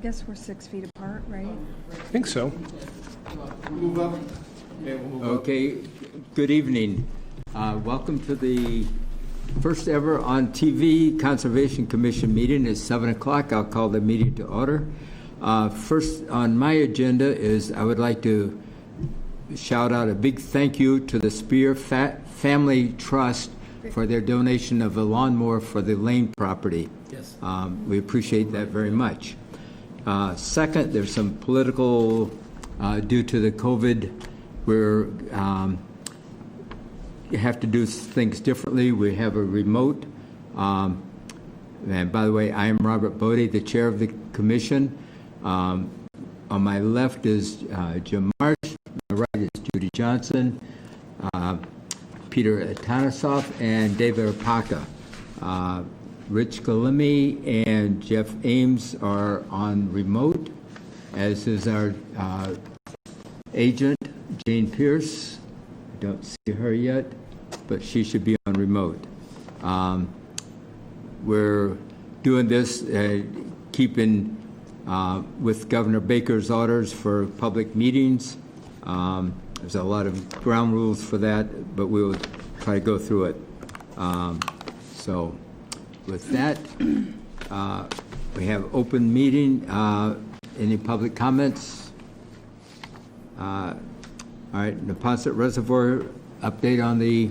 guess we're 6 feet apart, right? I think so. Move up. Yeah, we'll move up. Okay, good evening. Welcome to the first ever on TV Conservation Commission meeting. It's 7 o'clock. I'll call the meeting to order. First on my agenda is I would like to shout out a big thank you to the Spear Family Trust for their donation of a lawnmower for the Lane property. Yes. We appreciate that very much. Second, there's some political, due to the COVID, we're you have to do things differently. We have a remote. And by the way, I am Robert Bodie, the chair of the commission. On my left is Jim Marsh. On my right is Judy Johnson, Peter Tanasoff, and David Apaka. Rich Galimi and Jeff Ames are on remote, as is our agent, Jane Pierce. I don't see her yet, but she should be on remote. We're doing this, keeping with Governor Baker's orders for public meetings. There's a lot of ground rules for that, but we'll try to go through it. So with that, we have open meeting. Any public comments? All right, Neponset Reservoir update on the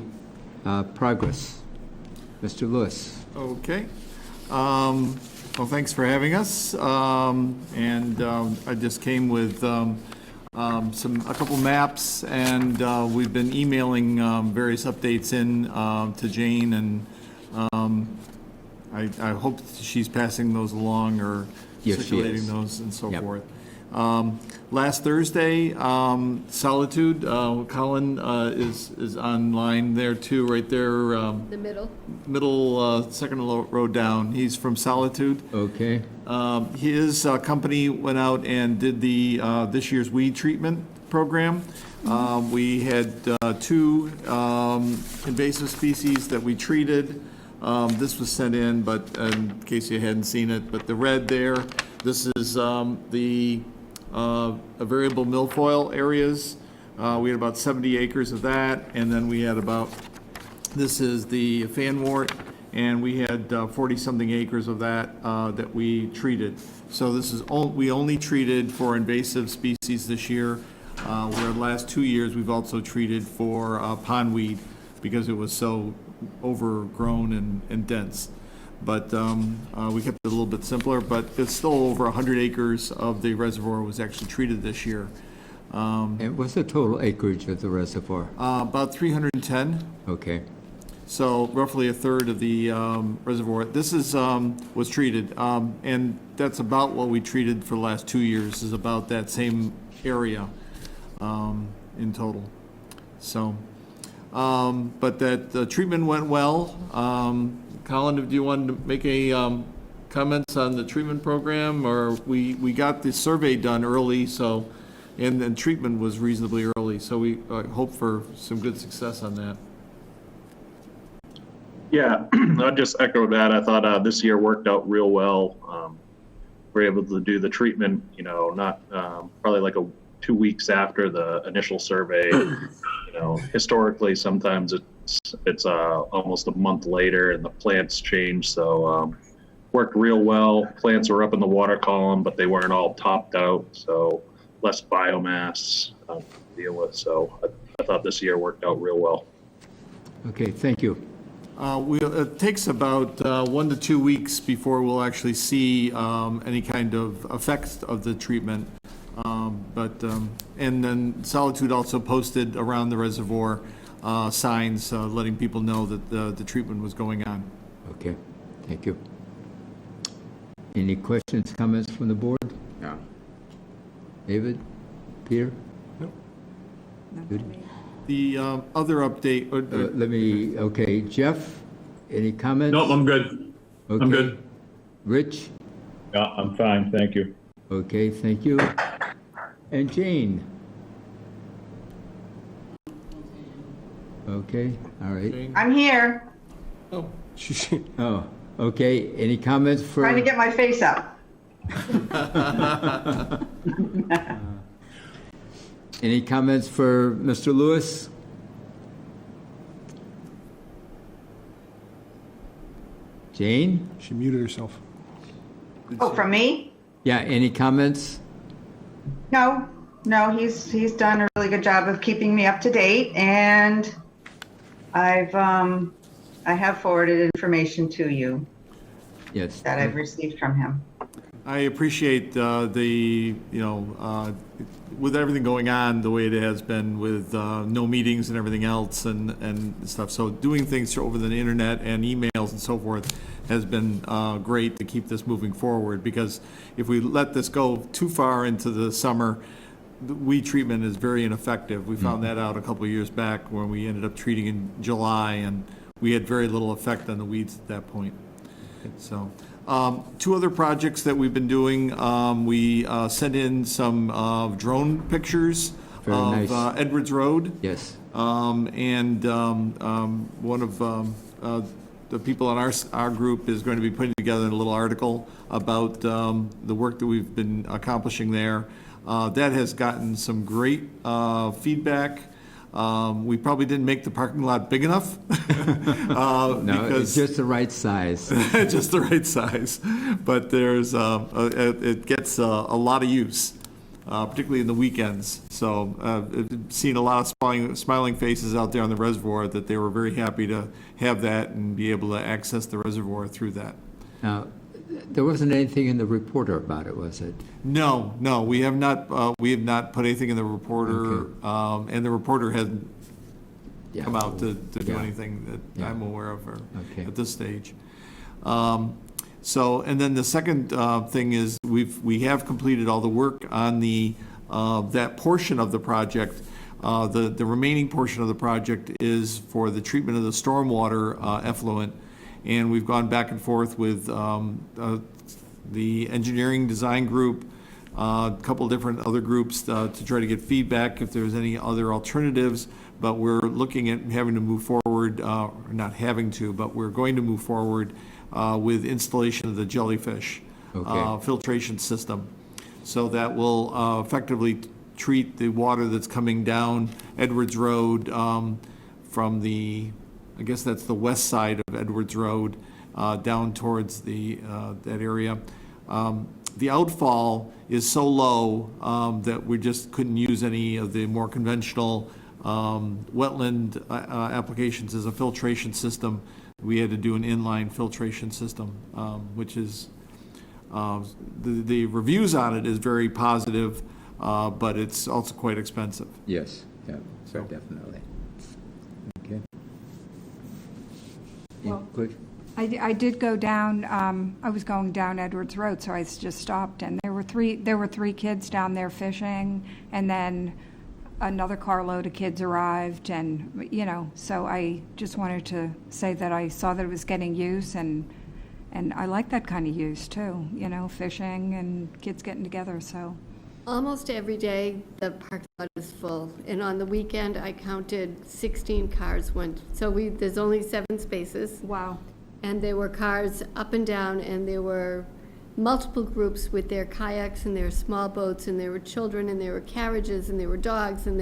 progress. Mr. Lewis. Okay. Well, thanks for having us. I just came with a couple maps, and we've been emailing various updates in to Jane, and I hope she's passing those along or Yes, circulating those and so Yep. forth. Last Thursday, Solitude, Colin is online there too, right there. The middle. Middle, second row down. He's from Solitude. Okay. His company went out and did the this year's weed treatment program. We had two invasive species that we treated. This was sent in, but in case you hadn't seen it, but the red there, this is the variable milfoil areas. We had about 70 acres of that, and then we had about, this is the fanwort, and we had 40-something acres of that that we treated. So this is we only treated for invasive species this year, where the last 2 years we've also treated for pondweed because it was so overgrown and dense. But we kept it a little bit simpler, but it's still over 100 acres of the reservoir was actually treated this year. And what's the total acreage of the reservoir? About 310. Okay. So roughly a third of the reservoir. This is was treated, and that's about what we treated for the last 2 years. Is about that same area in total. So, but that the treatment went well. Colin, do you want to make a comments on the treatment program, or we got the survey done early, so and then treatment was reasonably early, so we hope for some good success on that. Yeah, I'll just echo that. I thought this year worked out real well. We're able to do the treatment, not probably like 2 weeks after the initial survey. Historically, sometimes it's almost a month later and the plants change. So worked real well. Plants were up in the water column, but they weren't all topped out. So less biomass to deal with. So I thought this year worked out real well. Okay, thank you. It takes about 1 to 2 weeks before we'll actually see any kind of effects of the treatment. And then Solitude also posted around the reservoir signs letting people know that the treatment was going on. Okay, thank you. Any questions, comments from the board? No. David? Peter? No. Judy? The other update. Okay, Jeff, any comments? No, I'm good. Okay. I'm good. Rich? Yeah, I'm fine, thank you. Okay, thank you. And Jane? Okay, all right. I'm here, Oh, Oh, okay, any comments for? trying to get my face up. Any comments for Mr. Lewis? Jane? She muted herself. Oh, from me? Yeah, any comments? No, he's done a really good job of keeping me up to date, and I have forwarded information to you Yes. that I've received from him. I appreciate with everything going on the way it has been with no meetings and everything else and stuff. So doing things over the internet and emails and so forth has been great to keep this moving forward, because if we let this go too far into the summer, the weed treatment is very ineffective. We found that out a couple of years back when we ended up treating in July, and we had very little effect on the weeds at that point. So, two other projects that we've been doing, we sent in some drone pictures Very of nice. Edwards Road. Yes. And one of the people on our group is going to be putting together a little article about the work that we've been accomplishing there. That has gotten some great feedback. We probably didn't make the parking lot big enough. No, it's just the right size. Just the right size. But there's it gets a lot of use, particularly in the weekends. So I've seen a lot of smiling faces out there on the reservoir that they were very happy to have that and be able to access the reservoir through that. Now, there wasn't anything in the reporter about it, was it? No, we have not put anything in the reporter, and the reporter hasn't Yeah. come out to do Yeah. anything that Yeah. I'm aware of Okay. at this stage. So, and then the second thing is we have completed all the work on that portion of the project. The remaining portion of the project is for the treatment of the stormwater effluent, and we've gone back and forth with the engineering design group, a couple different other groups to try to get feedback if there's any other alternatives. But we're looking at having to move forward, not having to, but we're going to move forward with installation of the jellyfish filtration system. So that will effectively treat the water that's coming down Edwards Road from I guess that's the west side of Edwards Road, down towards that area. The outfall is so low that we just couldn't use any of the more conventional wetland applications as a filtration system. We had to do an inline filtration system, which is, the reviews on it is very positive, but it's also quite expensive. Yes, yeah, so definitely. Okay. Well, Good. I did go down, I was going down Edwards Road, so I just stopped, and there were three kids down there fishing, and then another carload of kids arrived, and, so I just wanted to say that I saw that it was getting use, and I like that kind of use, too, fishing and kids getting together, so. Almost every day, the parking lot is full, and on the weekend, I counted 16 cars went. So there's only 7 spaces. Wow. And there were cars up and down, and there were multiple groups with their kayaks and their small boats, and there were children, and there were carriages, and there were dogs, and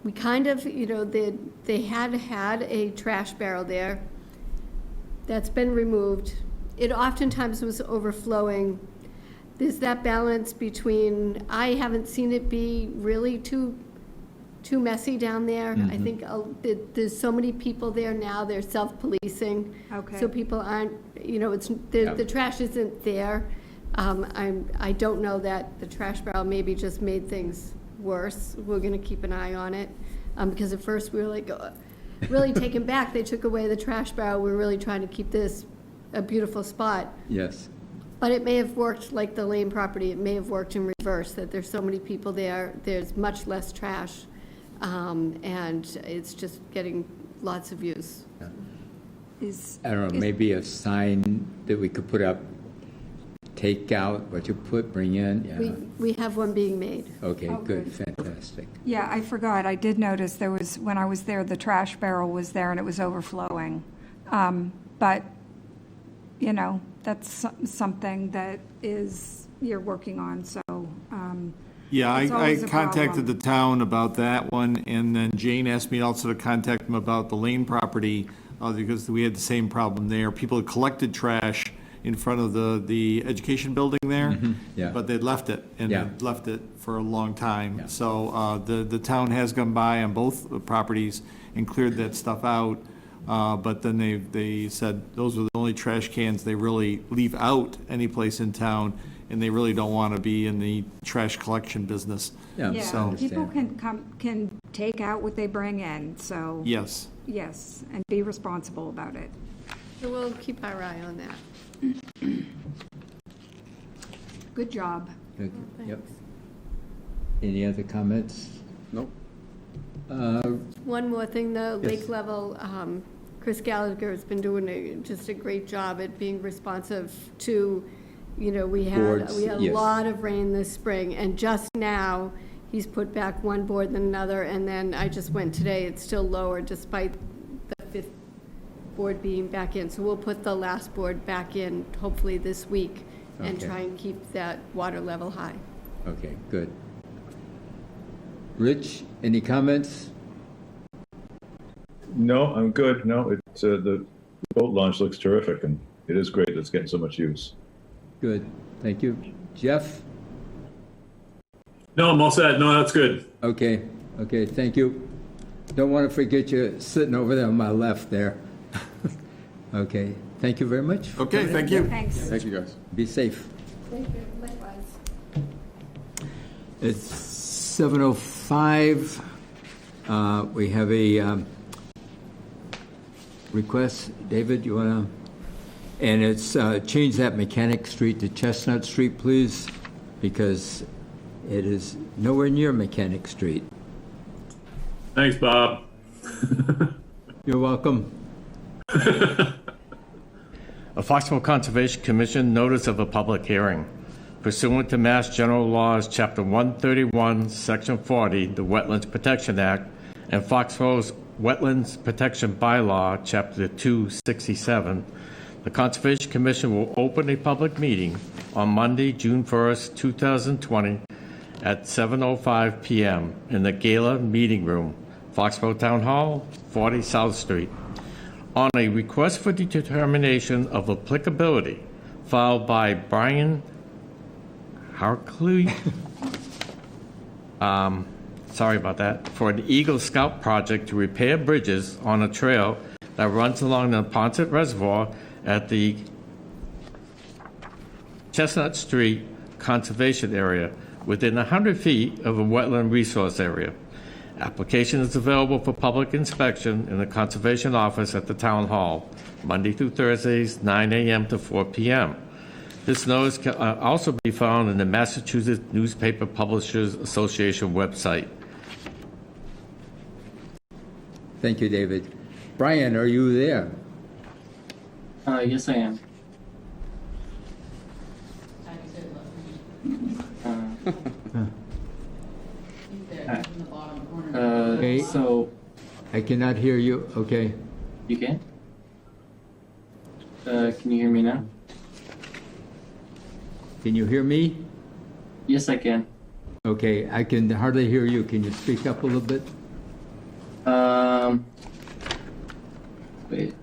we kind of, they had a trash barrel there that's been removed. It oftentimes was overflowing. There's that balance between, I haven't seen it be really too messy down there. I think there's so many people there now, they're self-policing. Okay. So people aren't, the trash isn't there. I don't know that the trash barrel maybe just made things worse. We're gonna keep an eye on it, because at first we were like, really taken back. They took away the trash barrel. We're really trying to keep this a beautiful spot. Yes. But it may have worked like the Lane property. It may have worked in reverse, that there's so many people there, there's much less trash, and it's just getting lots of use. I don't know, maybe a sign that we could put up, take out what you bring in, yeah. We have one being made. Okay, Oh, good, good. fantastic. Yeah, I forgot. I did notice when I was there, the trash barrel was there and it was overflowing. But, you know, that's something that you're working on, so. Yeah, It's I always a contacted the problem. town about that one, and then Jane asked me also to contact them about the Lane property, because we had the same problem there. People had collected trash in front of the education building there, yeah. but they'd left it, and Yeah. they'd left it for a long time. Yeah. So the town has gone by on both properties and cleared that stuff out, but then they said those were the only trash cans they really leave out any place in town, and they really don't want to be in the trash collection business. Yeah, Yeah, I people understand. can take out what they bring in, so. Yes. Yes, and be responsible about it. So we'll keep our eye on that. Good job. Good. Yep. Any other comments? Nope. One more thing, the Yes. lake level, Chris Gallagher has been doing just a great job at being responsive to, you know, we had Boards, a yes. lot of rain this spring, and just now, he's put back one board than another, and then I just went today, it's still lower despite the fifth board being back in. So we'll put the last board back in hopefully this week and Okay. try and keep that water level high. Okay, good. Rich, any comments? No, I'm good. No, it's, the boat launch looks terrific, and it is great that it's getting so much use. Good, thank you. Jeff? No, I'm all set. No, that's good. Okay, thank you. Don't want to forget you sitting over there on my left there. Okay, thank you very much. for Okay, coming in. thank you. Thanks. Thank you, guys. Be safe. Thank you, likewise. It's 7:05. We have a request. David, you want to? And it's change that Mechanic Street to Chestnut Street, please, because it is nowhere near Mechanic Street. Thanks, Bob. You're welcome. A Foxborough Conservation Commission notice of a public hearing. Pursuant to Mass General Laws, Chapter 131, Section 40, the Wetlands Protection Act, and Foxborough's Wetlands Protection Bylaw, Chapter 267, the Conservation Commission will open a public meeting on Monday, June 1st, 2020, at 7:05 p.m. in the Gala Meeting Room, Foxborough Town Hall, 40 South Street, on a request for determination of applicability filed by Brian Harkley, sorry about that, for an Eagle Scout project to repair bridges on a trail that runs along the Ponset Reservoir at the Chestnut Street Conservation Area within 100 feet of a wetland resource area. Application is available for public inspection in the Conservation Office at the Town Hall, Monday through Thursdays, 9 a.m. to 4 p.m. This notice can also be found in the Massachusetts Newspaper Publishers Association website. Thank you, David. Brian, are you there? Yes, I am. Okay. So I cannot hear you. Okay. you can? Can you hear me now? Can you hear me? Yes, I can. Okay, I can hardly hear you. Can you speak up a little bit? Wait.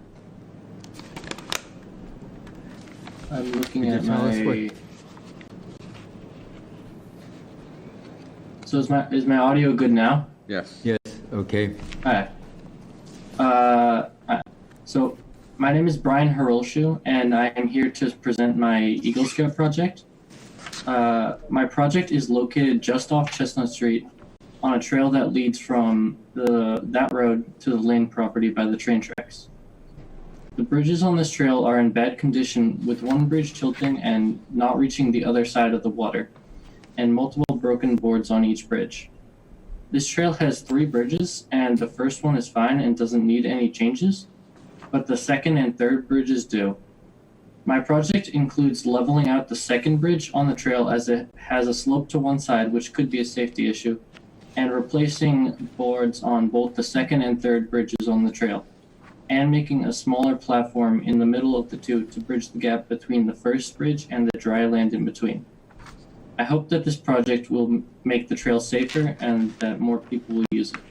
I'm looking Could you at tell us my. So is my audio good now? Yes. Yes, okay. Alright. So my name is Brian Harolshu, and I am here to present my Eagle Scout project. My project is located just off Chestnut Street on a trail that leads from that road to the Lane property by the train tracks. The bridges on this trail are in bad condition, with one bridge tilting and not reaching the other side of the water, and multiple broken boards on each bridge. This trail has 3 bridges, and the first one is fine and doesn't need any changes, but the second and third bridges do. My project includes leveling out the second bridge on the trail as it has a slope to one side, which could be a safety issue, and replacing boards on both the second and third bridges on the trail. and making a smaller platform in the middle of the two to bridge the gap between the first bridge and the dry land in between. I hope that this project will make the trail safer and that more people will use it.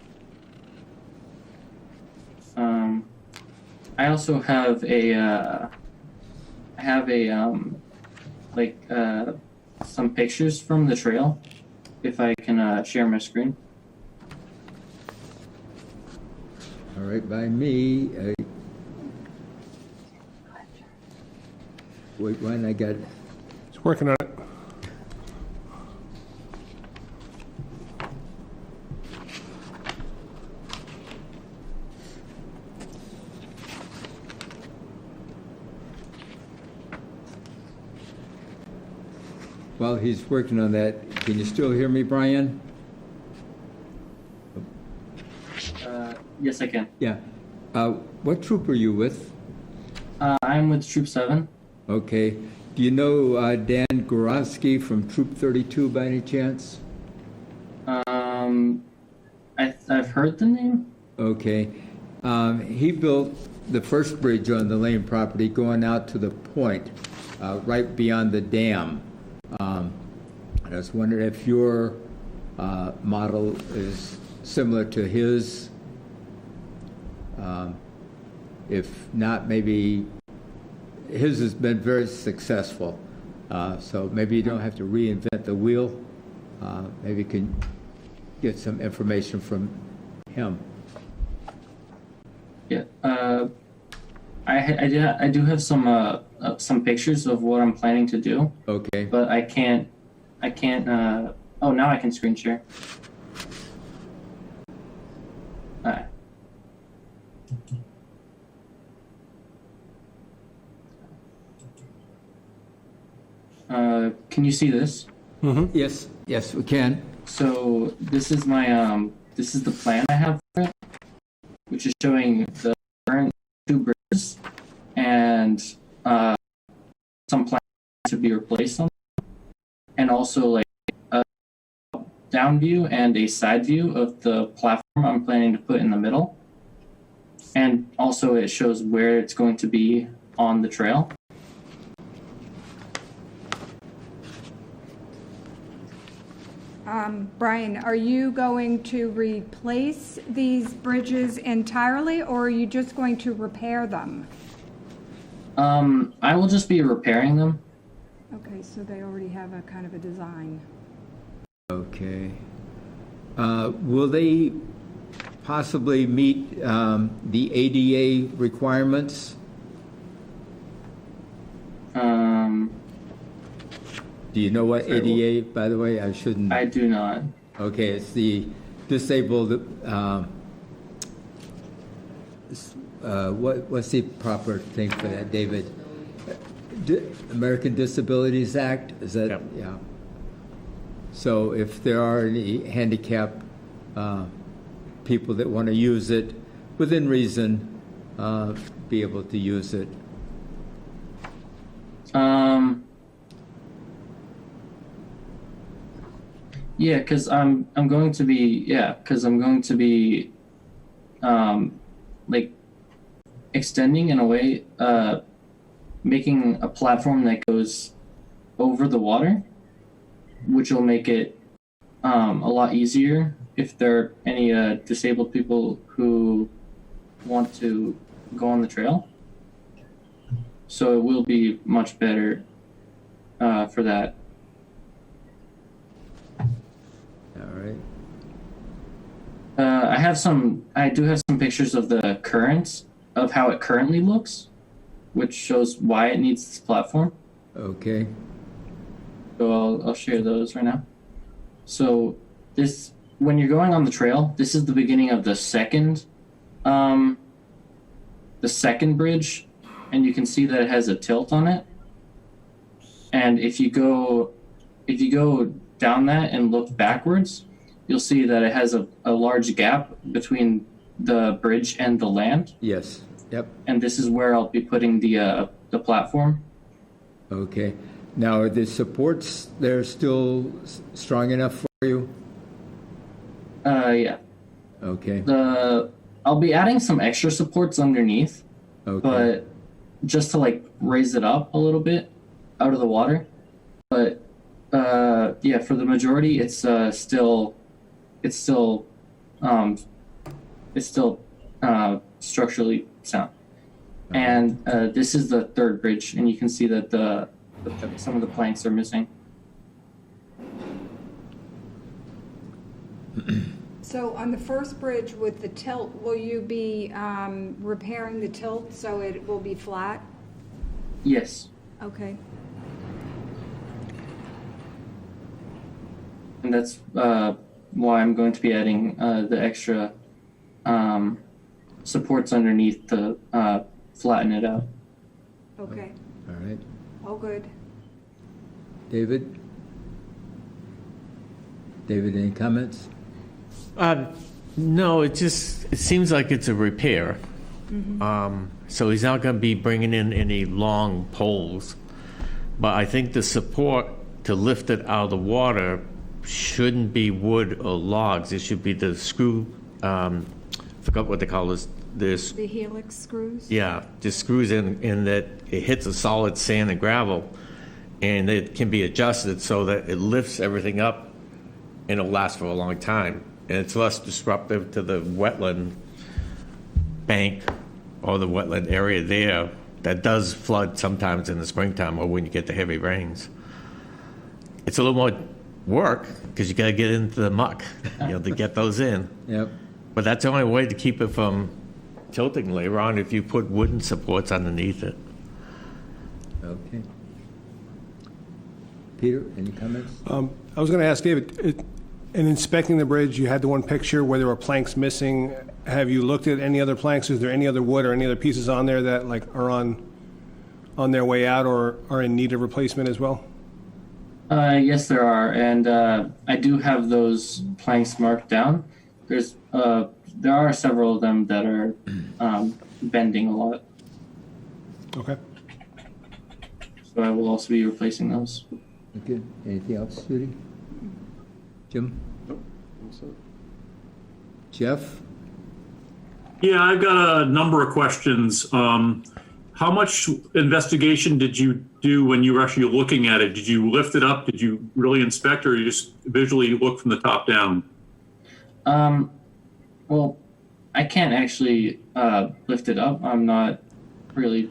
I also have some pictures from the trail, if I can share my screen. All right, by me. Wait, when I got, It's working on it. while he's working on that, can you still hear me, Brian? Yes, I can. Yeah. What troop are you with? I'm with Troop 7. Okay. Do you know Dan Gorowski from Troop 32 by any chance? I've heard the name. Okay. He built the first bridge on the Lane property going out to the point right beyond the dam. And I was wondering if your model is similar to his. If not, maybe his has been very successful. So maybe you don't have to reinvent the wheel. Maybe you can get some information from him. Yeah. I do have some pictures of what I'm planning to do. Okay. But I can't. Oh, now I can screen share. All right. Can you see this? Yes. Yes, we can. So this is my this is the plan I have for it, which is showing the current two bridges and some plans to be replaced on them, and also like a down view and a side view of the platform I'm planning to put in the middle, and also it shows where it's going to be on the trail. Brian, are you going to replace these bridges entirely, or are you just going to repair them? I will just be repairing them. Okay, so they already have a kind of a design. Okay. Will they possibly meet the ADA requirements? Do you know what ADA, by the way? I shouldn't. I do not. Okay, it's the disabled, what's the proper thing for that, David? American Disabilities Act, is that? Yep. Yeah. So if there are any handicapped people that want to use it, within reason, be able to use it. Yeah, because I'm going to be like extending in a way, making a platform that goes over the water, which will make it a lot easier if there are any disabled people who want to go on the trail. So it will be much better for that. All right. I do have some pictures of the current, of how it currently looks, which shows why it needs this platform. Okay. So I'll share those right now. So this, when you're going on the trail, this is the beginning of the second bridge, and you can see that it has a tilt on it. And if you go down that and look backwards, you'll see that it has a large gap between the bridge and the land. Yes. Yep. And this is where I'll be putting the platform. Okay. Now, are the supports there still strong enough for you? Yeah. Okay. I'll be adding some extra supports underneath, Okay. but just to like raise it up a little bit out of the water. But yeah, for the majority, it's still structurally sound. And this is the third bridge, and you can see that some of the planks are missing. So on the first bridge with the tilt, will you be repairing the tilt so it will be flat? Yes, Okay. and that's why I'm going to be adding the extra supports underneath to flatten it out. Okay. All right. All good. David? David, any comments? No, it seems like it's a repair. So he's not going to be bringing in any long poles. But I think the support to lift it out of the water shouldn't be wood or logs. It should be the screw, forgot what they call this. The helix screws? Yeah, just screws in that it hits a solid sand and gravel, and it can be adjusted so that it lifts everything up and it'll last for a long time. And it's less disruptive to the wetland bank or the wetland area there that does flood sometimes in the springtime or when you get the heavy rains. It's a little more work because you got to get into the muck, to get those in. Yep. But that's the only way to keep it from tilting later on if you put wooden supports underneath it. Okay. Peter, any comments? I was going to ask David, in inspecting the bridge, you had the one picture where there were planks missing. Have you looked at any other planks? Is there any other wood or any other pieces on there that are on their way out or are in need of replacement as well? Yes, there are, and I do have those planks marked down. There are several of them that are bending a lot, Okay. so I will also be replacing those. Okay. Anything else, Judy? Jim? Jeff? Yeah, I've got a number of questions. How much investigation did you do when you were actually looking at it? Did you lift it up? Did you really inspect, or you just visually look from the top down? Well, I can't actually lift it up. I'm not really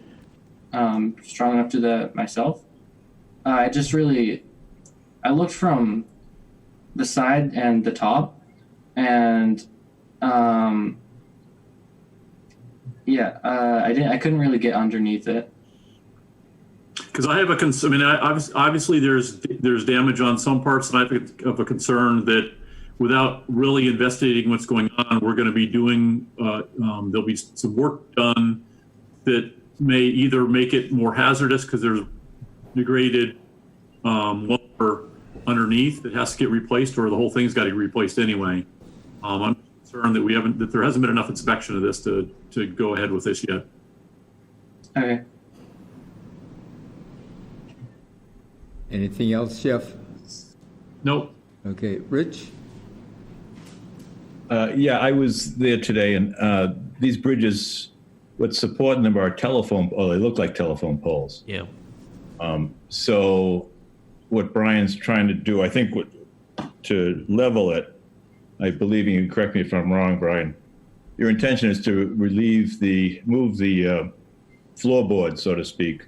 strong enough to that myself. I looked from the side and the top, and I couldn't really get underneath it. Because I have a concern. I mean, obviously there's damage on some parts, and I have a concern that without really investigating what's going on, we're going to be doing. There'll be some work done that may either make it more hazardous because there's degraded lumber underneath that has to get replaced, or the whole thing's got to be replaced anyway. I'm concerned that there hasn't been enough inspection of this to go ahead with this yet. Okay. Anything else, Jeff? Nope. Okay. Rich? Yeah, I was there today, and these bridges, what's supporting them are they look like telephone poles. Yeah. So what Brian's trying to do, I think, to level it, I believe, and you can correct me if I'm wrong, Brian, your intention is to move the floorboard, so to speak,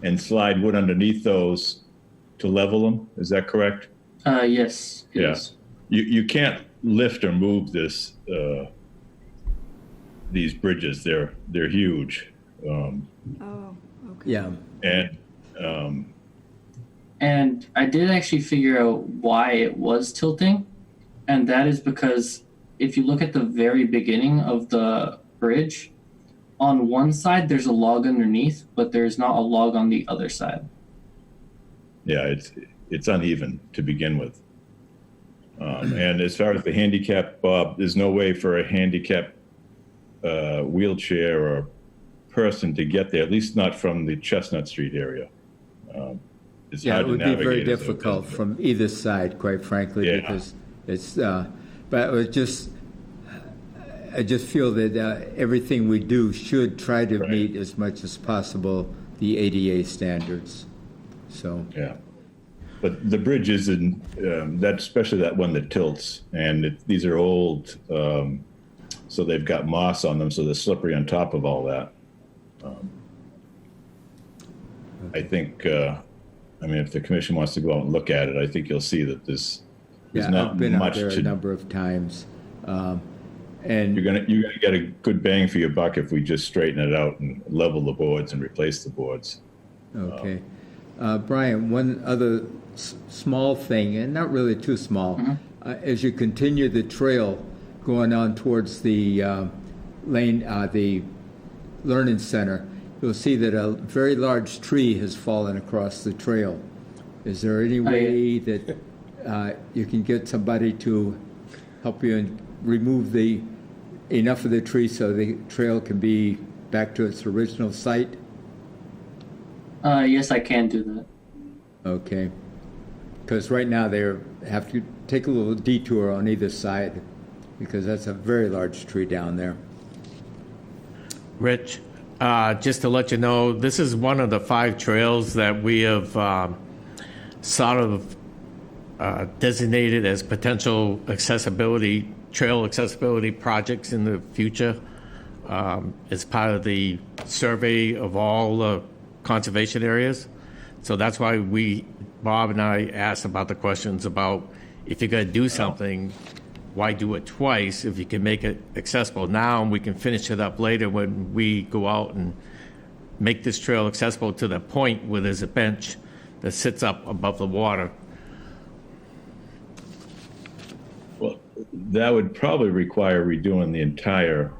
and slide wood underneath those to level them. Is that correct? Yes. Yes. You can't lift or move these bridges. They're huge. Oh, okay. Yeah. And I did actually figure out why it was tilting, and that is because if you look at the very beginning of the bridge, on one side there's a log underneath, but there's not a log on the other side. Yeah, it's uneven to begin with. And as far as the handicap, Bob, there's no way for a handicapped wheelchair or person to get there, at least not from the Chestnut Street area. It's Yeah, hard it would to be navigate very as a- difficult from either side, quite frankly, Yeah. because it's, but it was just, I just feel that everything we do should try to Right. meet as much as possible the ADA standards. So, Yeah. But the bridge isn't, that, especially that one that tilts, and these are old, so they've got moss on them, so they're slippery on top of all that. I think, I mean, if the commission wants to go out and look at it, I think you'll see that there's yeah, not I've been out much there a to. number of times. And You're gonna get a good bang for your buck if we just straighten it out and level the boards and replace the boards. okay. Brian, one other small thing, and not really too small, as you continue the trail going on towards the the Learning Center, you'll see that a very large tree has fallen across the trail. Is there any way that you can get somebody to help you and remove enough of the tree so the trail can be back to its original site? Yes, I can do that. Okay. Because right now they have to take a little detour on either side because that's a very large tree down there. Rich, just to let you know, this is one of the 5 trails that we have sort of designated as potential trail accessibility projects in the future. As part of the survey of all the conservation areas. So that's why Bob and I asked about the questions about if you're going to do something, why do it twice if you can make it accessible now and we can finish it up later when we go out and make this trail accessible to the point where there's a bench that sits up above the water. Well, that would probably require redoing the entire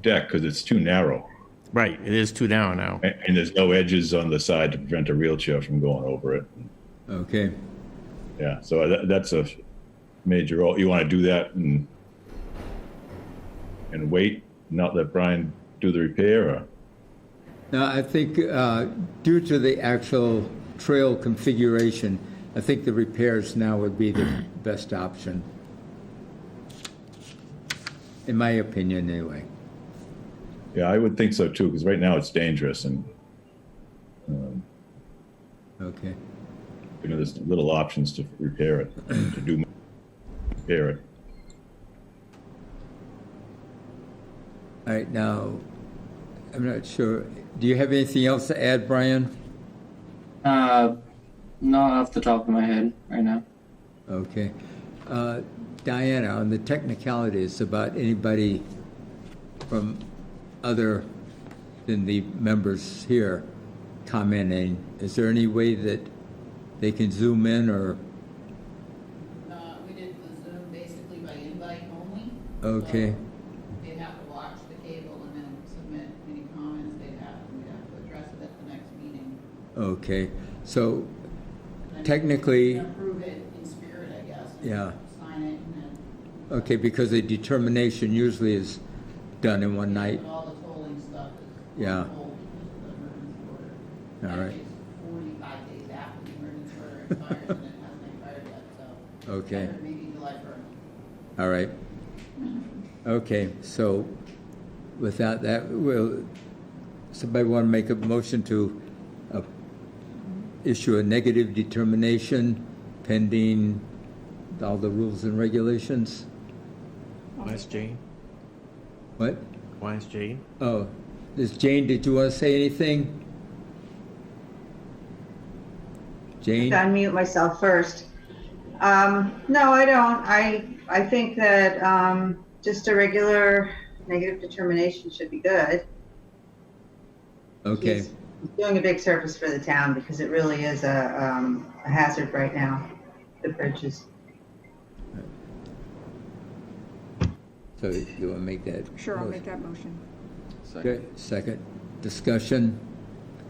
deck because it's too narrow. Right, it is too narrow now. And there's no edges on the side to prevent a wheelchair from going over it. Okay. Yeah, so that's a major role. You want to do that and wait, not let Brian do the repair? Or? Now, I think due to the actual trail configuration, I think the repairs now would be the best option. In my opinion, anyway. Yeah, I would think so too, because right now it's dangerous and Okay. there's little options to repair it, repair it. All right, now, I'm not sure. Do you have anything else to add, Brian? Not off the top of my head right now. Okay. Diana, on the technicalities about anybody from other than the members here commenting, is there any way that they can zoom in or? We did the Zoom basically by invite only. Okay. So they'd have to watch the cable and then submit any comments we'd have to address it at the next meeting. Okay. So And technically, then approve it in spirit, I guess. yeah. Sign it and then. Okay, because the determination usually is done in one night. But all the tolling stuff is. Yeah. on hold because of the emergency order. All right. Actually, it's 45 days after the emergency order expires and it hasn't expired yet, so. Okay. Maybe July 1st. All right. Okay, so without that, somebody want to make a motion to issue a negative determination pending all the rules and regulations? Why is Jane? What? Why is Jane? Oh, Jane, did you want to say anything? Jane? Unmute myself first. No, I don't. I think that just a regular negative determination should be good. Okay. He's doing a big service for the town because it really is a hazard right now, the bridges. So you want to make that? Sure, I'll motion? make that motion. Okay, second. Discussion.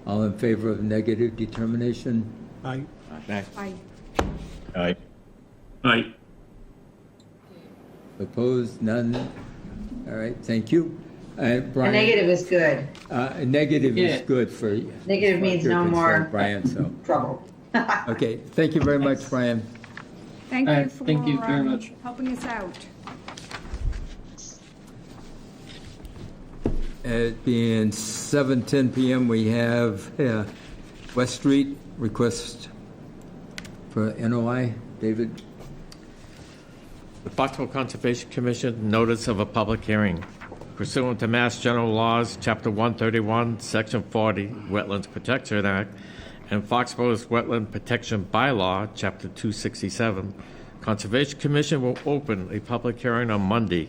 All in favor of negative determination? Aye. Aye. Aye. Aye. Opposed? None? All right, thank you. A Brian? negative is good. A negative is Yeah. good for you. Negative means no more Brian, so, trouble. okay, thank you very much, Brian. Thank All you right, for thank you very much. helping us out. It being 7:10 p.m., we have West Street request for NOI. David? The Foxborough Conservation Commission notice of a public hearing pursuant to Mass General Laws, Chapter 131, Section 40, Wetlands Protection Act, and Foxborough's Wetland Protection Bylaw, Chapter 267. Conservation Commission will open a public hearing on Monday,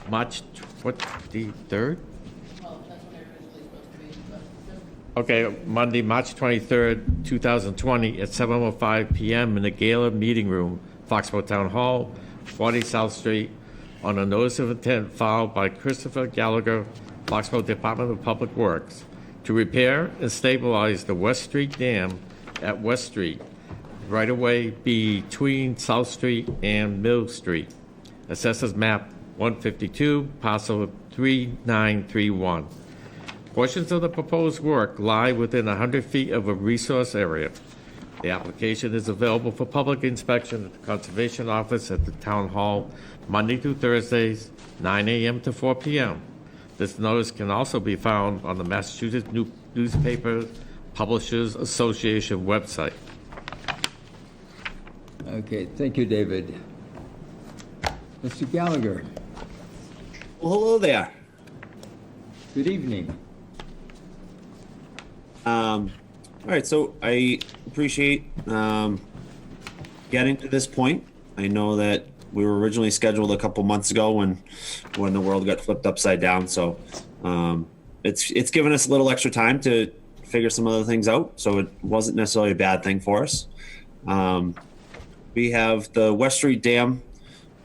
March 23rd? Well, that's when they're originally supposed to be, but just Okay, Monday, March 23rd, 2020, at 7:05 p.m. in the Gala Meeting Room, Foxborough Town Hall, 40 South Street, on a notice of intent filed by Christopher Gallagher, Foxborough Department of Public Works, to repair and stabilize the West Street Dam at West Street, right away between South Street and Mill Street. Assessors map 152, parcel 3931. Portions of the proposed work lie within 100 feet of a resource area. The application is available for public inspection at the Conservation Office at the Town Hall, Monday through Thursdays, 9 a.m. to 4 p.m. This notice can also be found on the Massachusetts Newspaper Publishers Association website. Okay, thank you, David. Mr. Gallagher, Well, hello there. good evening. All right, so I appreciate getting to this point. I know that we were originally scheduled a couple months ago when the world got flipped upside down. So it's given us a little extra time to figure some other things out. So it wasn't necessarily a bad thing for us. We have the West Street Dam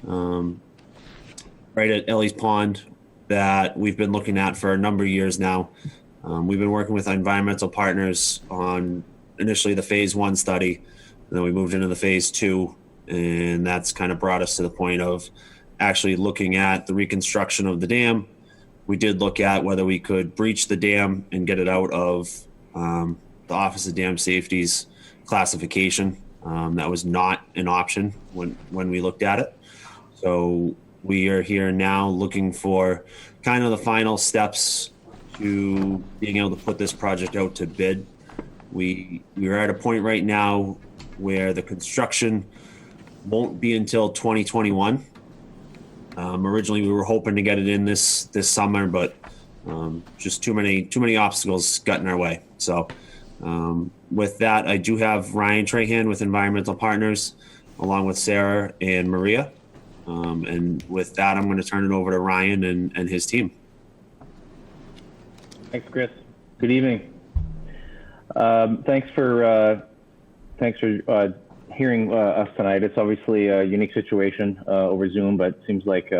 right at Ellie's Pond that we've been looking at for a number of years now. We've been working with environmental partners on initially the phase 1 study, and then we moved into the phase 2, and that's kind of brought us to the point of actually looking at the reconstruction of the dam. We did look at whether we could breach the dam and get it out of the Office of Dam Safety's classification. That was not an option when we looked at it. So we are here now looking for kind of the final steps to being able to put this project out to bid. We are at a point right now where the construction won't be until 2021. Originally, we were hoping to get it in this summer, but just too many obstacles got in our way. So with that, I do have Ryan Trahan with Environmental Partners, along with Sarah and Maria. And with that, I'm going to turn it over to Ryan and his team. Thanks, Chris. Good evening. Thanks for hearing us tonight. It's obviously a unique situation over Zoom, but it seems like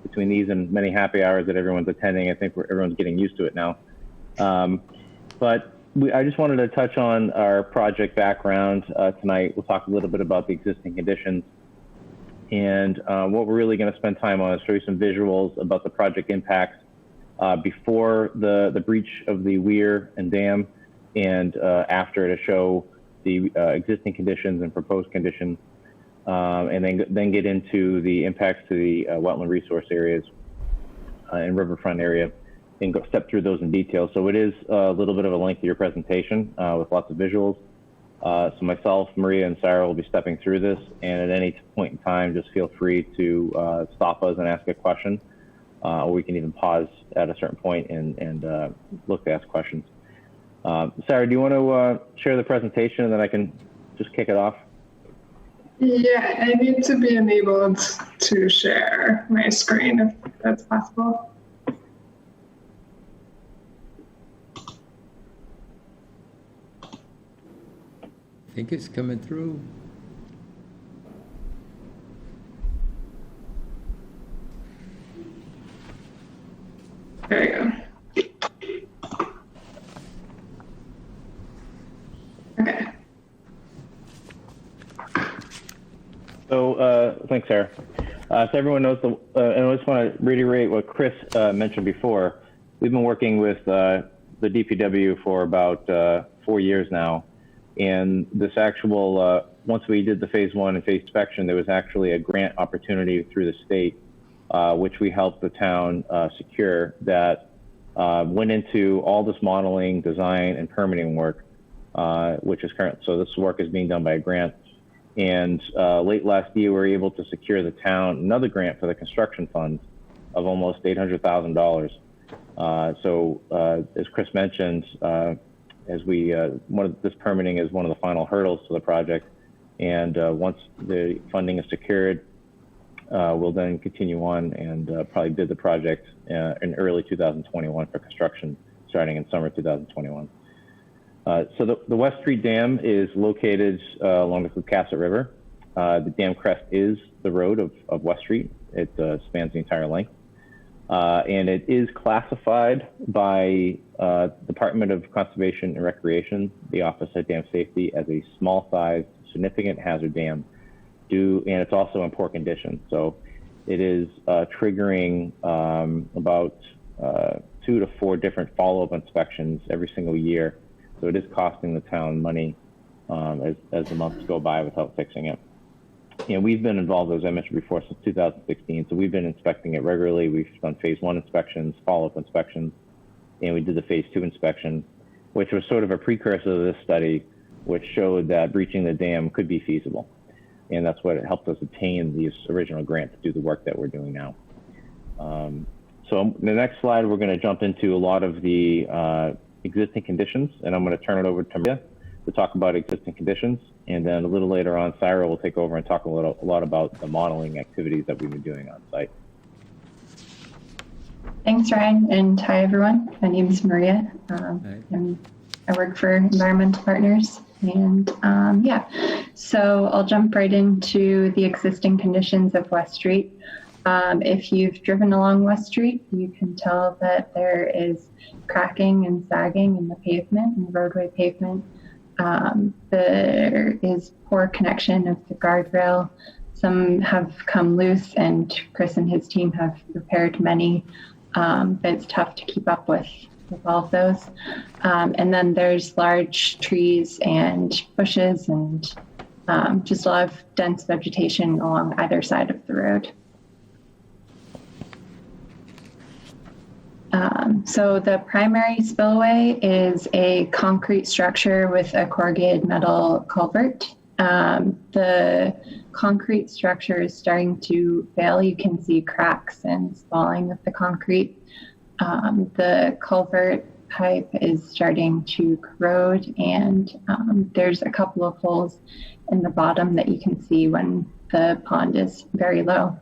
between these and many happy hours that everyone's attending, I think everyone's getting used to it now. But I just wanted to touch on our project background tonight. We'll talk a little bit about the existing conditions. And what we're really going to spend time on is show you some visuals about the project impacts before the breach of the weir and dam, and after, to show the existing conditions and proposed conditions, and then get into the impacts to the wetland resource areas and riverfront area, and go step through those in detail. So it is a little bit of a lengthier presentation with lots of visuals. So myself, Maria, and Sarah will be stepping through this, and at any point in time, just feel free to stop us and ask a question, or we can even pause at a certain point and look to ask questions. Sarah, do you want to share the presentation, and then I can just kick it off? Yeah, I need to be enabled to share my screen if that's possible. I think it's coming through. There you go. Okay. So thanks, Sarah. So everyone knows, and I just want to reiterate what Chris mentioned before. We've been working with the DPW for about 4 years now. And this actual, once we did the phase 1 and phase inspection, there was actually a grant opportunity through the state, which we helped the town secure, that went into all this modeling, design, and permitting work, which is current. So this work is being done by a grant. And late last year, we were able to secure the town another grant for the construction funds of almost $800,000. So as Chris mentioned, this permitting is one of the final hurdles to the project. And once the funding is secured, we'll then continue on and probably bid the project in early 2021 for construction, starting in summer 2021. So the West Street Dam is located along the Coocasset River. The dam crest is the road of West Street. It spans the entire length. And it is classified by Department of Conservation and Recreation, the Office of Dam Safety, as a small-sized significant hazard dam, and it's also in poor condition. So it is triggering about 2 to 4 different follow-up inspections every single year. So it is costing the town money as the months go by without fixing it. And we've been involved, as I mentioned before, since 2016. So we've been inspecting it regularly. We've done phase 1 inspections, follow-up inspections, and we did the phase 2 inspection, which was sort of a precursor to this study, which showed that breaching the dam could be feasible. And that's what helped us obtain the original grant to do the work that we're doing now. So the next slide, we're going to jump into a lot of the existing conditions, and I'm going to turn it over to Maria to talk about existing conditions. And then a little later on, Sarah will take over and talk a lot about the modeling activities that we've been doing on site. Thanks, Ryan, and hi, everyone. My name is Maria. I work for Environmental Partners, and so I'll jump right into the existing conditions of West Street. If you've driven along West Street, you can tell that there is cracking and sagging in the pavement, in the roadway pavement. There is poor connection of the guardrail. Some have come loose, and Chris and his team have repaired many, but it's tough to keep up with all of those. And then there's large trees and bushes and just a lot of dense vegetation along either side of the road. So the primary spillway is a concrete structure with a corrugated metal culvert. The concrete structure is starting to fail. You can see cracks and spalling of the concrete. The culvert pipe is starting to corrode, and there's a couple of holes in the bottom that you can see when the pond is very low.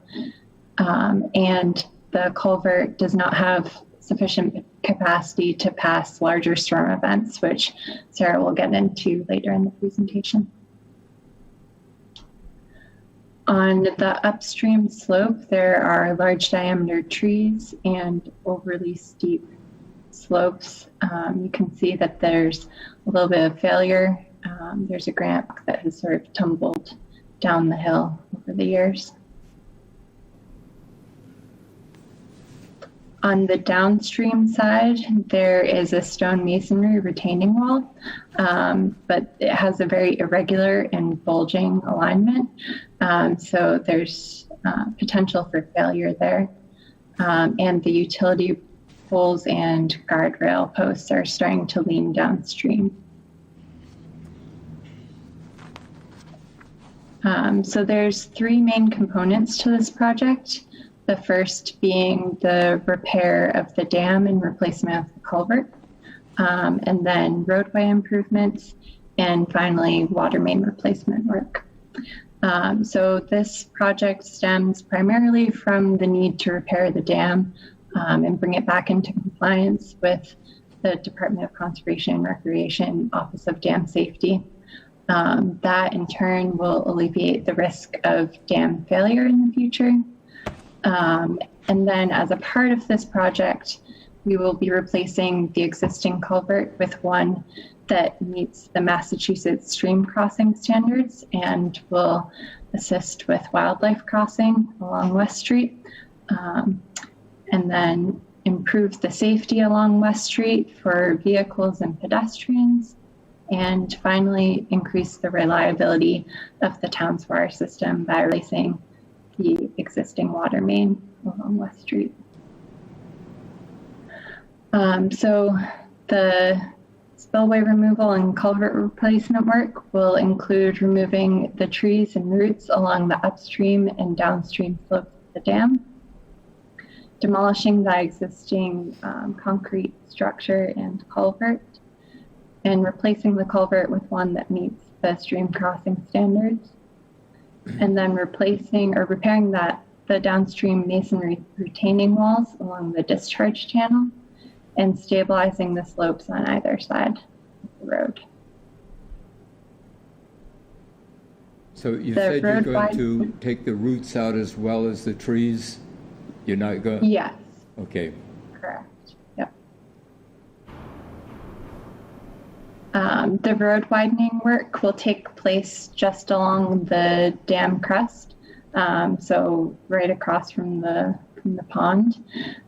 And the culvert does not have sufficient capacity to pass larger storm events, which Sarah will get into later in the presentation. On the upstream slope, there are large diameter trees and overly steep slopes. You can see that there's a little bit of failure. There's a grant that has sort of tumbled down the hill over the years. On the downstream side, there is a stone masonry retaining wall, but it has a very irregular and bulging alignment. So there's potential for failure there. And the utility poles and guardrail posts are starting to lean downstream. So there's 3 main components to this project. The first being the repair of the dam and replacement of the culvert, and then roadway improvements, and finally water main replacement work. So this project stems primarily from the need to repair the dam and bring it back into compliance with the Department of Conservation and Recreation Office of Dam Safety. That in turn will alleviate the risk of dam failure in the future. And then as a part of this project, we will be replacing the existing culvert with one that meets the Massachusetts stream crossing standards and will assist with wildlife crossing along West Street, and then improve the safety along West Street for vehicles and pedestrians, and finally increase the reliability of the town's water system by replacing the existing water main along West Street. So the spillway removal and culvert replacement work will include removing the trees and roots along the upstream and downstream slopes of the dam, demolishing the existing concrete structure and culvert, and replacing the culvert with one that meets the stream crossing standards, and then replacing or repairing the downstream masonry retaining walls along the discharge channel, and stabilizing the slopes on either side of the road. So you The said you're road going to take the roots out as well as the trees? You're not going? Yes, Okay. correct. Yep. The road widening work will take place just along the dam crest, so right across from the pond,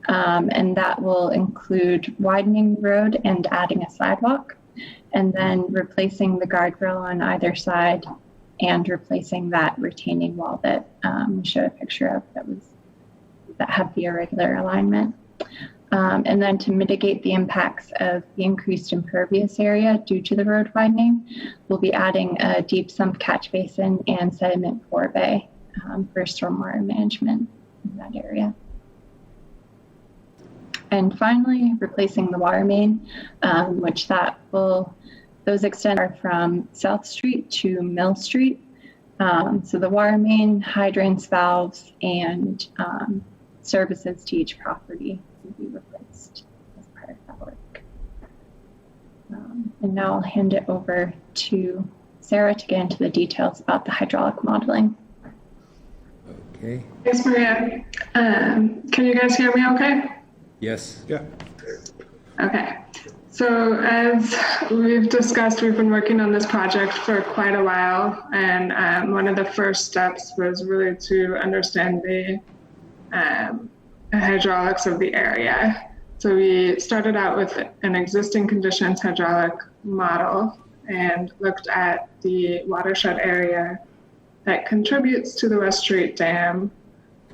and that will include widening the road and adding a sidewalk, and then replacing the guardrail on either side and replacing that retaining wall that we showed a picture of that had the irregular alignment. And then to mitigate the impacts of the increased impervious area due to the road widening, we'll be adding a deep sump catch basin and sediment forebay for stormwater management in that area. And finally, replacing the water main, which those extend from South Street to Mill Street. So the water main, hydrants, valves, and services to each property will be replaced as part of that work. And now I'll hand it over to Sarah to get into the details about the hydraulic modeling. Okay. Thanks, Maria. Can you guys hear me okay? Yes. Yeah. Okay. So as we've discussed, we've been working on this project for quite a while, and one of the first steps was really to understand the hydraulics of the area. So we started out with an existing conditions hydraulic model and looked at the watershed area that contributes to the West Street Dam,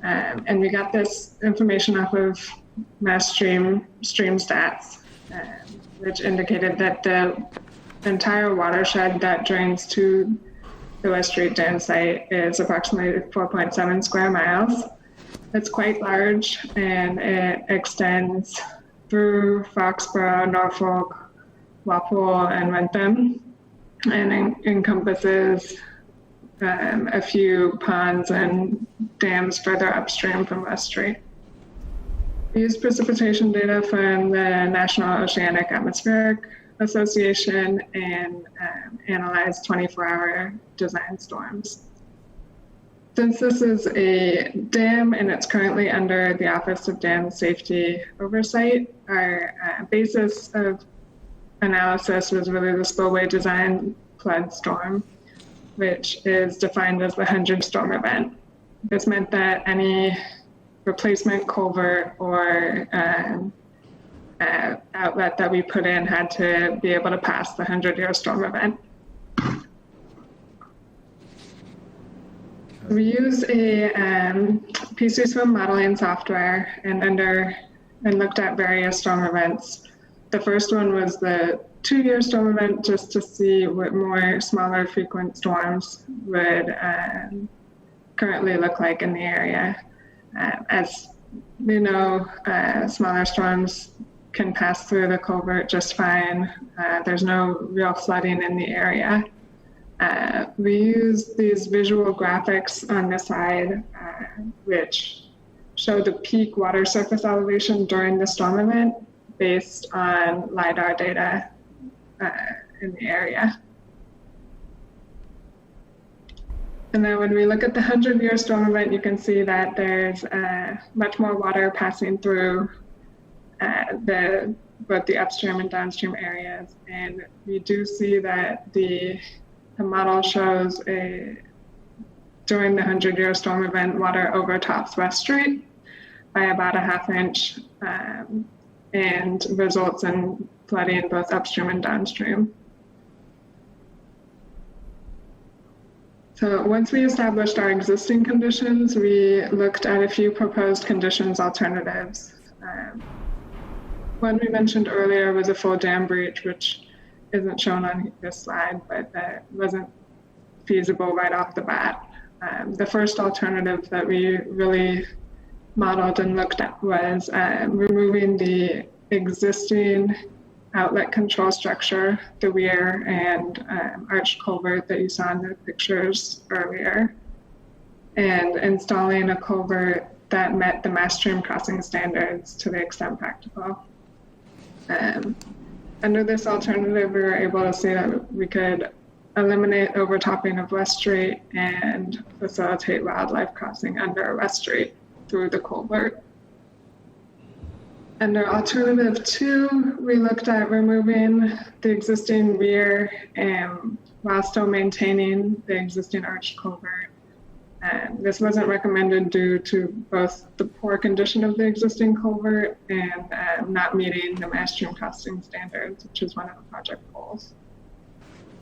and we got this information off of Mass Stream stats, which indicated that the entire watershed that drains to the West Street Dam site is approximately 4.7 square miles. It's quite large, and it extends through Foxborough, Norfolk, Walpole, and Wentham, and encompasses a few ponds and dams further upstream from West Street. We used precipitation data from the National Oceanic Atmospheric Association and analyzed 24-hour design storms. Since this is a dam and it's currently under the Office of Dam Safety Oversight, our basis of analysis was really the spillway design flood storm, which is defined as the 100 storm event. This meant that any replacement culvert or outlet that we put in had to be able to pass the 100-year storm event. We use a PC Swim modeling software and looked at various storm events. The first one was the 2-year storm event, just to see what more smaller frequent storms would currently look like in the area. As we know, smaller storms can pass through the culvert just fine. There's no real flooding in the area. We use these visual graphics on the side, which show the peak water surface elevation during the storm event based on LiDAR data in the area. And then when we look at the 100-year storm event, you can see that there's much more water passing through both the upstream and downstream areas. And we do see that the model shows during the 100-year storm event, water overtops West Street by about a ½ inch and results in flooding both upstream and downstream. So once we established our existing conditions, we looked at a few proposed conditions alternatives. one we mentioned earlier was a full dam breach, which isn't shown on this slide, but that wasn't feasible right off the bat. The first alternative that we really modeled and looked at was removing the existing outlet control structure, the weir and arched culvert that you saw in the pictures earlier, and installing a culvert that met the mass stream crossing standards to the extent practical. Under this alternative, we were able to see that we could eliminate overtopping of West Street and facilitate wildlife crossing under West Street through the culvert. Under alternative 2, we looked at removing the existing weir while still maintaining the existing arched culvert. This wasn't recommended due to both the poor condition of the existing culvert and not meeting the mass stream crossing standards, which is one of the project goals.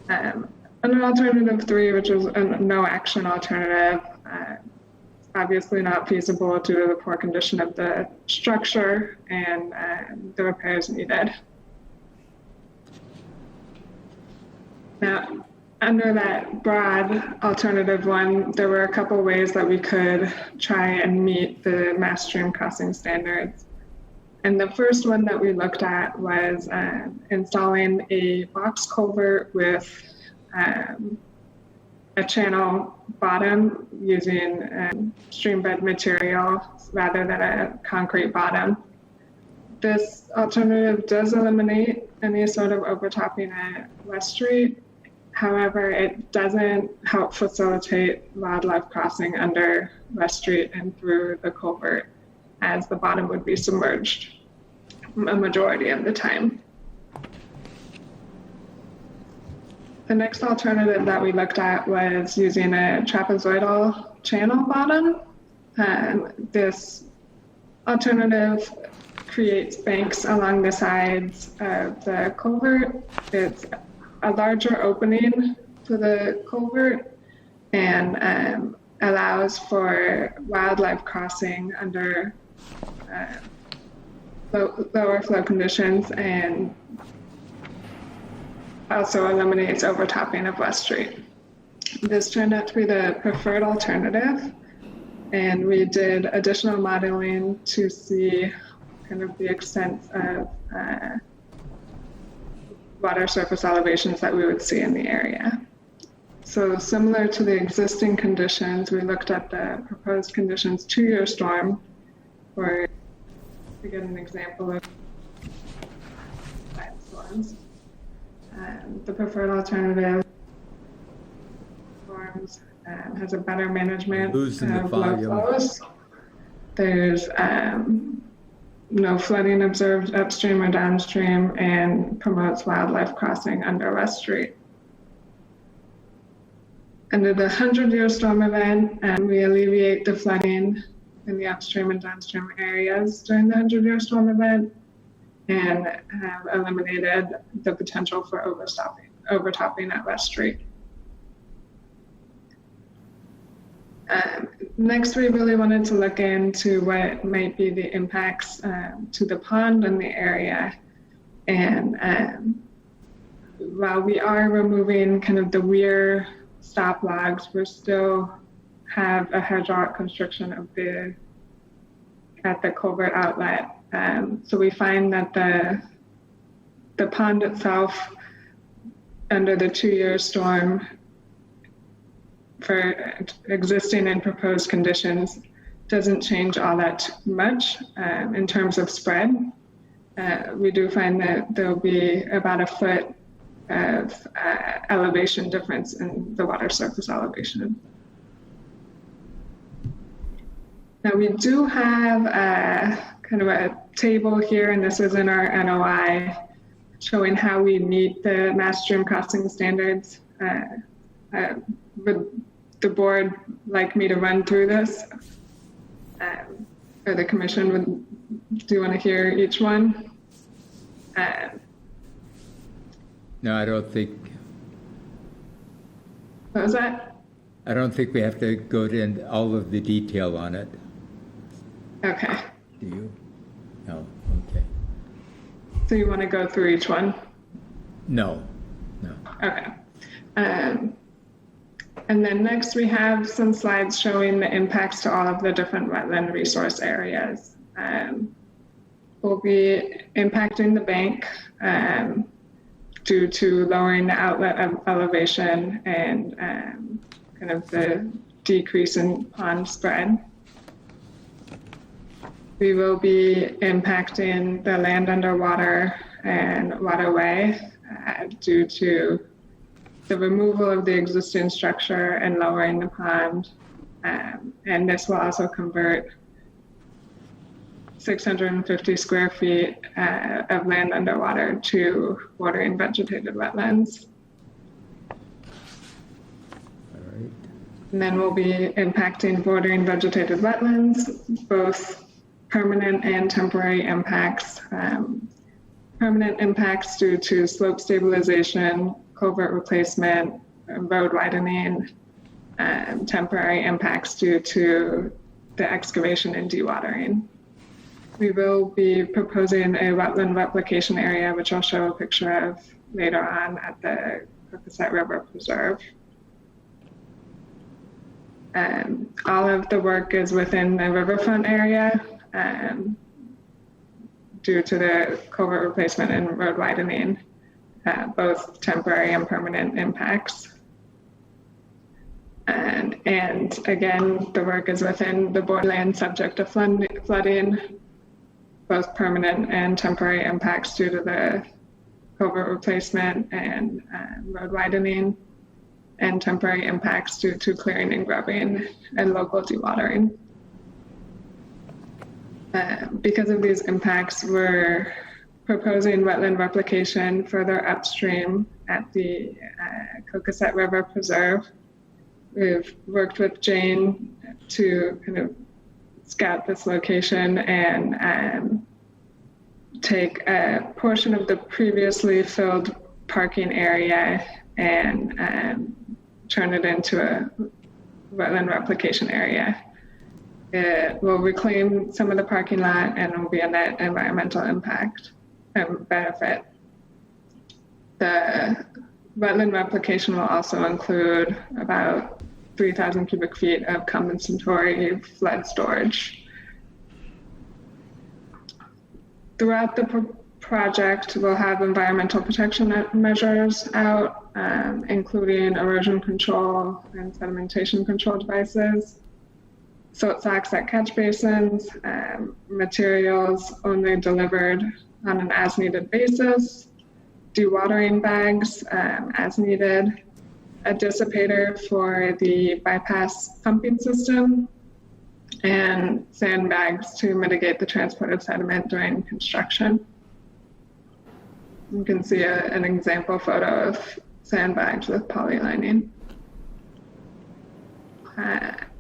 Under alternative 3, which was a no action alternative, obviously not feasible due to the poor condition of the structure and the repairs needed. Now, under that broad alternative 1, there were a couple ways that we could try and meet the mass stream crossing standards. And the first one that we looked at was installing a box culvert with a channel bottom using stream bed material rather than a concrete bottom. This alternative does eliminate any sort of overtopping at West Street. However, it doesn't help facilitate wildlife crossing under West Street and through the culvert, as the bottom would be submerged a majority of the time. The next alternative that we looked at was using a trapezoidal channel bottom. This alternative creates banks along the sides of the culvert. It's a larger opening for the culvert and allows for wildlife crossing under lower flow conditions, and also eliminates overtopping of West Street. This turned out to be the preferred alternative, and we did additional modeling to see kind of the extent of water surface elevations that we would see in the area. So similar to the existing conditions, we looked at the proposed conditions 2-year storm, where we get an example of storms. The preferred alternative storms has a better management of low flows. There's no flooding observed upstream or downstream, and promotes wildlife crossing under West Street. Under the 100-year storm event, we alleviate the flooding in the upstream and downstream areas during the 100-year storm event, and have eliminated the potential for overtopping at West Street. Next, we really wanted to look into what might be the impacts to the pond and the area. And while we are removing kind of the weir stop logs, we still have a hydraulic constriction of at the culvert outlet. So we find that the pond itself, under the 2-year storm, for existing and proposed conditions, doesn't change all that much in terms of spread. We do find that there'll be about a foot of elevation difference in the water surface elevation. Now we do have kind of a table here, and this is in our NOI, showing how we meet the mass stream crossing standards. Would the board like me to run through this? Or the commission, do you want to hear each one? No, I don't think. What was that? I don't think we have to go into all of the detail on it. Okay. Do you? No, okay. So you want to go through each one? No. Okay. And then next we have some slides showing the impacts to all of the different wetland resource areas. We'll be impacting the bank due to lowering the outlet elevation and kind of the decrease in pond spread. We will be impacting the land underwater and waterway due to the removal of the existing structure and lowering the pond. And this will also convert 650 square feet of land underwater to bordering vegetated wetlands. And then we'll be impacting bordering vegetated wetlands, both permanent and temporary impacts. Permanent impacts due to slope stabilization, culvert replacement, road widening, temporary impacts due to the excavation and dewatering. We will be proposing a wetland replication area, which I'll show a picture of later on at the Cookasset River Preserve. All of the work is within the riverfront area due to the culvert replacement and road widening, both temporary and permanent impacts. And again, the work is within the borderland subject to flooding, both permanent and temporary impacts due to the culvert replacement and road widening, and temporary impacts due to clearing and grubbing and local dewatering. Because of these impacts, we're proposing wetland replication further upstream at the Cookasset River Preserve. We've worked with Jane to kind of scout this location and take a portion of the previously filled parking area and turn it into a wetland replication area. It will reclaim some of the parking lot and will be a net environmental impact and benefit. The wetland replication will also include about 3,000 cubic feet of compensatory flood storage. Throughout the project, we'll have environmental protection measures out, including erosion control and sedimentation control devices, silt socks at catch basins, materials only delivered on an as-needed basis, dewatering bags as needed, a dissipator for the bypass pumping system, and sandbags to mitigate the transport of sediment during construction. You can see an example photo of sandbags with polylining.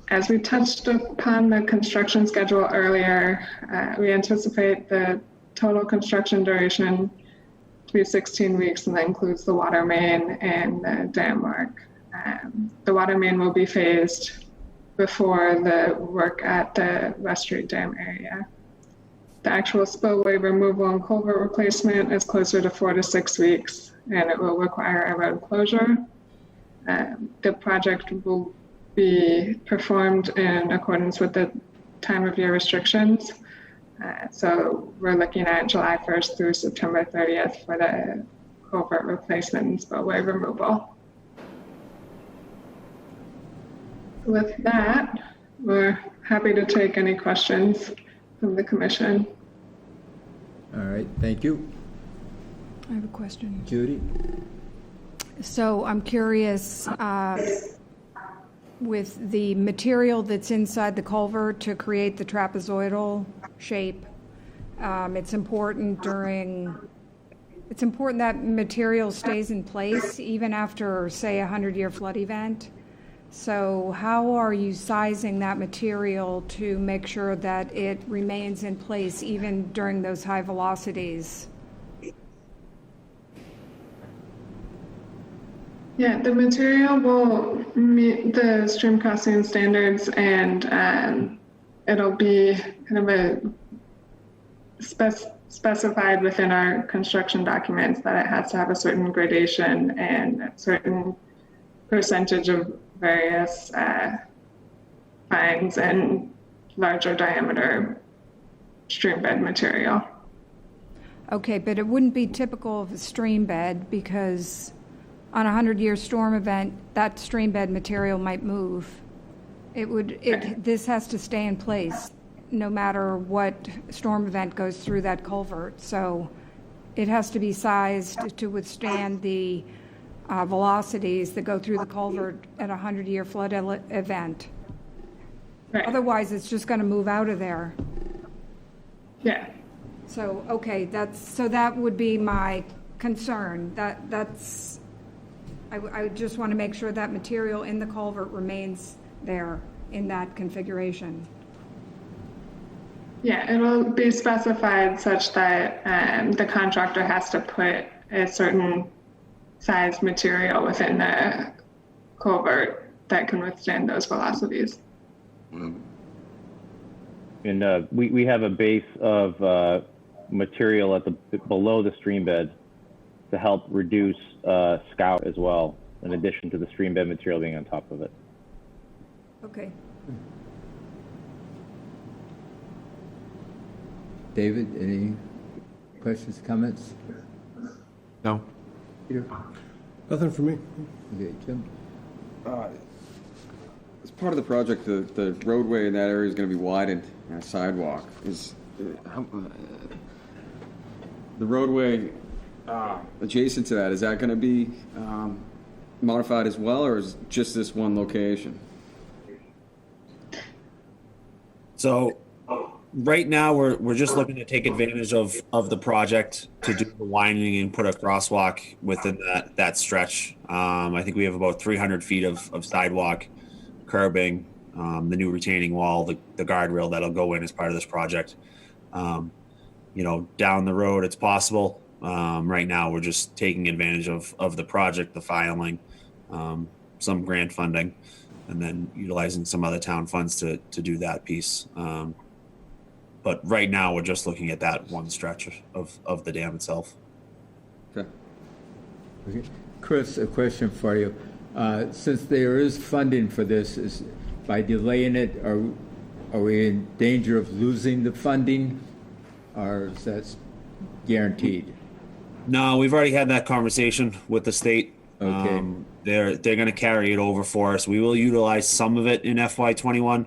As we touched upon the construction schedule earlier, we anticipate the total construction duration to be 16 weeks, and that includes the water main and the dam work. The water main will be phased before the work at the West Street Dam area. The actual spillway removal and culvert replacement is closer to 4 to 6 weeks, and it will require a road closure. The project will be performed in accordance with the time of year restrictions. So we're looking at July 1st through September 30th for the culvert replacement and spillway removal. With that, we're happy to take any questions from the commission. All right, thank you. I have a question. Judy? So I'm curious, with the material that's inside the culvert to create the trapezoidal shape, it's important that material stays in place even after, say, a 100-year flood event. So how are you sizing that material to make sure that it remains in place even during those high velocities? Yeah, the material will meet the stream crossing standards, and it'll be kind of a specified within our construction documents that it has to have a certain gradation and a certain percentage of various fines and larger diameter stream bed material. Okay, but it wouldn't be typical of a stream bed because on a 100-year storm event, that stream bed material might move. This has to stay in place no matter what storm event goes through that culvert. So it has to be sized to withstand the velocities that go through the culvert at a 100-year flood event. Right. Otherwise, it's just going to move out of there. Yeah. So, okay, that would be my concern. I just want to make sure that material in the culvert remains there in that configuration. Yeah, it'll be specified such that the contractor has to put a certain size material within the culvert that can withstand those velocities. And we have a base of material at below the stream bed to help reduce scout as well, in addition to the stream bed material being on top of it. Okay. David, any questions, comments? No. Peter? Nothing for me. Okay, Jim? As part of the project, the roadway in that area is going to be widened and a sidewalk. Is the roadway adjacent to that, is that going to be modified as well, or is just this one location? So right now, we're just looking to take advantage of the project to do the widening and put a crosswalk within that stretch. I think we have about 300 feet of sidewalk, curbing, the new retaining wall, the guardrail that'll go in as part of this project. Down the road, it's possible. Right now, we're just taking advantage of the project, the filing, some grant funding, and then utilizing some other town funds to do that piece. But right now, we're just looking at that one stretch of the dam itself. Okay. Okay. Chris, a question for you. Since there is funding for this, is by delaying it, are we in danger of losing the funding, or is that guaranteed? No, we've already had that conversation with the state. Okay. They're going to carry it over for us. We will utilize some of it in FY21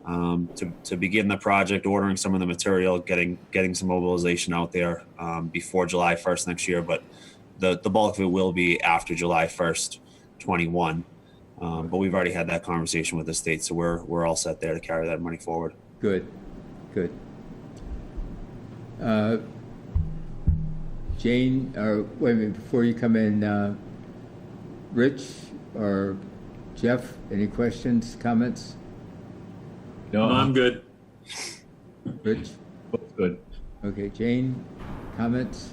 to begin the project, ordering some of the material, getting some mobilization out there before July 1st next year. But the bulk of it will be after July 1st, 21. But we've already had that conversation with the state, so we're all set there to carry that money forward. Good. Jane, or wait a minute, before you come in, Rich or Jeff, any questions, comments? No, I'm good. Rich? Both good. Okay, Jane, comments?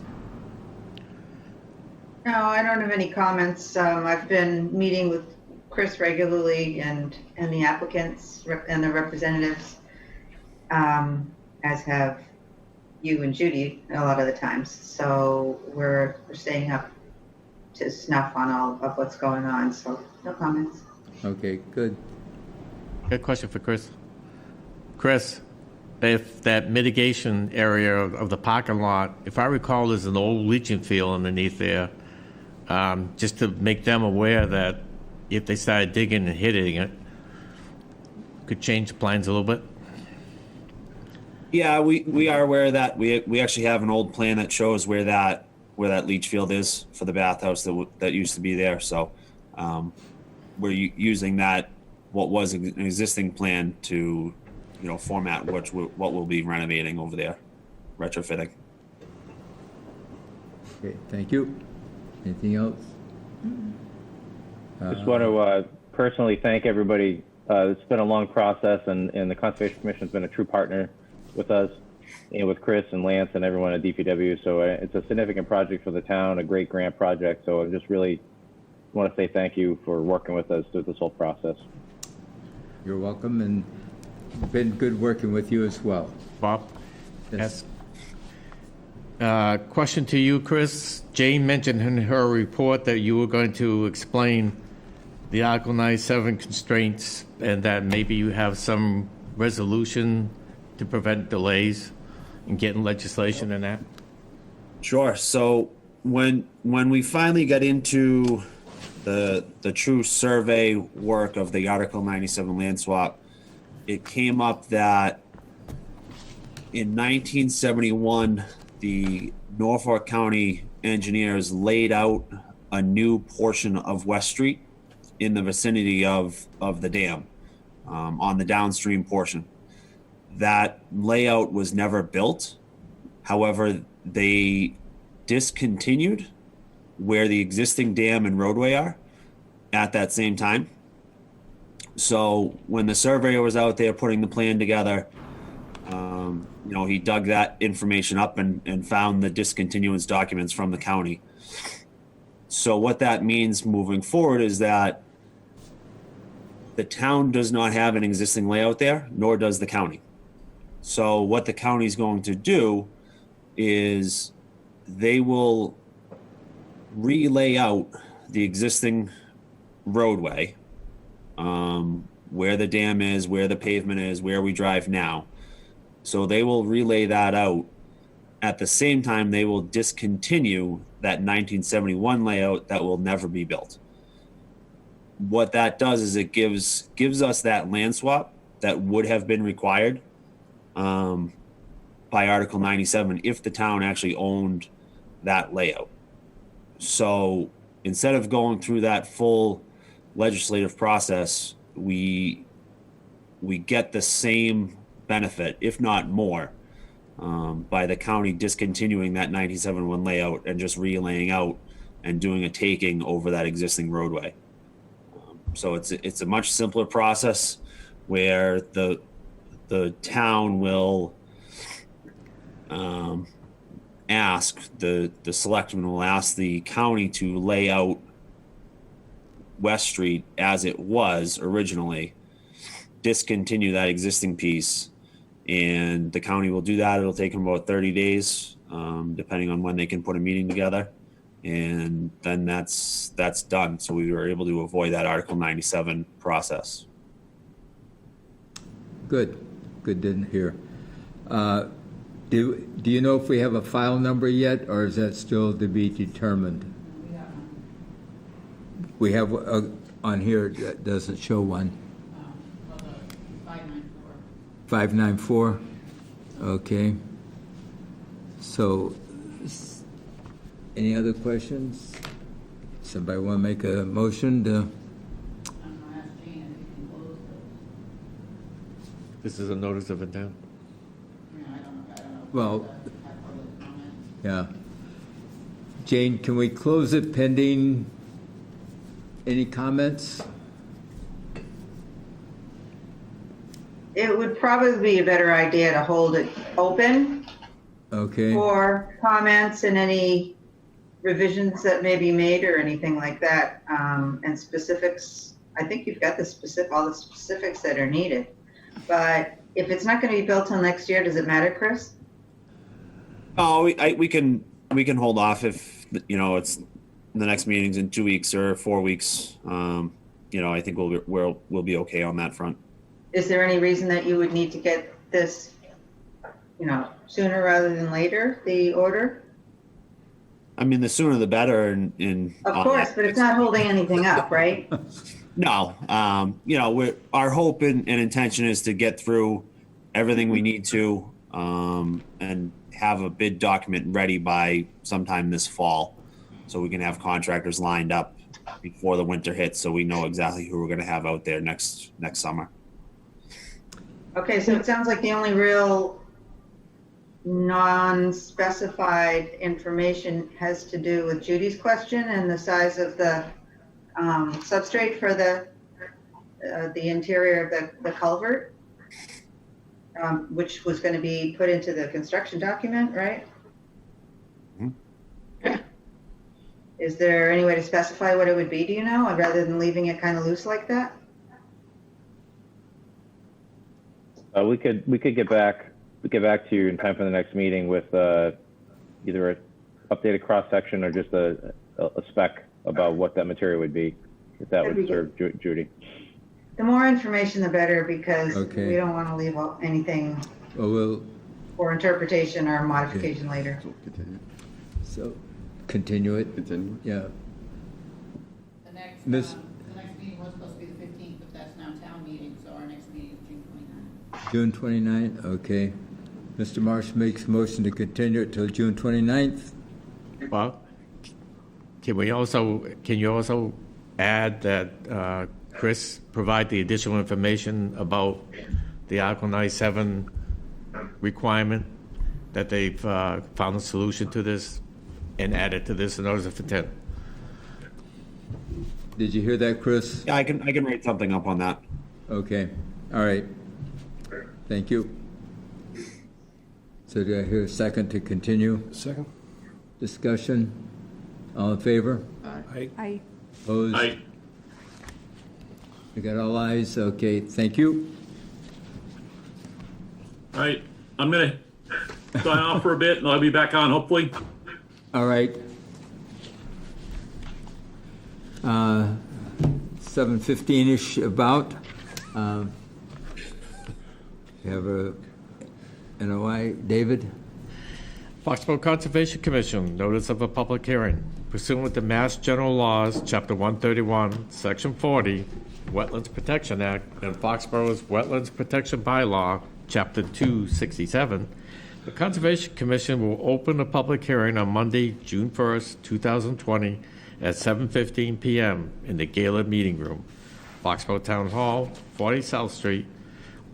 No, I don't have any comments. I've been meeting with Chris regularly and the applicants and the representatives, as have you and Judy a lot of the times. So we're staying up to snuff on all of what's going on. So no comments. Okay, good. Good question for Chris. Chris, if that mitigation area of the parking lot, if I recall, there's an old leaching field underneath there, just to make them aware that if they started digging and hitting it, could change the plans a little bit? Yeah, we are aware of that. We actually have an old plan that shows where that leach field is for the bathhouse that used to be there. So we're using that, what was an existing plan, to format what we'll be renovating over there, retrofitting. Okay, thank you. Anything else? Just want to personally thank everybody. It's been a long process, and the Conservation Commission has been a true partner with us, and with Chris and Lance and everyone at DPW. So it's a significant project for the town, a great grant project. So I just really want to say thank you for working with us through this whole process. You're welcome, and been good working with you as well. Bob? Yes. Question to you, Chris. Jane mentioned in her report that you were going to explain the Article 97 constraints and that maybe you have some resolution to prevent delays in getting legislation in that. Sure. So when we finally got into the true survey work of the Article 97 land swap, it came up that in 1971, the Norfolk County engineers laid out a new portion of West Street in the vicinity of the dam, on the downstream portion. That layout was never built. However, they discontinued where the existing dam and roadway are at that same time. So when the surveyor was out there putting the plan together, he dug that information up and found the discontinuance documents from the county. So what that means moving forward is that the town does not have an existing layout there, nor does the county. So what the county is going to do is they will relay out the existing roadway, where the dam is, where the pavement is, where we drive now. So they will relay that out. At the same time, they will discontinue that 1971 layout that will never be built. What that does is it gives us that land swap that would have been required by Article 97 if the town actually owned that layout. So instead of going through that full legislative process, we get the same benefit, if not more, by the county discontinuing that 1971 layout and just relaying out and doing a taking over that existing roadway. So it's a much simpler process where the town will ask, the selectmen will ask the county to lay out West Street as it was originally, discontinue that existing piece, and the county will do that. It'll take them about 30 days, depending on when they can put a meeting together. And then that's done. So we were able to avoid that Article 97 process. Good to hear. Do you know if we have a file number yet, or is that still to be determined? We have on here that doesn't show one. 594. Okay. So, any other questions? Somebody want to make a motion to? This is a notice of intent. Well, yeah. Jane, can we close it pending any comments? It would probably be a better idea to hold it open Okay. for comments and any revisions that may be made or anything like that, and specifics. I think you've got all the specifics that are needed. But if it's not going to be built till next year, does it matter, Chris? Oh, we can hold off if it's the next meeting's in 2 weeks or 4 weeks. I think we'll be okay on that front. Is there any reason that you would need to get this, sooner rather than later, the order? I mean, the sooner the better. Of course, but it's not holding anything up, right? No. Our hope and intention is to get through everything we need to, and have a bid document ready by sometime this fall, so we can have contractors lined up before the winter hits, so we know exactly who we're going to have out there next summer. Okay, so it sounds like the only real non-specified information has to do with Judy's question and the size of the substrate for the interior of the culvert, which was going to be put into the construction document, right? Mm-hmm. Is there any way to specify what it would be, do you know, rather than leaving it kind of loose like that? We could get back to you in time for the next meeting with either a updated cross-section or just a spec about what that material would be, if that That'd would be serve Judy. The more information, the better, because Okay. we don't want to leave anything Well, we'll, for interpretation or modification later. so, continue it. Continue. Yeah. The next, Miss- the next meeting was supposed to be the 15th, but that's now town meeting, so our next meeting is June 29th. June 29th, okay. Mr. Marsh makes motion to continue it till June 29th. Well, can you also add that Chris provide the additional information about the Article 97 requirement, that they've found a solution to this and add it to this notice of intent? Did you hear that, Chris? Yeah, I can write something up on that. Okay, all right. Thank you. So do I hear a second to continue? Second? Discussion? All in favor? I Opposed? Aye. We got all ayes, okay, thank you. All right, I'm gonna sign off for a bit, and I'll be back on hopefully. All right. 7:15-ish about. We have a NOI, David? Foxborough Conservation Commission, notice of a public hearing pursuant to Mass General Laws, Chapter 131, Section 40, Wetlands Protection Act, and Foxborough's Wetlands Protection Bylaw, Chapter 267. The Conservation Commission will open a public hearing on Monday, June 1st, 2020, at 7:15 p.m. in the Gala Meeting Room, Foxborough Town Hall, 40 South Street,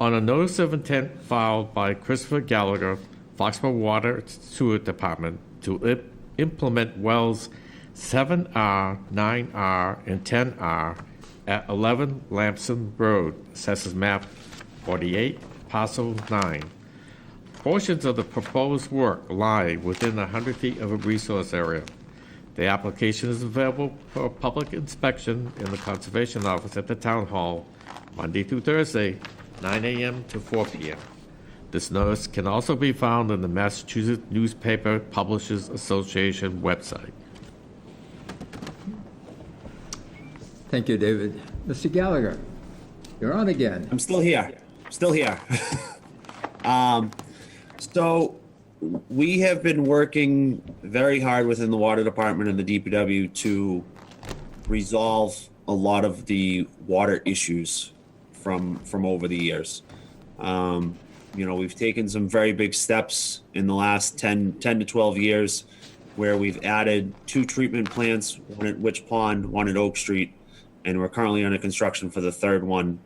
on a notice of intent filed by Christopher Gallagher, Foxborough Water Sewer Department, to implement wells 7R, 9R, and 10R at 11 Lamson Road, Assessors Map 48, Parcel 9. Portions of the proposed work lie within 100 feet of a resource area. The application is available for public inspection in the Conservation Office at the Town Hall, Monday through Thursday, 9 a.m. to 4 p.m. This notice can also be found in the Massachusetts Newspaper Publishers Association website. Thank you, David. Mr. Gallagher, you're on again. I'm still here. Still here. So we have been working very hard within the water department and the DPW to resolve a lot of the water issues from over the years. We've taken some very big steps in the last 10 to 12 years where we've added 2 treatment plants, one at Witch Pond, one at Oak Street, and we're currently under construction for the 3rd one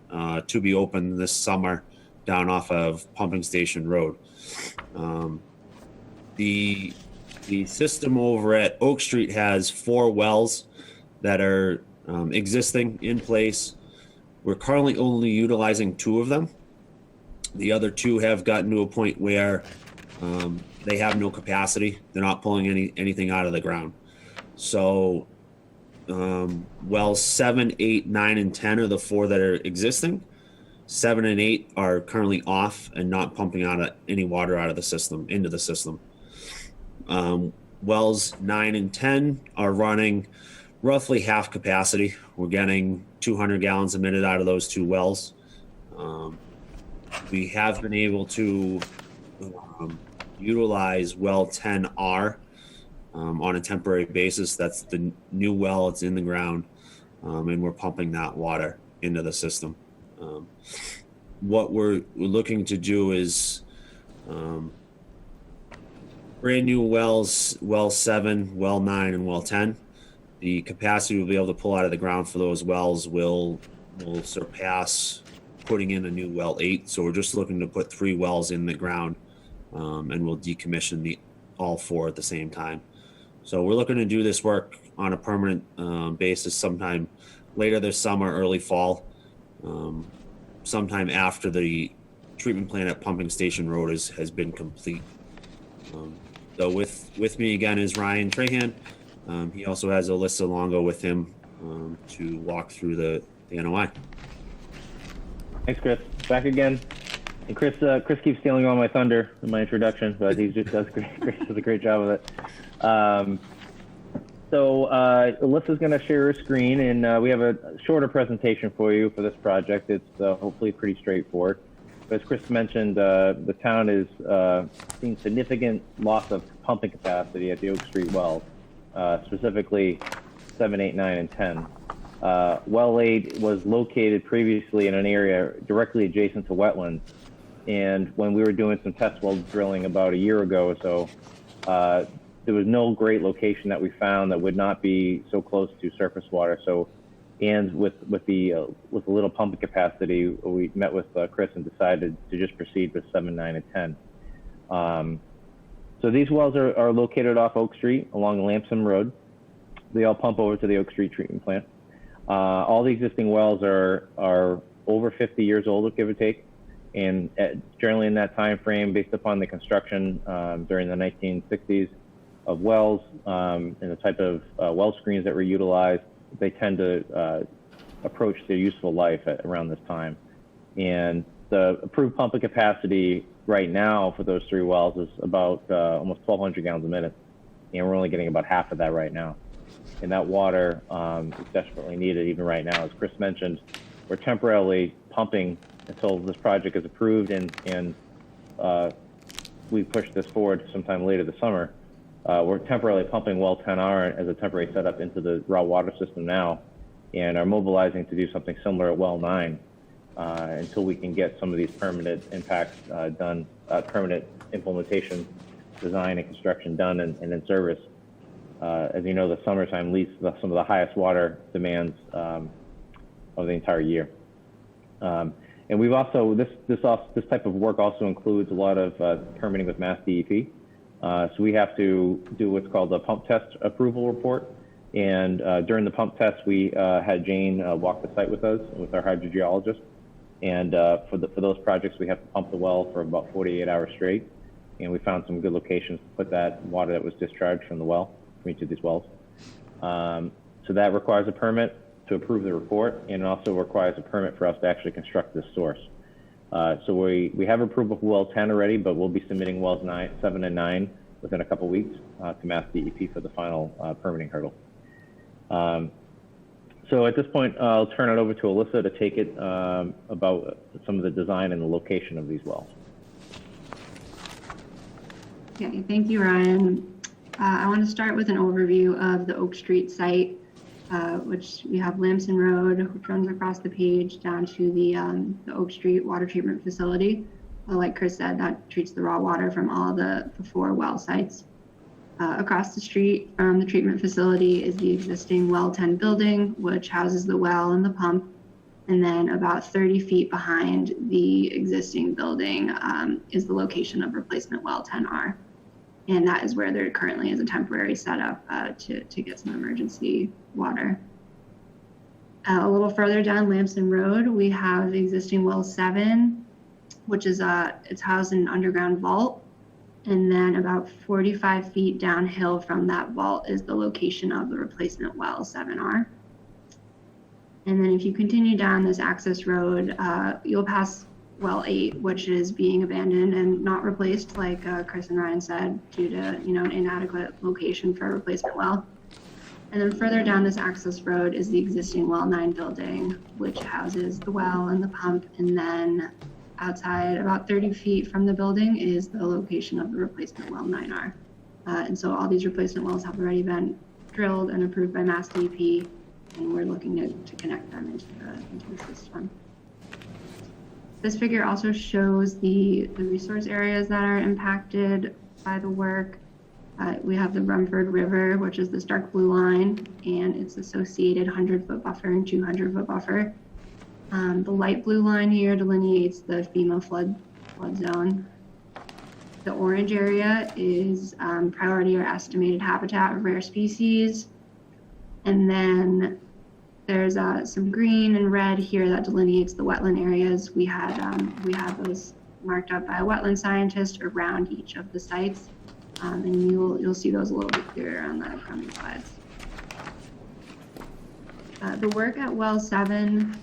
to be open this summer down off of Pumping Station Road. The system over at Oak Street has 4 wells that are existing in place. We're currently only utilizing 2 of them. The other 2 have gotten to a point where they have no capacity. They're not pulling anything out of the ground. So wells 7, 8, 9, and 10 are the 4 that are existing. 7 and 8 are currently off and not pumping out any water out of the system into the system. Wells 9 and 10 are running roughly half capacity. We're getting 200 gallons a minute out of those 2 wells. We have been able to utilize well 10R on a temporary basis. That's the new well. It's in the ground, and we're pumping that water into the system. What we're looking to do is brand new wells, well 7, well 9, and well 10. The capacity we'll be able to pull out of the ground for those wells will surpass putting in a new well 8. So we're just looking to put 3 wells in the ground, and we'll decommission all 4 at the same time. So we're looking to do this work on a permanent basis sometime later this summer, early fall, sometime after the treatment plant at Pumping Station Road has been complete. So with me again is Ryan Trahan. He also has Alyssa Longo with him to walk through the NOI. Thanks, Chris. Back again. And Chris keeps stealing all my thunder in my introduction, but he just does great. Chris does a great job of it. So Alyssa's going to share her screen, and we have a shorter presentation for you for this project. It's hopefully pretty straightforward. But as Chris mentioned, the town is seeing significant loss of pumping capacity at the Oak Street wells, specifically 7, 8, 9, and 10. Well 8 was located previously in an area directly adjacent to wetlands. And when we were doing some test well drilling about a year ago or so, there was no great location that we found that would not be so close to surface water. So, and with the little pumping capacity, we met with Chris and decided to just proceed with 7, 9, and 10. So these wells are located off Oak Street along Lamson Road. They all pump over to the Oak Street treatment plant. All the existing wells are over 50 years old, give or take. And generally in that time frame, based upon the construction during the 1960s of wells and the type of well screens that were utilized, they tend to approach their useful life at around this time. And the approved pumping capacity right now for those 3 wells is about almost 1,200 gallons a minute, and we're only getting about half of that right now. And that water is desperately needed even right now. As Chris mentioned, we're temporarily pumping until this project is approved and we push this forward sometime later this summer. We're temporarily pumping well 10R as a temporary setup into the raw water system now, and are mobilizing to do something similar at well 9 until we can get some of these permanent impacts done, permanent implementation, design and construction done and in service. As you know, the summertime leads to some of the highest water demands of the entire year. And we've also, this type of work also includes a lot of permitting with Mass DEP. So we have to do what's called a pump test approval report. And during the pump test, we had Jane walk the site with us, with our hydrogeologist. And for those projects, we have to pump the well for about 48 hours straight. And we found some good locations to put that water that was discharged from the well, from each of these wells. So that requires a permit to approve the report, and it also requires a permit for us to actually construct this source. So we have approval for well 10 already, but we'll be submitting wells 7 and 9 within a couple weeks to Mass DEP for the final permitting hurdle. So at this point, I'll turn it over to Alyssa to take it about some of the design and the location of these wells. Okay, thank you, Ryan. I want to start with an overview of the Oak Street site, which we have Lamson Road, which runs across the page down to the Oak Street water treatment facility. Like Chris said, that treats the raw water from all the 4 well sites. Across the street from the treatment facility is the existing well 10 building, which houses the well and the pump. And then about 30 feet behind the existing building is the location of replacement well 10R. And that is where there currently is a temporary setup to get some emergency water. A little further down Lamson Road, we have existing well 7, which is it's housed in an underground vault. And then about 45 feet downhill from that vault is the location of the replacement well 7R. And then if you continue down this access road, you'll pass well 8, which is being abandoned and not replaced, like Chris and Ryan said, due to an inadequate location for a replacement well. And then further down this access road is the existing well 9 building, which houses the well and the pump. And then outside, about 30 feet from the building, is the location of the replacement well 9R. And so all these replacement wells have already been drilled and approved by Mass DEP, and we're looking to connect them into the system. This figure also shows the resource areas that are impacted by the work. We have the Rumford River, which is this dark blue line, and its associated 100-foot buffer and 200-foot buffer. The light blue line here delineates the FEMA flood zone. The orange area is priority or estimated habitat of rare species. And then there's some green and red here that delineates the wetland areas. We have those marked up by a wetland scientist around each of the sites. And you'll see those a little bit clearer on the upcoming slides. The work at well 7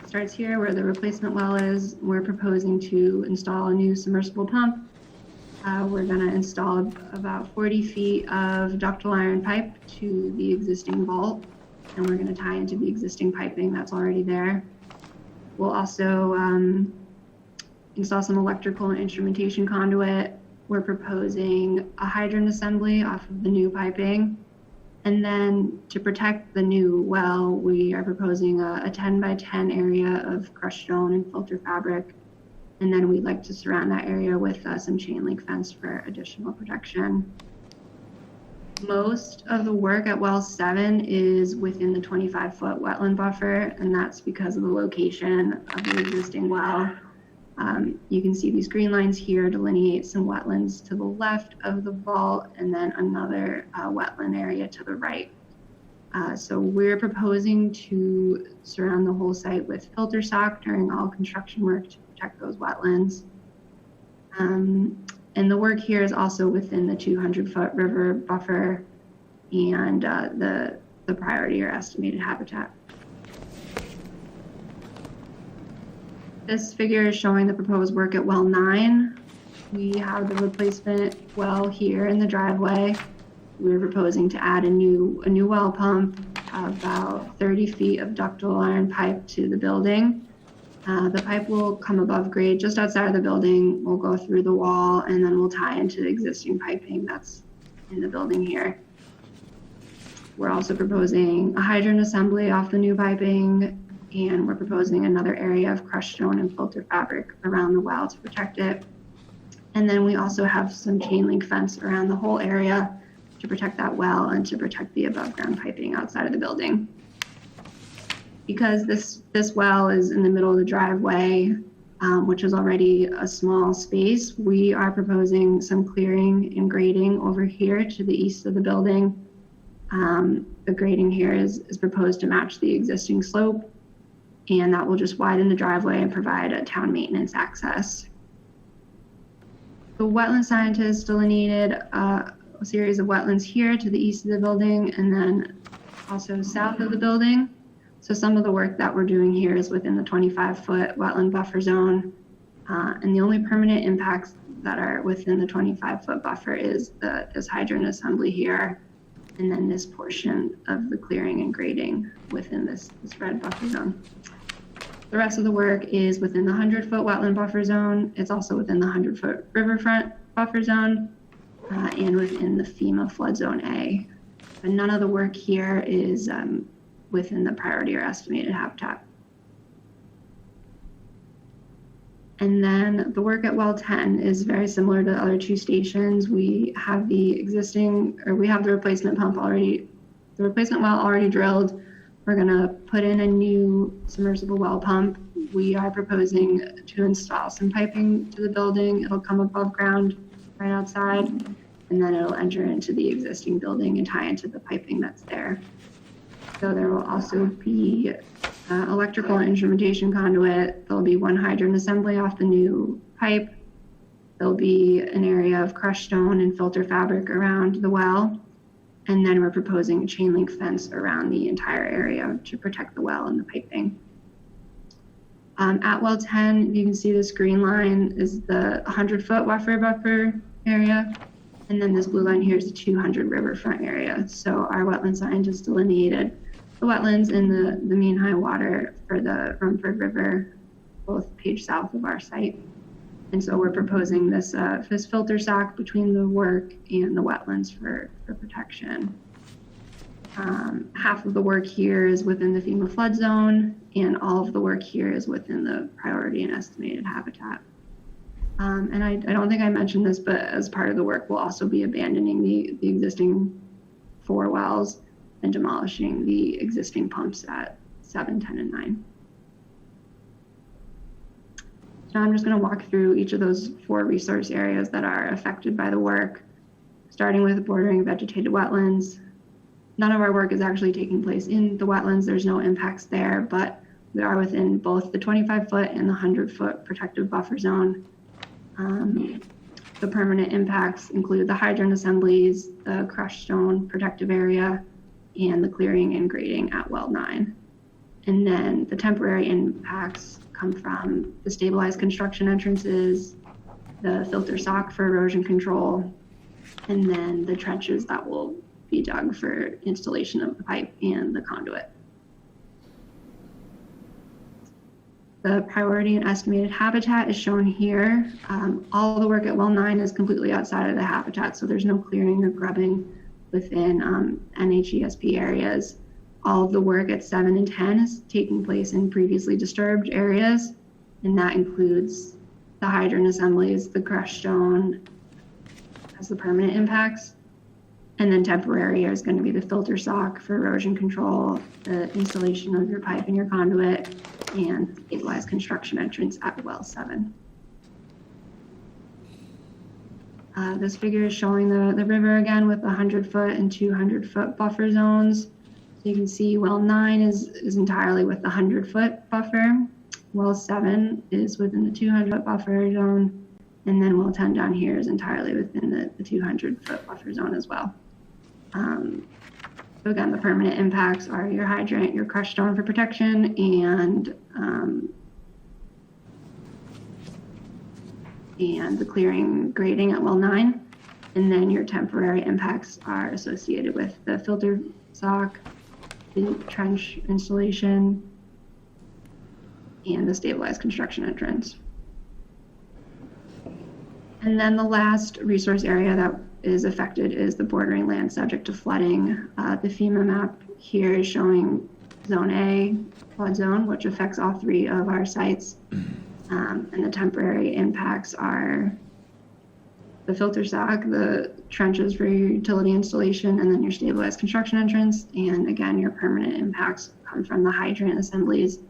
starts here where the replacement well is. We're proposing to install a new submersible pump. We're going to install about 40 feet of ductile iron pipe to the existing vault, and we're going to tie into the existing piping that's already there. We'll also install some electrical and instrumentation conduit. We're proposing a hydrant assembly off of the new piping. And then to protect the new well, we are proposing a 10 by 10 area of crushed stone and filter fabric. And then we'd like to surround that area with some chain link fence for additional protection. Most of the work at well 7 is within the 25-foot wetland buffer, and that's because of the location of the existing well. You can see these green lines here delineate some wetlands to the left of the vault and then another wetland area to the right. So we're proposing to surround the whole site with filter stock during all construction work to protect those wetlands. And the work here is also within the 200-foot river buffer and the priority or estimated habitat. This figure is showing the proposed work at well 9. We have the replacement well here in the driveway. We're proposing to add a new well pump, about 30 feet of ductile iron pipe to the building. The pipe will come above grade just outside of the building. We'll go through the wall and then we'll tie into the existing piping that's in the building here. We're also proposing a hydrant assembly off the new piping, and we're proposing another area of crushed stone and filter fabric around the well to protect it. And then we also have some chain link fence around the whole area to protect that well and to protect the above ground piping outside of the building. Because this well is in the middle of the driveway, which is already a small space, we are proposing some clearing and grading over here to the east of the building. The grading here is proposed to match the existing slope, and that will just widen the driveway and provide a town maintenance access. The wetland scientists delineated a series of wetlands here to the east of the building and then also south of the building. So some of the work that we're doing here is within the 25-foot wetland buffer zone. And the only permanent impacts that are within the 25-foot buffer is this hydrant assembly here, and then this portion of the clearing and grading within this red buffer zone. The rest of the work is within the 100-foot wetland buffer zone. It's also within the 100-foot riverfront buffer zone and within the FEMA flood zone A. But none of the work here is within the priority or estimated habitat. And then the work at well 10 is very similar to the other two stations. We have the replacement pump already, the replacement well already drilled. We're gonna put in a new submersible well pump. We are proposing to install some piping to the building. It'll come above ground right outside, and then it'll enter into the existing building and tie into the piping that's there. So there will also be electrical and instrumentation conduit. There'll be one hydrant assembly off the new pipe. There'll be an area of crushed stone and filter fabric around the well. And then we're proposing a chain link fence around the entire area to protect the well and the piping. At well 10, you can see this green line is the 100-foot buffer area. And then this blue line here is the 200 riverfront area. So our wetland scientists delineated the wetlands in the mean high water for the Rumford River, both page south of our site. And so we're proposing this filter sock between the work and the wetlands for protection. Half of the work here is within the FEMA flood zone, and all of the work here is within the priority and estimated habitat. And I don't think I mentioned this, but as part of the work, we'll also be abandoning the existing 4 wells and demolishing the existing pumps at 7, 10, and 9. Now I'm just going to walk through each of those 4 resource areas that are affected by the work, starting with bordering vegetated wetlands. None of our work is actually taking place in the wetlands. There's no impacts there, but we are within both the 25-foot and the 100-foot protective buffer zone. The permanent impacts include the hydrant assemblies, the crushed stone protective area, and the clearing and grading at well 9. And then the temporary impacts come from the stabilized construction entrances, the filter sock for erosion control, and then the trenches that will be dug for installation of the pipe and the conduit. The priority and estimated habitat is shown here. All the work at well 9 is completely outside of the habitat, so there's no clearing or grubbing within NHESP areas. All of the work at 7 and 10 is taking place in previously disturbed areas, and that includes the hydrant assemblies, the crushed stone as the permanent impacts. And then temporary is going to be the filter sock for erosion control, the installation of your pipe and your conduit, and stabilized construction entrance at well 7. This figure is showing the river again with 100-foot and 200-foot buffer zones. So you can see well 9 is entirely with the 100-foot buffer. Well 7 is within the 200-foot buffer zone. And then well 10 down here is entirely within the 200-foot buffer zone as well. So again, the permanent impacts are your hydrant, your crushed stone for protection, and the clearing grading at well 9. And then your temporary impacts are associated with the filter sock, the trench installation, and the stabilized construction entrance. And then the last resource area that is affected is the bordering land subject to flooding. The FEMA map here is showing Zone A, flood zone, which affects all 3 of our sites. And the temporary impacts are the filter sock, the trenches for your utility installation, and then your stabilized construction entrance. And again, your permanent impacts come from the hydrant assemblies,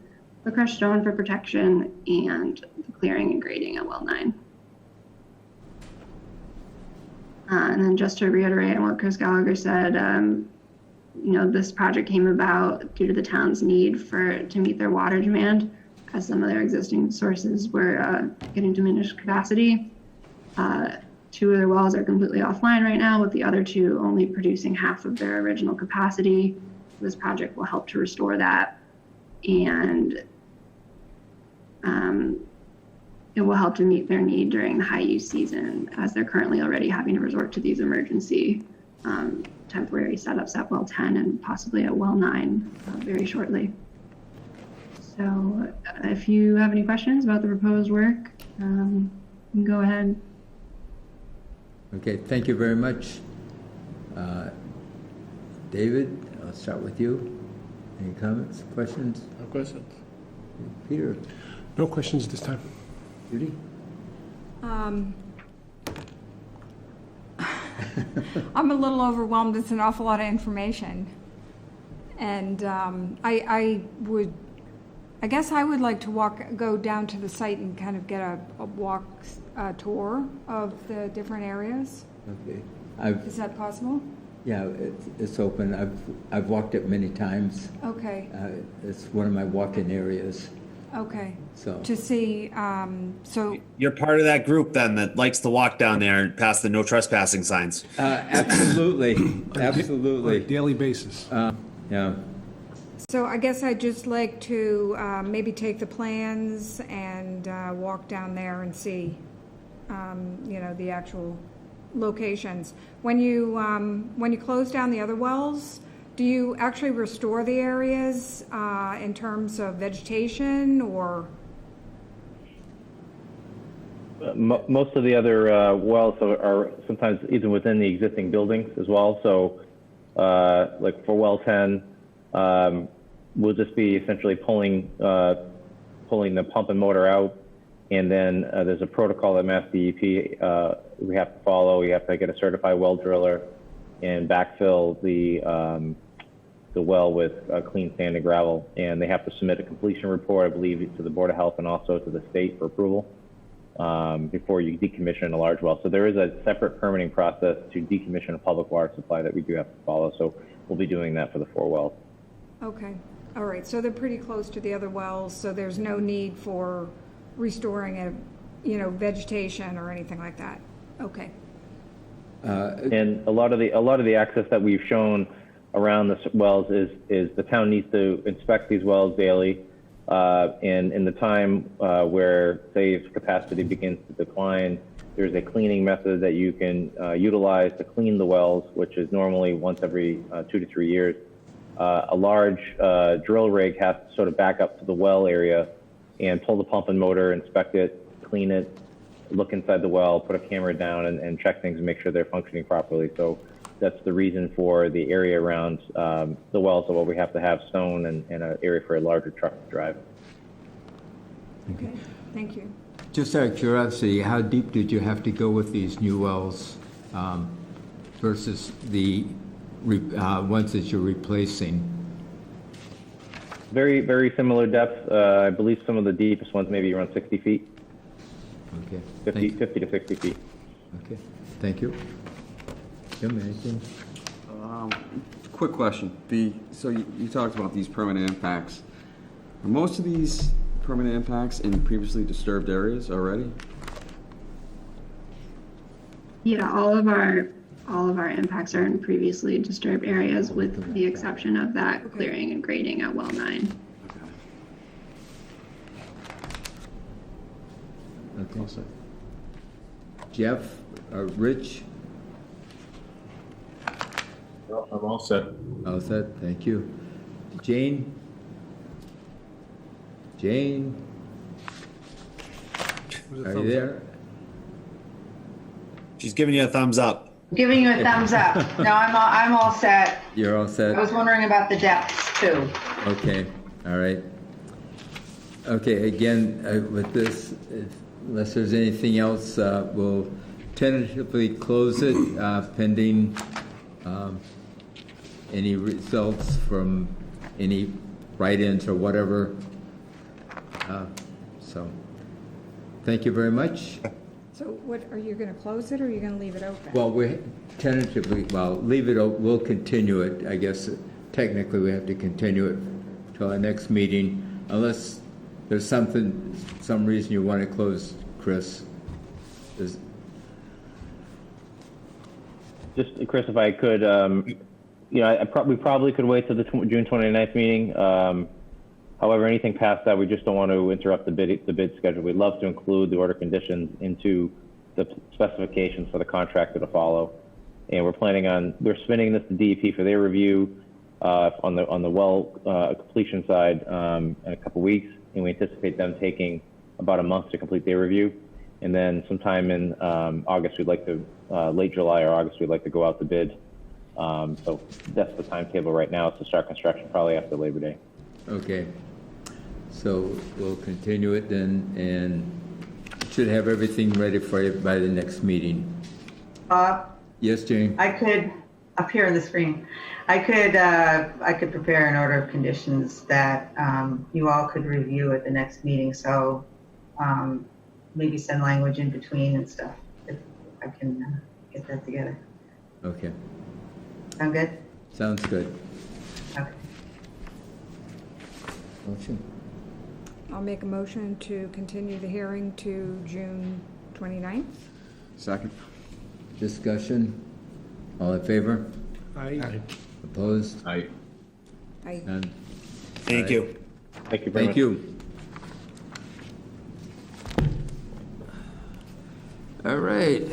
the crushed stone for protection, and the clearing and grading at well 9. And then just to reiterate on what Chris Gallagher said, this project came about due to the town's need to meet their water demand, as some of their existing sources were getting diminished capacity. 2 of their wells are completely offline right now, with the other 2 only producing half of their original capacity. This project will help to restore that, and it will help to meet their need during the high use season, as they're currently already having to resort to these emergency temporary setups at well 10 and possibly at well 9 very shortly. So if you have any questions about the proposed work, you can go ahead. Okay, thank you very much. David, I'll start with you. Any comments, questions? No questions. Peter? No questions at this time. Judy? I'm a little overwhelmed. It's an awful lot of information. And I guess I would like to go down to the site and kind of get a tour of the different areas. Okay. Is that possible? Yeah, it's open. I've walked it many times. Okay. It's one of my walk-in areas. Okay. So to see, so you're part of that group then that likes to walk down there past the no trespassing signs. Absolutely, absolutely. On a daily basis. Yeah. So I guess I'd just like to maybe take the plans and walk down there and see, the actual locations. When you close down the other wells, do you actually restore the areas in terms of vegetation or? Most of the other wells are sometimes even within the existing buildings as well. So like for well 10, we'll just be essentially pulling the pump and motor out. And then there's a protocol that Mass DEP we have to follow. We have to get a certified well driller and backfill the well with clean sand and gravel. And they have to submit a completion report, I believe, to the Board of Health and also to the state for approval before you decommission a large well. So there is a separate permitting process to decommission a public water supply that we do have to follow. So we'll be doing that for the 4 wells. Okay. All right. So they're pretty close to the other wells, so there's no need for restoring vegetation or anything like that. Okay. And a lot of the access that we've shown around the wells is the town needs to inspect these wells daily. And in the time where, say, if capacity begins to decline, there's a cleaning method that you can utilize to clean the wells, which is normally once every 2 to 3 years. A large drill rig has to sort of back up to the well area and pull the pump and motor, inspect it, clean it, look inside the well, put a camera down, and check things and make sure they're functioning properly. So that's the reason for the area around the wells, so we have to have stone and an area for a larger truck to drive. Okay, thank you. Just out of curiosity, how deep did you have to go with these new wells versus the ones that you're replacing? Very, very similar depth. I believe some of the deepest ones maybe around 60 feet. Okay. 50 to 60 feet. Okay, thank you. Jim, anything? Quick question. So you talked about these permanent impacts. Are most of these permanent impacts in previously disturbed areas already? Yeah, all of our impacts are in previously disturbed areas, with the exception of that clearing and grading at well 9. Okay. Jeff, Rich? Well, I'm all set. All set, thank you. Jane? Jane? Are you there? She's giving you a thumbs up. Giving you a thumbs up. No, I'm all set. You're all set? I was wondering about the depths too. Okay, all right. Okay, again, with this, unless there's anything else, we'll tentatively close it pending any results from any write-ins or whatever. So, thank you very much. So what, are you going to close it or are you going to leave it open? Well, we tentatively, leave it open. We'll continue it. I guess technically we have to continue it till our next meeting, unless there's some reason you want to close, Chris. Just, Chris, if I could, we probably could wait till the June 29th meeting. However, anything past that, we just don't want to interrupt the bid schedule. We'd love to include the order conditions into the specifications for the contractor to follow. And we're submitting this to DEP for their review on the well completion side in a couple weeks, and we anticipate them taking about a month to complete their review. And then sometime in August, we'd like to, late July or August, we'd like to go out to bid. So that's the timetable right now, is to start construction probably after Labor Day. Okay. So we'll continue it then, and should have everything ready for you by the next meeting. Yes, Jane? I could, up here on the screen, I could prepare an order of conditions that you all could review at the next meeting. So maybe send language in between and stuff, if I can get that together. Okay. Sound good? Sounds good. Okay. Motion. I'll make a motion to continue the hearing to June 29th. Second. Discussion. All in favor? Aye. Opposed? Aye. Aye. None? Thank you. Thank you very much. Thank you. All right.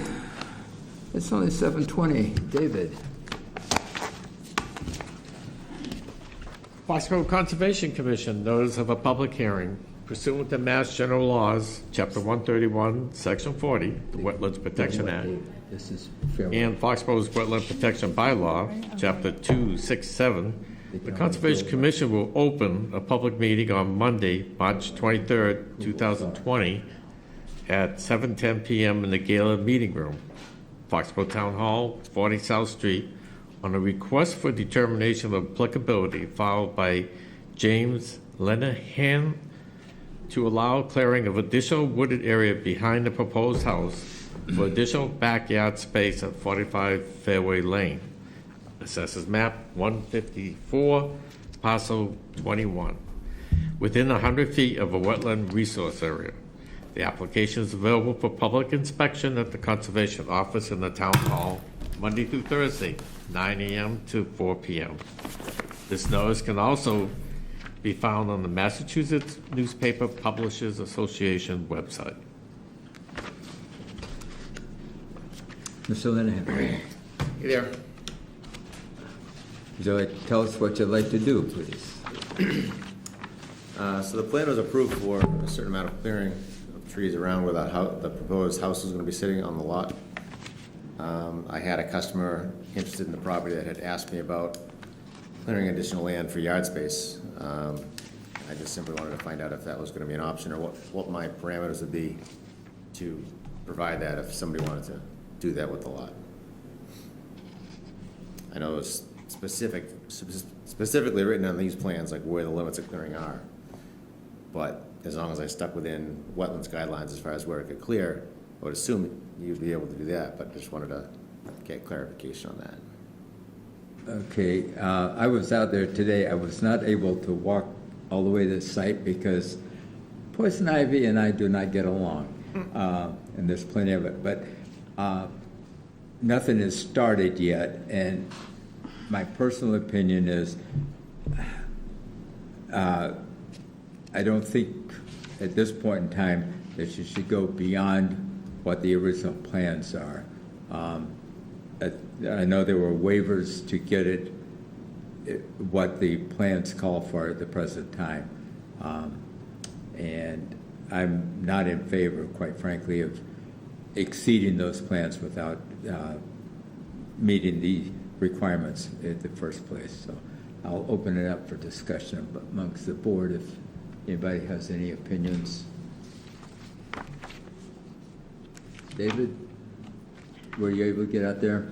It's only 7:20. David. Foxborough Conservation Commission, notice of a public hearing pursuant to Mass General Laws, Chapter 131, Section 40, the Wetlands Protection Act, This is fair. and Foxborough's Wetland Protection Bylaw, Chapter 267. The Conservation Commission will open a public meeting on Monday, March 23rd, 2020, at 7:10 p.m. in the Gala Meeting Room, Foxborough Town Hall, 40 South Street, on a request for determination of applicability filed by James Lenahan to allow clearing of additional wooded area behind the proposed house for additional backyard space at 45 Fairway Lane. Assessors map 154, parcel 21, within 100 feet of a wetland resource area. The application is available for public inspection at the Conservation Office in the Town Hall Monday through Thursday, 9 a.m. to 4 p.m. This notice can also be found on the Massachusetts Newspaper Publishers Association website. Mr. Linehan, Hey there. would you like to tell us what you'd like to do, please? So the plan was approved for a certain amount of clearing of trees around where the proposed house was going to be sitting on the lot. I had a customer interested in the property that had asked me about clearing additional land for yard space. I just simply wanted to find out if that was going to be an option or what my parameters would be to provide that if somebody wanted to do that with the lot. I know it's specifically written on these plans, like where the limits of clearing are. But as long as I stuck within wetlands guidelines as far as where it could clear, I would assume you'd be able to do that, but just wanted to get clarification on that. Okay, I was out there today. I was not able to walk all the way to the site because poison ivy and I do not get along, and there's plenty of it. But nothing has started yet, and my personal opinion is I don't think at this point in time that you should go beyond what the original plans are. I know there were waivers to get it what the plans call for at the present time. And I'm not in favor, quite frankly, of exceeding those plans without meeting the requirements in the first place. So I'll open it up for discussion amongst the board if anybody has any opinions. David, were you able to get out there?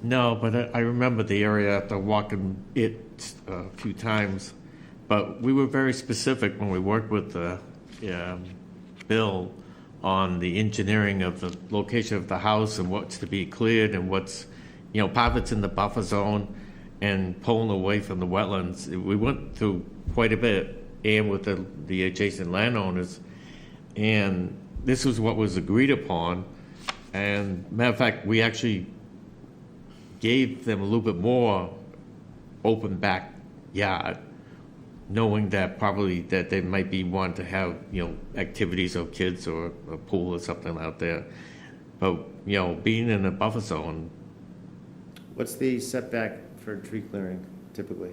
No, but I remember the area after walking it a few times. But we were very specific when we worked with Bill on the engineering of the location of the house and what's to be cleared and what's, part of it's in the buffer zone and pulling away from the wetlands. We went through quite a bit and with the adjacent landowners, and this was what was agreed upon. And matter of fact, we actually gave them a little bit more open backyard, knowing that probably that they might be wanting to have, activities of kids or a pool or something out there. But, being in a buffer zone. What's the setback for tree clearing typically?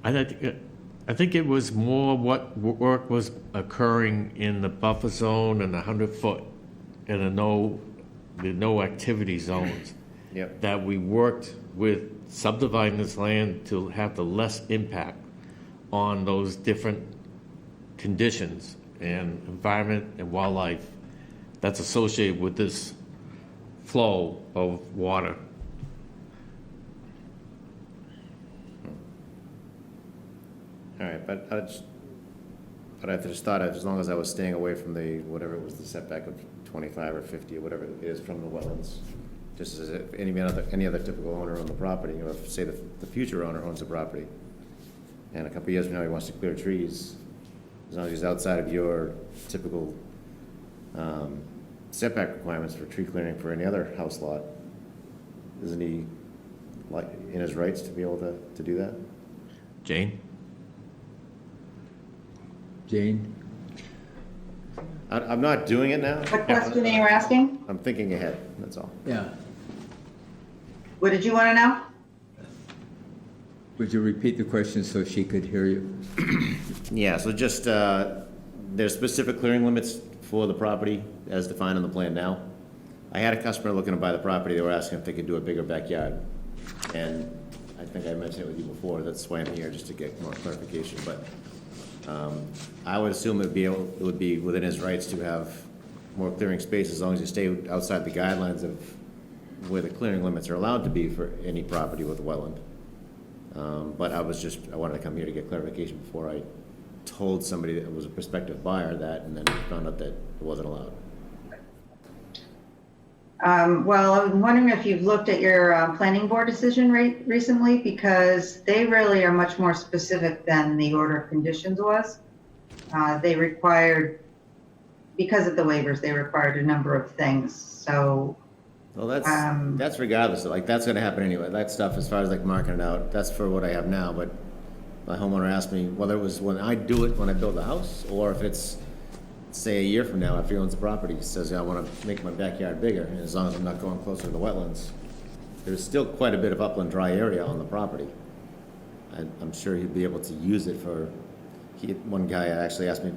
I think it was more what work was occurring in the buffer zone and the 100-foot and the no activity zones. Yep. That we worked with subdividing this land to have the less impact on those different conditions and environment and wildlife that's associated with this flow of water. All right, but I just thought as long as I was staying away from whatever it was, the setback of 25 or 50 or whatever it is from the wetlands, just as if any other typical owner on the property, if say the future owner owns the property, and a couple of years from now he wants to clear trees, as long as he's outside of your typical setback requirements for tree clearing for any other house lot, isn't he in his rights to be able to do that? Jane? Jane? I'm not doing it now. What question are you asking? I'm thinking ahead, that's all. Yeah. What did you want to know? Would you repeat the question so she could hear you? Yeah, so just, there's specific clearing limits for the property as defined on the plan now. I had a customer looking to buy the property, they were asking if they could do a bigger backyard. And I think I mentioned it with you before, that's why I'm here, just to get more clarification, but I would assume it would be within his rights to have more clearing space as long as you stay outside the guidelines of where the clearing limits are allowed to be for any property with a wetland. But I wanted to come here to get clarification before I told somebody that was a prospective buyer that, and then found out that it wasn't allowed. Well, I'm wondering if you've looked at your planning board decision recently, because they really are much more specific than the order of conditions was. They required, because of the waivers, they required a number of things. So Well, that's regardless of, like, that's gonna happen anyway. That stuff, as far as like marking it out, that's for what I have now, but my homeowner asked me whether it was when I do it, when I build the house, or if it's, say, a year from now, after he owns the property, he says, I wanna make my backyard bigger, and as long as I'm not going closer to the wetlands. There's still quite a bit of upland dry area on the property. I'm sure he'd be able to use it for, one guy actually asked me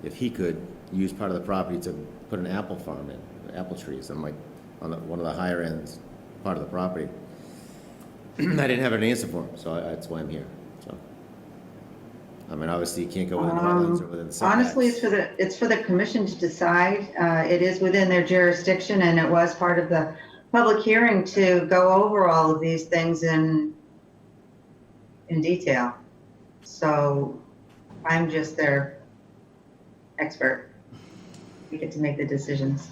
if he could use part of the property to put an apple farm in, apple trees. I'm like, on one of the higher ends part of the property. I didn't have an answer for him, so that's why I'm here. So, I mean, obviously you can't go within the wetlands or within the setbacks. Honestly, it's for the commission to decide. It is within their jurisdiction, and it was part of the public hearing to go over all of these things in detail. So I'm just their expert. We get to make the decisions.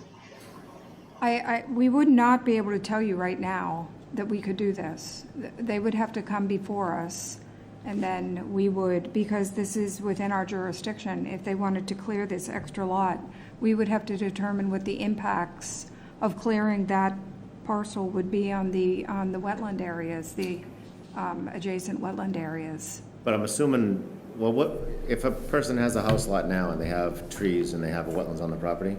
We would not be able to tell you right now that we could do this. They would have to come before us, and then we would, because this is within our jurisdiction, if they wanted to clear this extra lot, we would have to determine what the impacts of clearing that parcel would be on the wetland areas, the adjacent wetland areas. But I'm assuming, well, what, if a person has a house lot now and they have trees and they have wetlands on the property,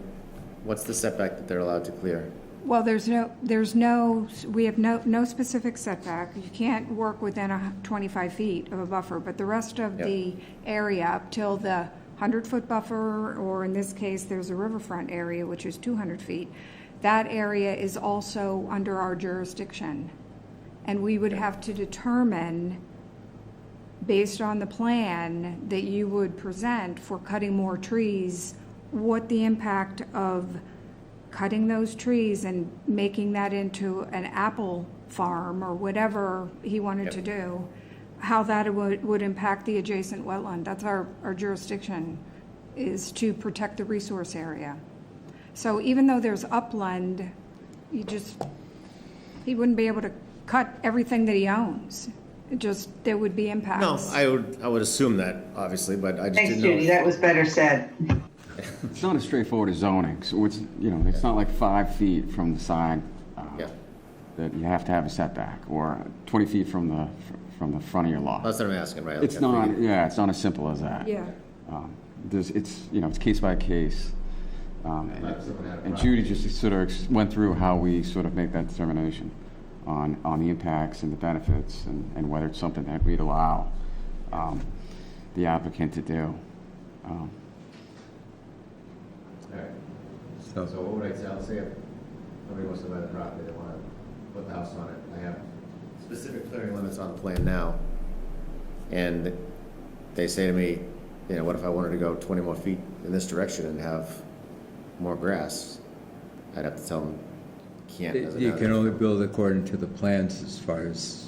what's the setback that they're allowed to clear? Well, we have no specific setback. You can't work within 25 feet of a buffer, but the rest of the area up till the 100-foot buffer, or in this case, there's a riverfront area, which is 200 feet. That area is also under our jurisdiction. And we would have to determine, based on the plan that you would present for cutting more trees, what the impact of cutting those trees and making that into an apple farm or whatever he wanted to do, how that would impact the adjacent wetland. That's our jurisdiction, is to protect the resource area. So even though there's upland, he wouldn't be able to cut everything that he owns. There would be impacts. No, I would assume that, obviously, but I just Thanks, didn't know. Judy. That was better said. It's not as straightforward as zoning, so it's, it's not like 5 feet from the side that you have to have a setback, or 20 feet from the front of your lot. That's what I'm asking, right? It's not, it's not as simple as that. Yeah. It's case by case. And Judy just sort of went through how we sort of make that determination on the impacts and the benefits, and whether it's something that we'd allow the applicant to do. All right. So what would I say? I'll say if somebody wants to buy the property, they want to put the house on it. I have specific clearing limits on the plan now. And they say to me, what if I wanted to go 20 more feet in this direction and have more grass? I'd have to tell them, can't. You can only build according to the plans as far as...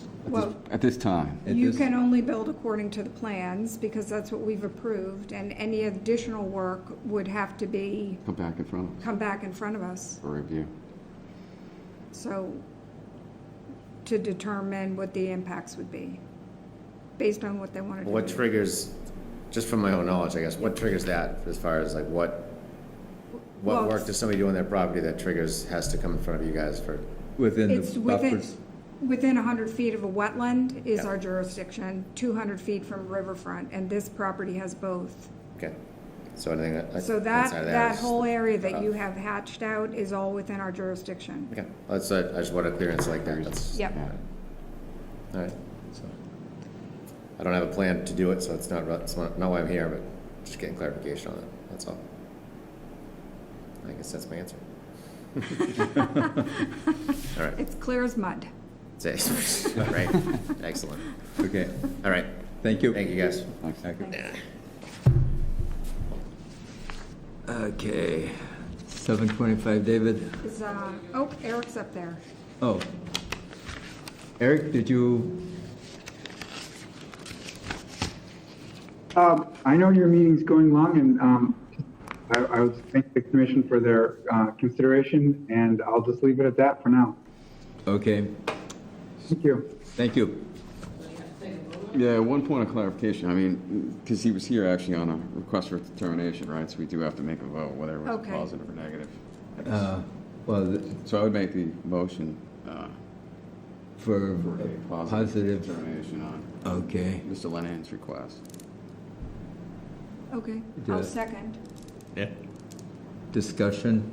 At this time. You can only build according to the plans, because that's what we've approved, and any additional work would have to be... Come back in front of us. For review. So, to determine what the impacts would be, based on what they wanted to do. What triggers, just from my own knowledge, I guess, what triggers that as far as like what work does somebody do on their property that has to come in front of you guys for? Within the buffers? Within 100 feet of a wetland is our jurisdiction, 200 feet from riverfront, and this property has both. Okay. So anything that whole area that you have hatched out is all within our jurisdiction. Okay. I just want a clearance like that. Yep. All right. So I don't have a plan to do it, so it's not why I'm here, but just getting clarification on it. That's all. I guess that's my answer. All right. It's clear as mud. Right. Excellent. Okay. All right. Thank you. Thank you, guys. Thank you. Okay. 7:25, David. Eric's up there. Oh. Eric, did you... I know your meeting's going long, and I would thank the commission for their consideration, and I'll just leave it at that for now. Okay. Thank you. Thank you. Yeah, one point of clarification. I mean, because he was here actually on a request for determination, right? So we do have to make a vote, whether it was positive or negative. Well, So I would make the motion for for a positive, determination on okay. Mr. Lennon's request. Okay, Do I'll it. second. Yeah. Discussion?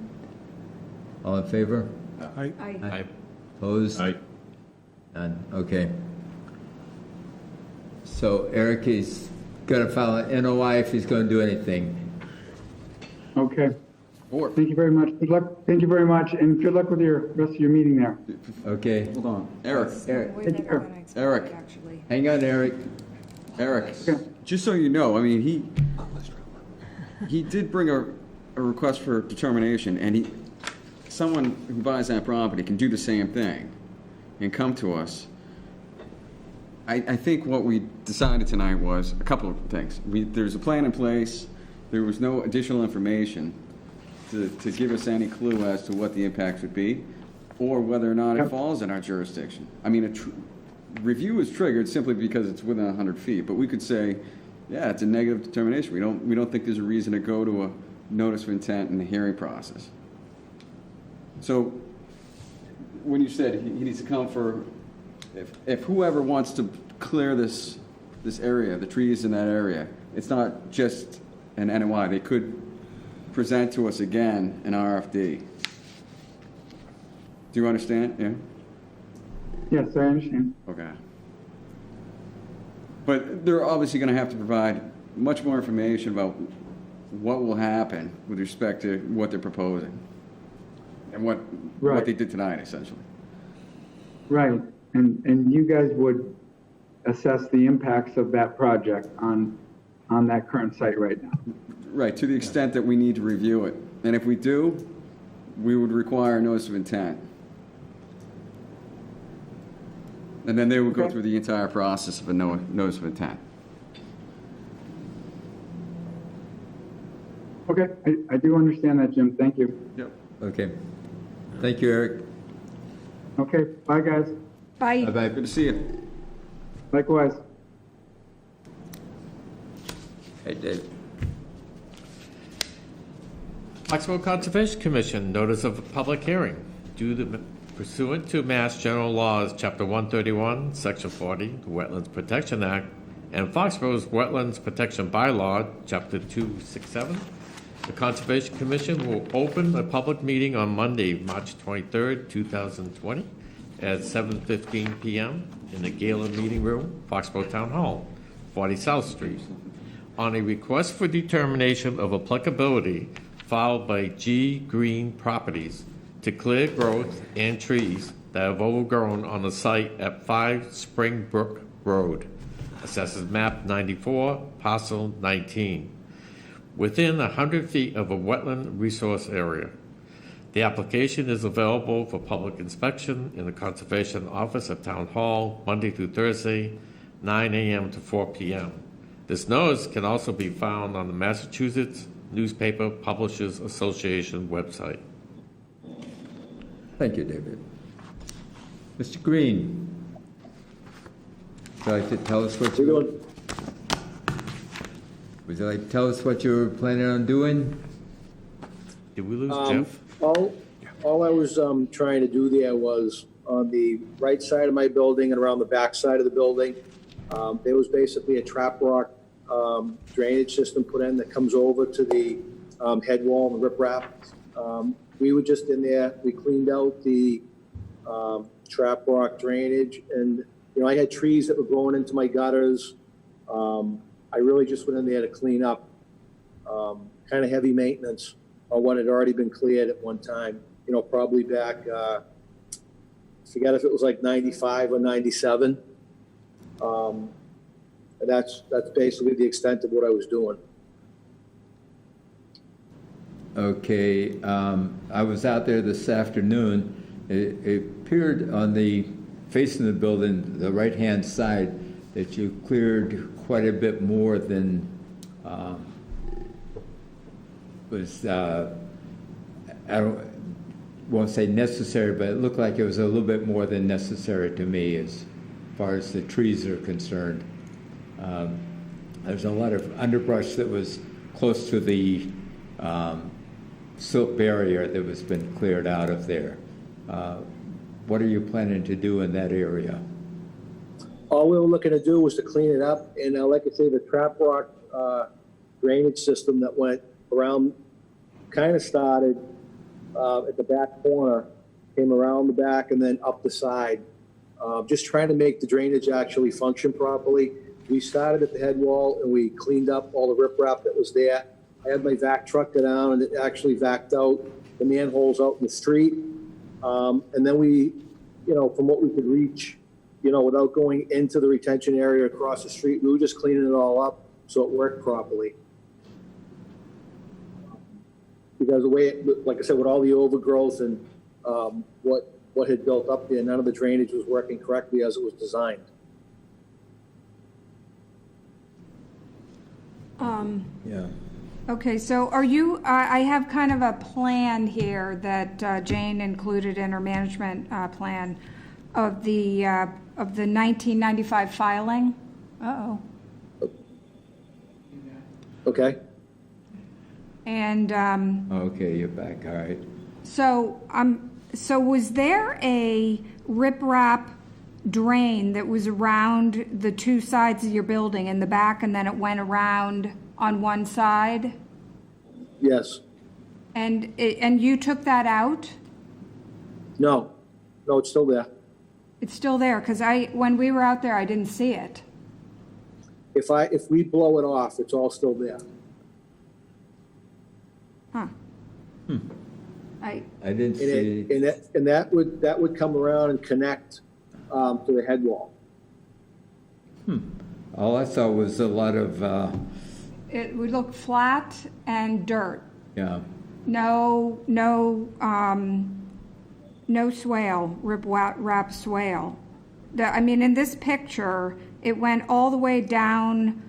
All in favor? Aye. Aye. Opposed? Aye. None, okay. So Eric is gonna file an NOI if he's gonna do anything. Okay. Or, Thank you very much. Good luck. Thank you very much, and good luck with your rest of your meeting there. Okay. hold on, Eric, We're Take never care. gonna expect Eric. it, actually. Hang on, Eric. Eric, Okay. just so you know, I mean, he did bring a request for determination, and someone who buys that property can do the same thing and come to us. I think what we decided tonight was a couple of things. There's a plan in place. There was no additional information to give us any clue as to what the impacts would be or whether or not it falls in our jurisdiction. I mean, review is triggered simply because it's within 100 feet, but we could say, yeah, it's a negative determination. We don't think there's a reason to go to a notice of intent in the hearing process. So when you said he needs to come for, if whoever wants to clear this area, the trees in that area, it's not just an NOI. They could present to us again an RFD. Do you understand? Yeah? Yes, I understand. Okay. But they're obviously going to have to provide much more information about what will happen with respect to what they're proposing and what Right. they did tonight, essentially. Right, and you guys would assess the impacts of that project on that current site right now? Right, to the extent that we need to review it. And if we do, we would require a notice of intent. And then they would go Okay. through the entire process of a notice of intent. Okay, I do understand that, Jim, thank you. Yep. Okay. Thank you, Eric. Okay, bye, guys. Bye. Bye-bye. Good to see you. Likewise. Hey, Dave. Foxborough Conservation Commission, notice of a public hearing. Pursuant to Mass General Laws, Chapter 131, Section 40, the Wetlands Protection Act, and Foxborough's Wetlands Protection Bylaw, Chapter 267, the Conservation Commission will open a public meeting on Monday, March 23rd, 2020, at 7:15 p.m. in the Gala Meeting Room, Foxborough Town Hall, 40 South Street, on a request for determination of applicability filed by G. Green Properties to clear growth and trees that have overgrown on the site at 5 Springbrook Road, assesses map 94, parcel 19, within 100 feet of a wetland resource area. The application is available for public inspection in the Conservation Office at Town Hall, Monday through Thursday, 9 a.m. to 4 p.m. This notice can also be found on the Massachusetts Newspaper Publishers Association website. Thank you, David. Mr. Green, would you like to tell us what you... Would you like to tell us what you were planning on doing? Did we lose Jeff? All I was trying to do there was on the right side of my building and around the back side of the building, there was basically a trap rock drainage system put in that comes over to the head wall and riprap. We were just in there, we cleaned out the trap rock drainage, and I had trees that were growing into my gutters. I really just went in there to clean up, kind of heavy maintenance on what had already been cleared at one time, probably back, I forget if it was like 95 or 97. And that's basically the extent of what I was doing. Okay, I was out there this afternoon. It appeared on the face of the building, the right-hand side, that you cleared quite a bit more than was, won't say necessary, but it looked like it was a little bit more than necessary to me as far as the trees are concerned. There's a lot of underbrush that was close to the silt barrier that was been cleared out of there. What are you planning to do in that area? All we were looking to do was to clean it up, and like I say, the trap rock drainage system that went around, kind of started at the back corner, came around the back and then up the side. Just trying to make the drainage actually function properly. We started at the head wall and we cleaned up all the riprap that was there. I had my vac truck go down and it actually vacked out the manholes out in the street. And then we, from what we could reach, without going into the retention area across the street, we were just cleaning it all up so it worked properly. Because the way, like I said, with all the overgrowth and what had built up there, none of the drainage was working correctly as it was designed. Yeah. Okay, so are you, I have kind of a plan here that Jane included in her management plan of the 1995 filing. Uh-oh. Okay. And Okay, you're back, all right. so was there a riprap drain that was around the two sides of your building in the back, and then it went around on one side? Yes. And you took that out? No, it's still there. It's still there, because when we were out there, I didn't see it. If we blow it off, it's all still there. Huh. I didn't see it. And that would come around and connect to the head wall. All I saw was a lot of, It would look flat and dirt. yeah. No swale, rip-wrap swale. In this picture, it went all the way down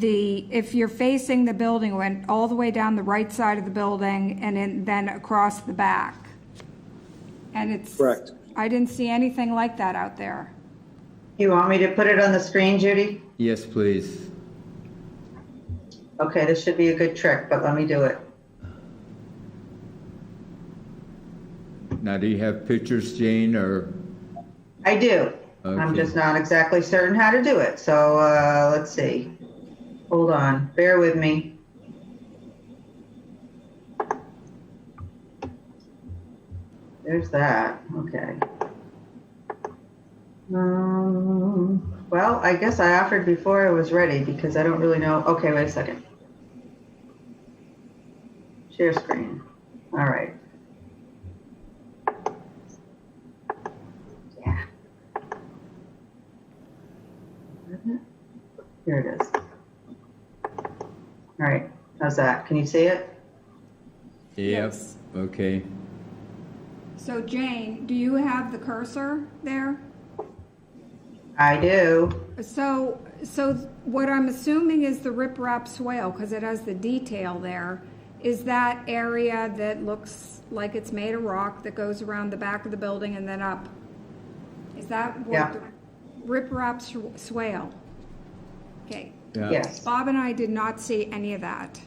if you're facing the building, it went all the way down the right side of the building and then across the back. And it's... Correct. I didn't see anything like that out there. You want me to put it on the screen, Judy? Yes, please. Okay, this should be a good trick, but let me do it. Now, do you have pictures, Jane, or? I do. I'm Okay. just not exactly certain how to do it. So let's see. Hold on. Bear with me. There's that. Okay. Well, I guess I offered before I was ready because I don't really know. Okay, wait a second. Share screen. All right. Yeah. Here it is. All right. How's that? Can you see it? Yep, okay. So Jane, do you have the cursor there? I do. So what I'm assuming is the riprap swale, because it has the detail there, is that area that looks like it's made of rock that goes around the back of the building and then up. Is that what Yeah. the riprap swale? Okay. Yeah. Yes. Bob and I did not see any of that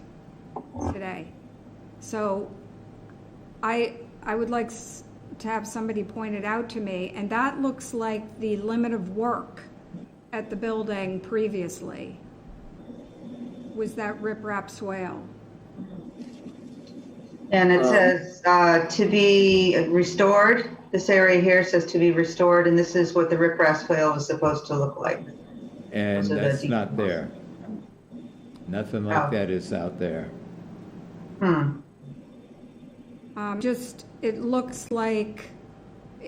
today. So I would like to have somebody point it out to me, and that looks like the limit of work at the building previously was that riprap swale. And it says to be restored. This area here says to be restored, and this is what the riprap swale was supposed to look like. And So that's the- not there. Nothing like Oh. that is out there. It looks like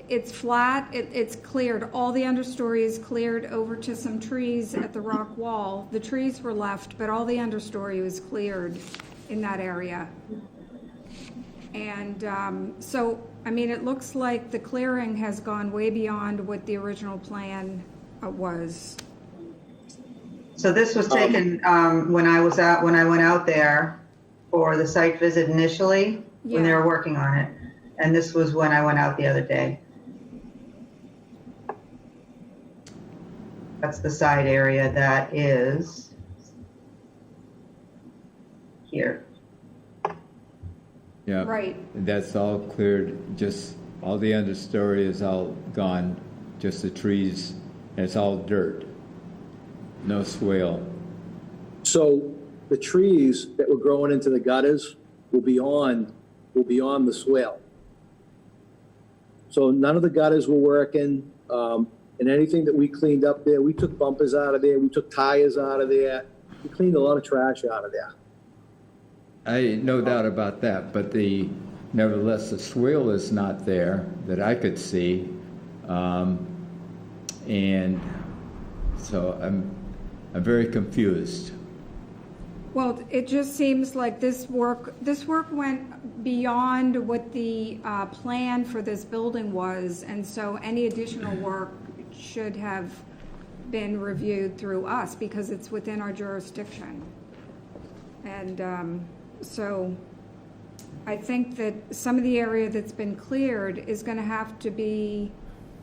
it's flat, it's cleared, all the understory is cleared over to some trees at the rock wall. The trees were left, but all the understory was cleared in that area. And it looks like the clearing has gone way beyond what the original plan was. So this was taken when I went out there for the site visit initially, when they were working on it. And this was when I went out the other day. That's the side area that is here. Yeah. Right. That's all cleared, just all the understory is all gone, just the trees, and it's all dirt. No swale. So the trees that were growing into the gutters will be on the swale. So none of the gutters were working, and anything that we cleaned up there, we took bumpers out of there, we took tires out of there, we cleaned a lot of trash out of there. No doubt about that, but nevertheless, the swale is not there that I could see. And so I'm very confused. Well, it just seems like this work went beyond what the plan for this building was, and so any additional work should have been reviewed through us because it's within our jurisdiction. And so I think that some of the area that's been cleared is going to have to be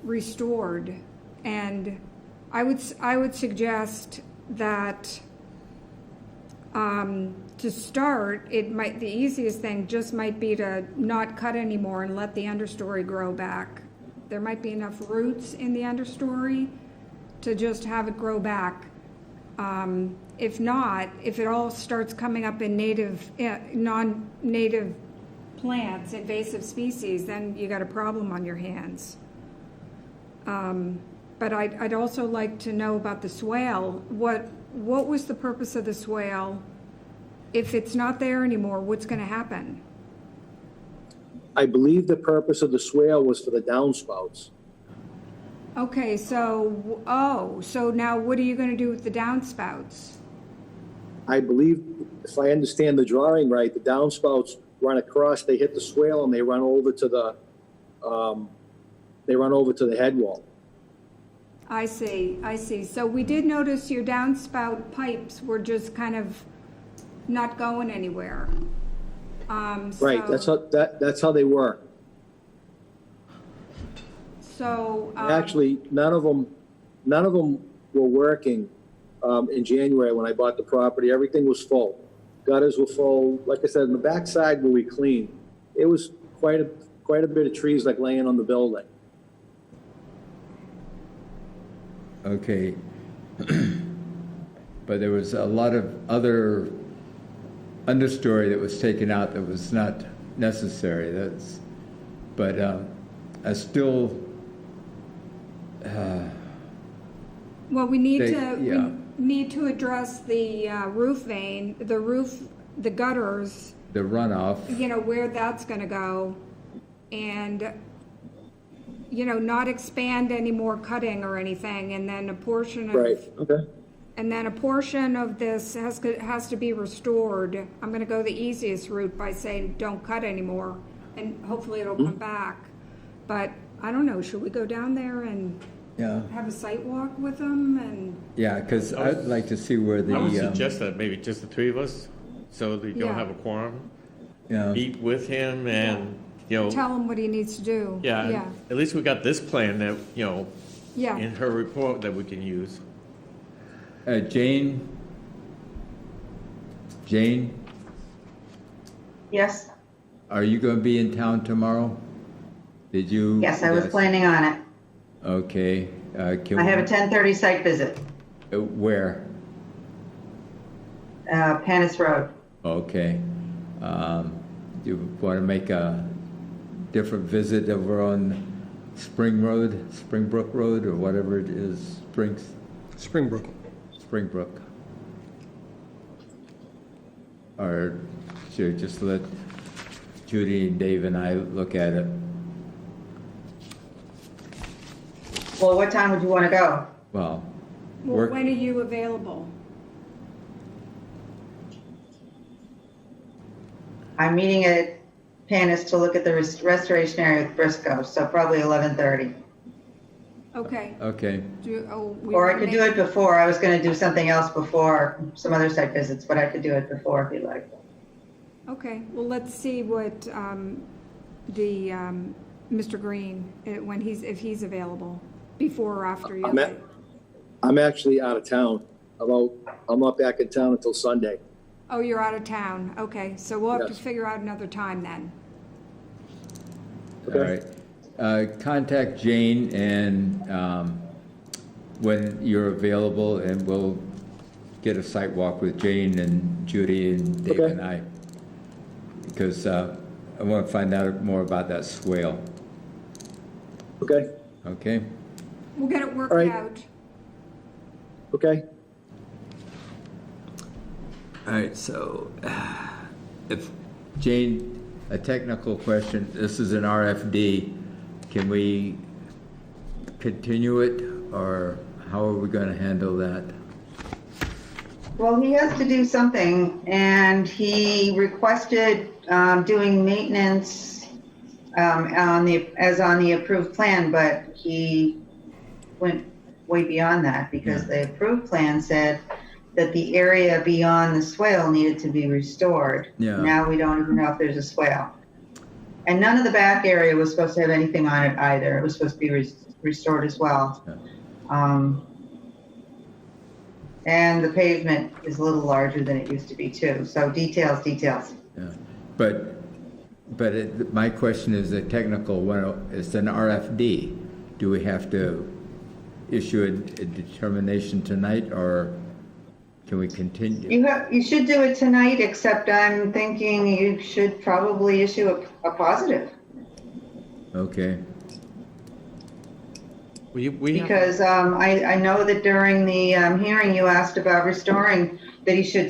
restored, and I would suggest that to start, the easiest thing just might be to not cut anymore and let the understory grow back. There might be enough roots in the understory to just have it grow back. If not, if it all starts coming up in non-native plants, invasive species, then you got a problem on your hands. But I'd also like to know about the swale. What was the purpose of the swale? If it's not there anymore, what's going to happen? I believe the purpose of the swale was for the downspouts. Okay, so now what are you going to do with the downspouts? I believe, if I understand the drawing right, the downspouts run across, they hit the swale, and they run over to the head wall. I see. So we did notice your downspout pipes were just kind of not going anywhere. Right, that's how they work. So actually, none of them were working in January when I bought the property. Everything was full. Gutters were full. Like I said, in the backside where we cleaned, it was quite a bit of trees like laying on the building. Okay. But there was a lot of other understory that was taken out that was not necessary. But I still. Well, we need to address the roof vein, the gutters. The runoff. You know, where that's going to go, and not expand any more cutting or anything, and then a portion of And then a portion of this has to be restored. I'm going to go the easiest route by saying don't cut anymore, and hopefully it'll come back. But I don't know. Should we go down there and have a site walk with them? And yeah, because I'd like to see where the. I would suggest that maybe just the three of us, so that you don't have a quorum. Yeah. Meet with him and tell him what he needs to do. Yeah. At least we got this plan that Yeah. in her report that we can use. Jane? Yes? Are you going to be in town tomorrow? Did you? Yes, I was planning on it. Okay. I have a 10:30 site visit, Where? Panis Road. Okay. Do you want to make a different visit over on Springbrook Road, or whatever it is? Springbrook. Or should I just let Judy and Dave and I look at it? Well, what time would you want to go? Well, When are you available? I'm meeting at Panis to look at the restoration area with Briscoe, so probably 11:30. Okay. Okay. Or I could do it before. I was going to do something else before, some other site visits, but I could do it before if you like. Okay. Well, let's see what Mr. Green, if he's available, before or after you. I'm actually out of town. I'm not back in town until Sunday. Oh, you're out of town. Okay, so we'll have to Yes. figure out another time then. All right. Contact Jane and when you're available, and we'll get a site walk with Jane and Judy and Dave Okay. and I. Because I want to find out more about that swale. Okay, Okay? We'll get it worked All right. out. okay. All right, so if, Jane, a technical question, this is an RFD, can we continue it, or how are we going to handle that? Well, he has to do something, and he requested doing maintenance on the approved plan, but he went way beyond that because the approved plan said that the area beyond the swale needed to be restored. Yeah. Now we don't even know if there's a swale. And none of the back area was supposed to have anything on it either. It was supposed to be restored as well. And the pavement is a little larger than it used to be too. So details. Yeah. But my question is a technical one. It's an RFD. Do we have to issue a determination tonight, or can we continue? You should do it tonight, except I'm thinking you should probably issue a positive. Okay. Because I know that during the hearing you asked about restoring, that he should,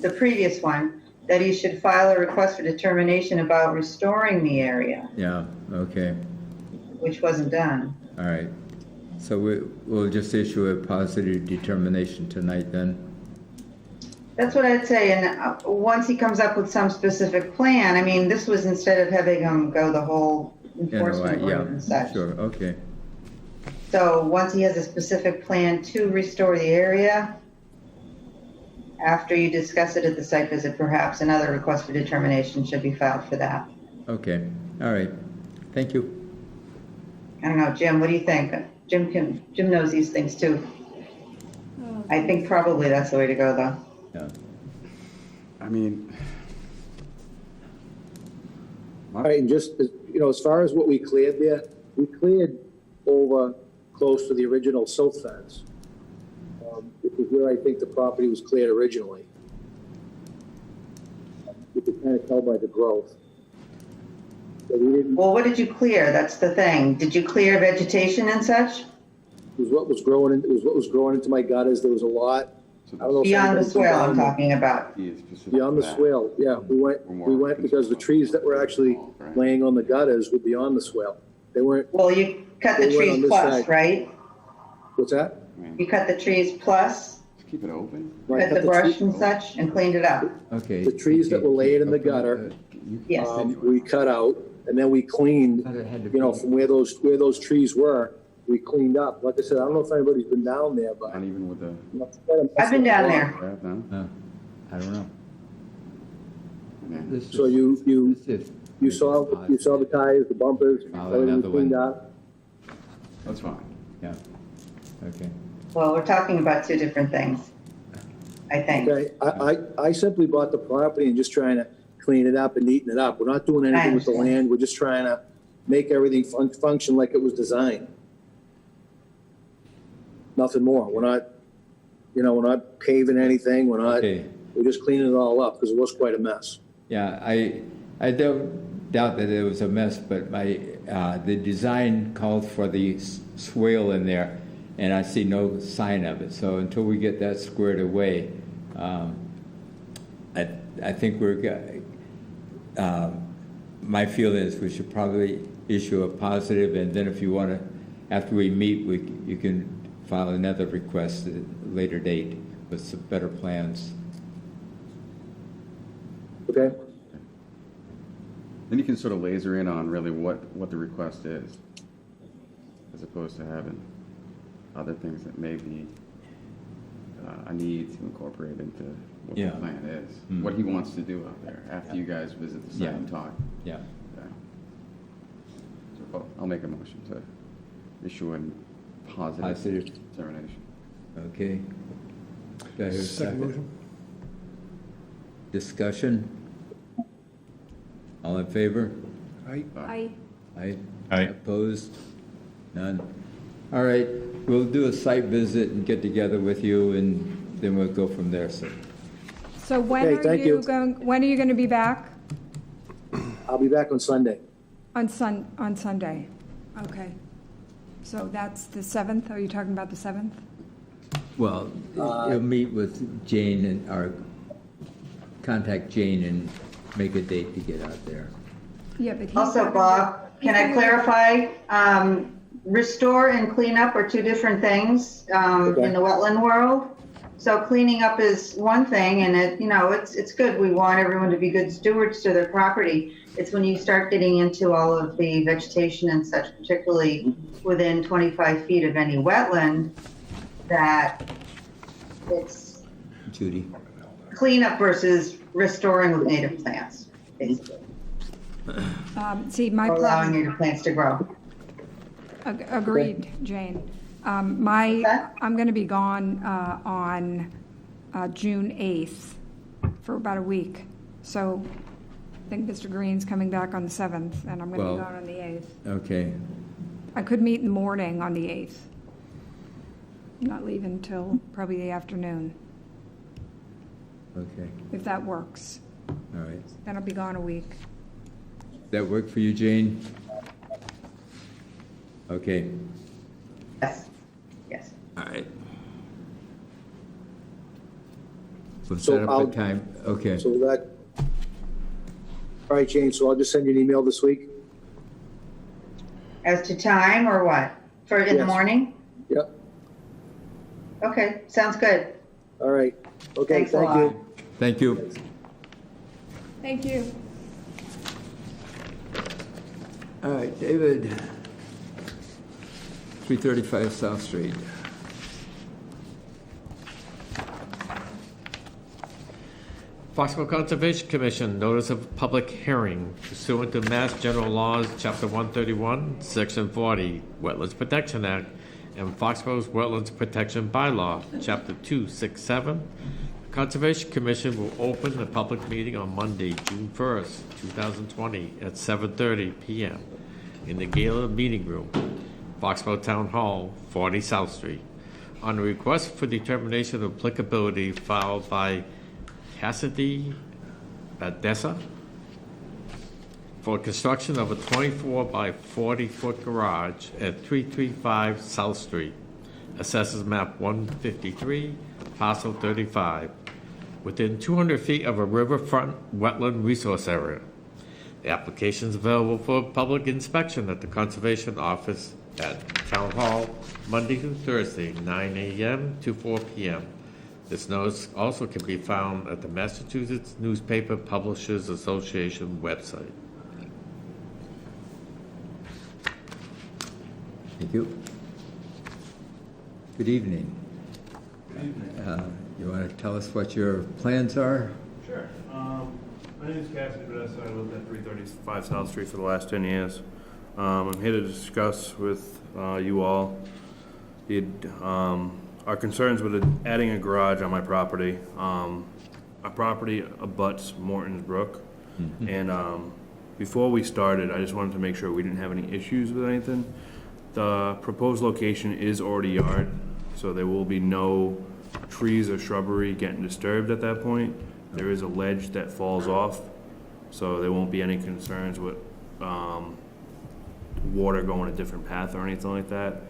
the previous one, that he should file a request for determination about restoring the area, Yeah, okay. which wasn't done. All right. So we'll just issue a positive determination tonight then? That's what I'd say, and once he comes up with some specific plan, I mean, this was instead of having him go the whole enforcement route and such. Sure, okay. So once he has a specific plan to restore the area, after you discuss it at the site visit, perhaps another request for determination should be filed for that. Okay, all right. Thank you. I don't know, Jim, what do you think? Jim knows these things too. I think probably that's the way to go though. Yeah. I mean, All right, and just, as far as what we cleared there, we cleared over close to the original silt fence. Which is where I think the property was cleared originally. You could kind of tell by the growth. So we didn't, Well, what did you clear? That's the thing. Did you clear vegetation and such? it was what was growing into my gutters. There was a lot. I don't know if Beyond the anybody's been swale I'm down there. talking about. Beyond the swale, yeah, we went because the trees that were actually laying on the gutters were beyond the swale. They weren't. Well, you cut the They went on trees this plus, side. right? What's that? You cut the trees plus, just keep it open. I cut the cut brush tree- and such, and cleaned it up. Okay. The trees that were laid in the gutter, Yes. we cut out, and then we cleaned, from where those trees were, we cleaned up. Like I said, I don't know if anybody's been down there, but. Not even with the. I've been down there. No? I don't know. This So is- you this is saw the tires, the bumpers, Follow everything another cleaned one. up. That's fine. Yeah, okay. Well, we're talking about two different things, I think. Okay, I simply bought the property and just trying to clean it up and neaten it up. We're not doing anything with the understand. land. We're just trying to make everything function like it was designed. Nothing more. We're not paving anything. Okay. We're just cleaning it all up because it was quite a mess. Yeah, I don't doubt that it was a mess, but the design called for the swale in there, and I see no sign of it. So until we get that squared away, I think my feeling is we should probably issue a positive, and then if you want to, after we meet, you can file another request at a later date with some better plans. Okay? Then you can sort of laser in on really what the request is, as opposed to having other things that may be a need to incorporate into what Yeah. the plan is. Mm. What he wants to do out there after you guys visit the site Yeah. and talk. Yeah. Yeah. So I'll make a motion to issue a positive determination. Okay. Do I hear a Second motion? Discussion? All in favor? Aye. Aye. Aye. Opposed? None? All right, we'll do a site visit and get together with you, and then we'll go from there, so. So when Okay, are thank you you. going, when are you going to be back? I'll be back on Sunday. On Sunday? Okay. So that's the 7th? Are you talking about the 7th? Well, you'll meet with Jane contact Jane and make a date to get out there. Yeah, but he's Also, not Bob, can I clarify? Restore and clean up are two different things in the wetland world. So cleaning up is one thing, and it's good. We want everyone to be good stewards to their property. It's when you start getting into all of the vegetation and such, particularly within 25 feet of any wetland, that it's Judy? cleanup versus restoring with native plants, basically. See, my Or allowing plan, native plants to grow. agreed, Jane. I'm going to be gone on June 8th for about a week. So I think Mr. Green's coming back on the 7th, and I'm going to Well, be gone on the 8th. Okay, I could meet in the morning on the 8th. Not leaving till probably the afternoon, okay, if that works. all right. Then I'll be gone a week. That work for you, Jane? Okay, Yes, yes. all right. We'll So set up I'll- a time, okay. So that, all right, Jane, so I'll just send you an email this week? As to time or what? For in the Yes. morning? Yep. Okay, sounds good. All right. Okay, Thanks a thank lot. you. Thank you. Thank you. All right, David. 335 South Street. Foxborough Conservation Commission, notice of public hearing pursuant to Mass General Laws, Chapter 131, Section 40, Wetlands Protection Act, and Foxborough's Wetlands Protection Bylaw, Chapter 267. The Conservation Commission will open the public meeting on Monday, June 1st, 2020, at 7:30 p.m. in the Gala Meeting Room, Foxborough Town Hall, 40 South Street, on a request for determination of applicability filed by Cassidy Badessa for construction of a 24 by 40 foot garage at 335 South Street, assesses map 153, parcel 35, within 200 feet of a riverfront wetland resource area. The application is available for public inspection at the Conservation Office at Town Hall, Monday through Thursday, 9 a.m. to 4 p.m. This notice also can be found at the Massachusetts Newspaper Publishers Association website. Thank you. Good evening. You want to tell us what your plans are? Sure. My name is Cassidy Badessa. I lived at 335 South Street for the last 10 years. I'm here to discuss with you all our concerns with adding a garage on my property. Our property abuts Morton's Brook. And before we started, I just wanted to make sure we didn't have any issues with anything. The proposed location is already yard, so there will be no trees or shrubbery getting disturbed at that point. There is a ledge that falls off, so there won't be any concerns with water going a different path or anything like that.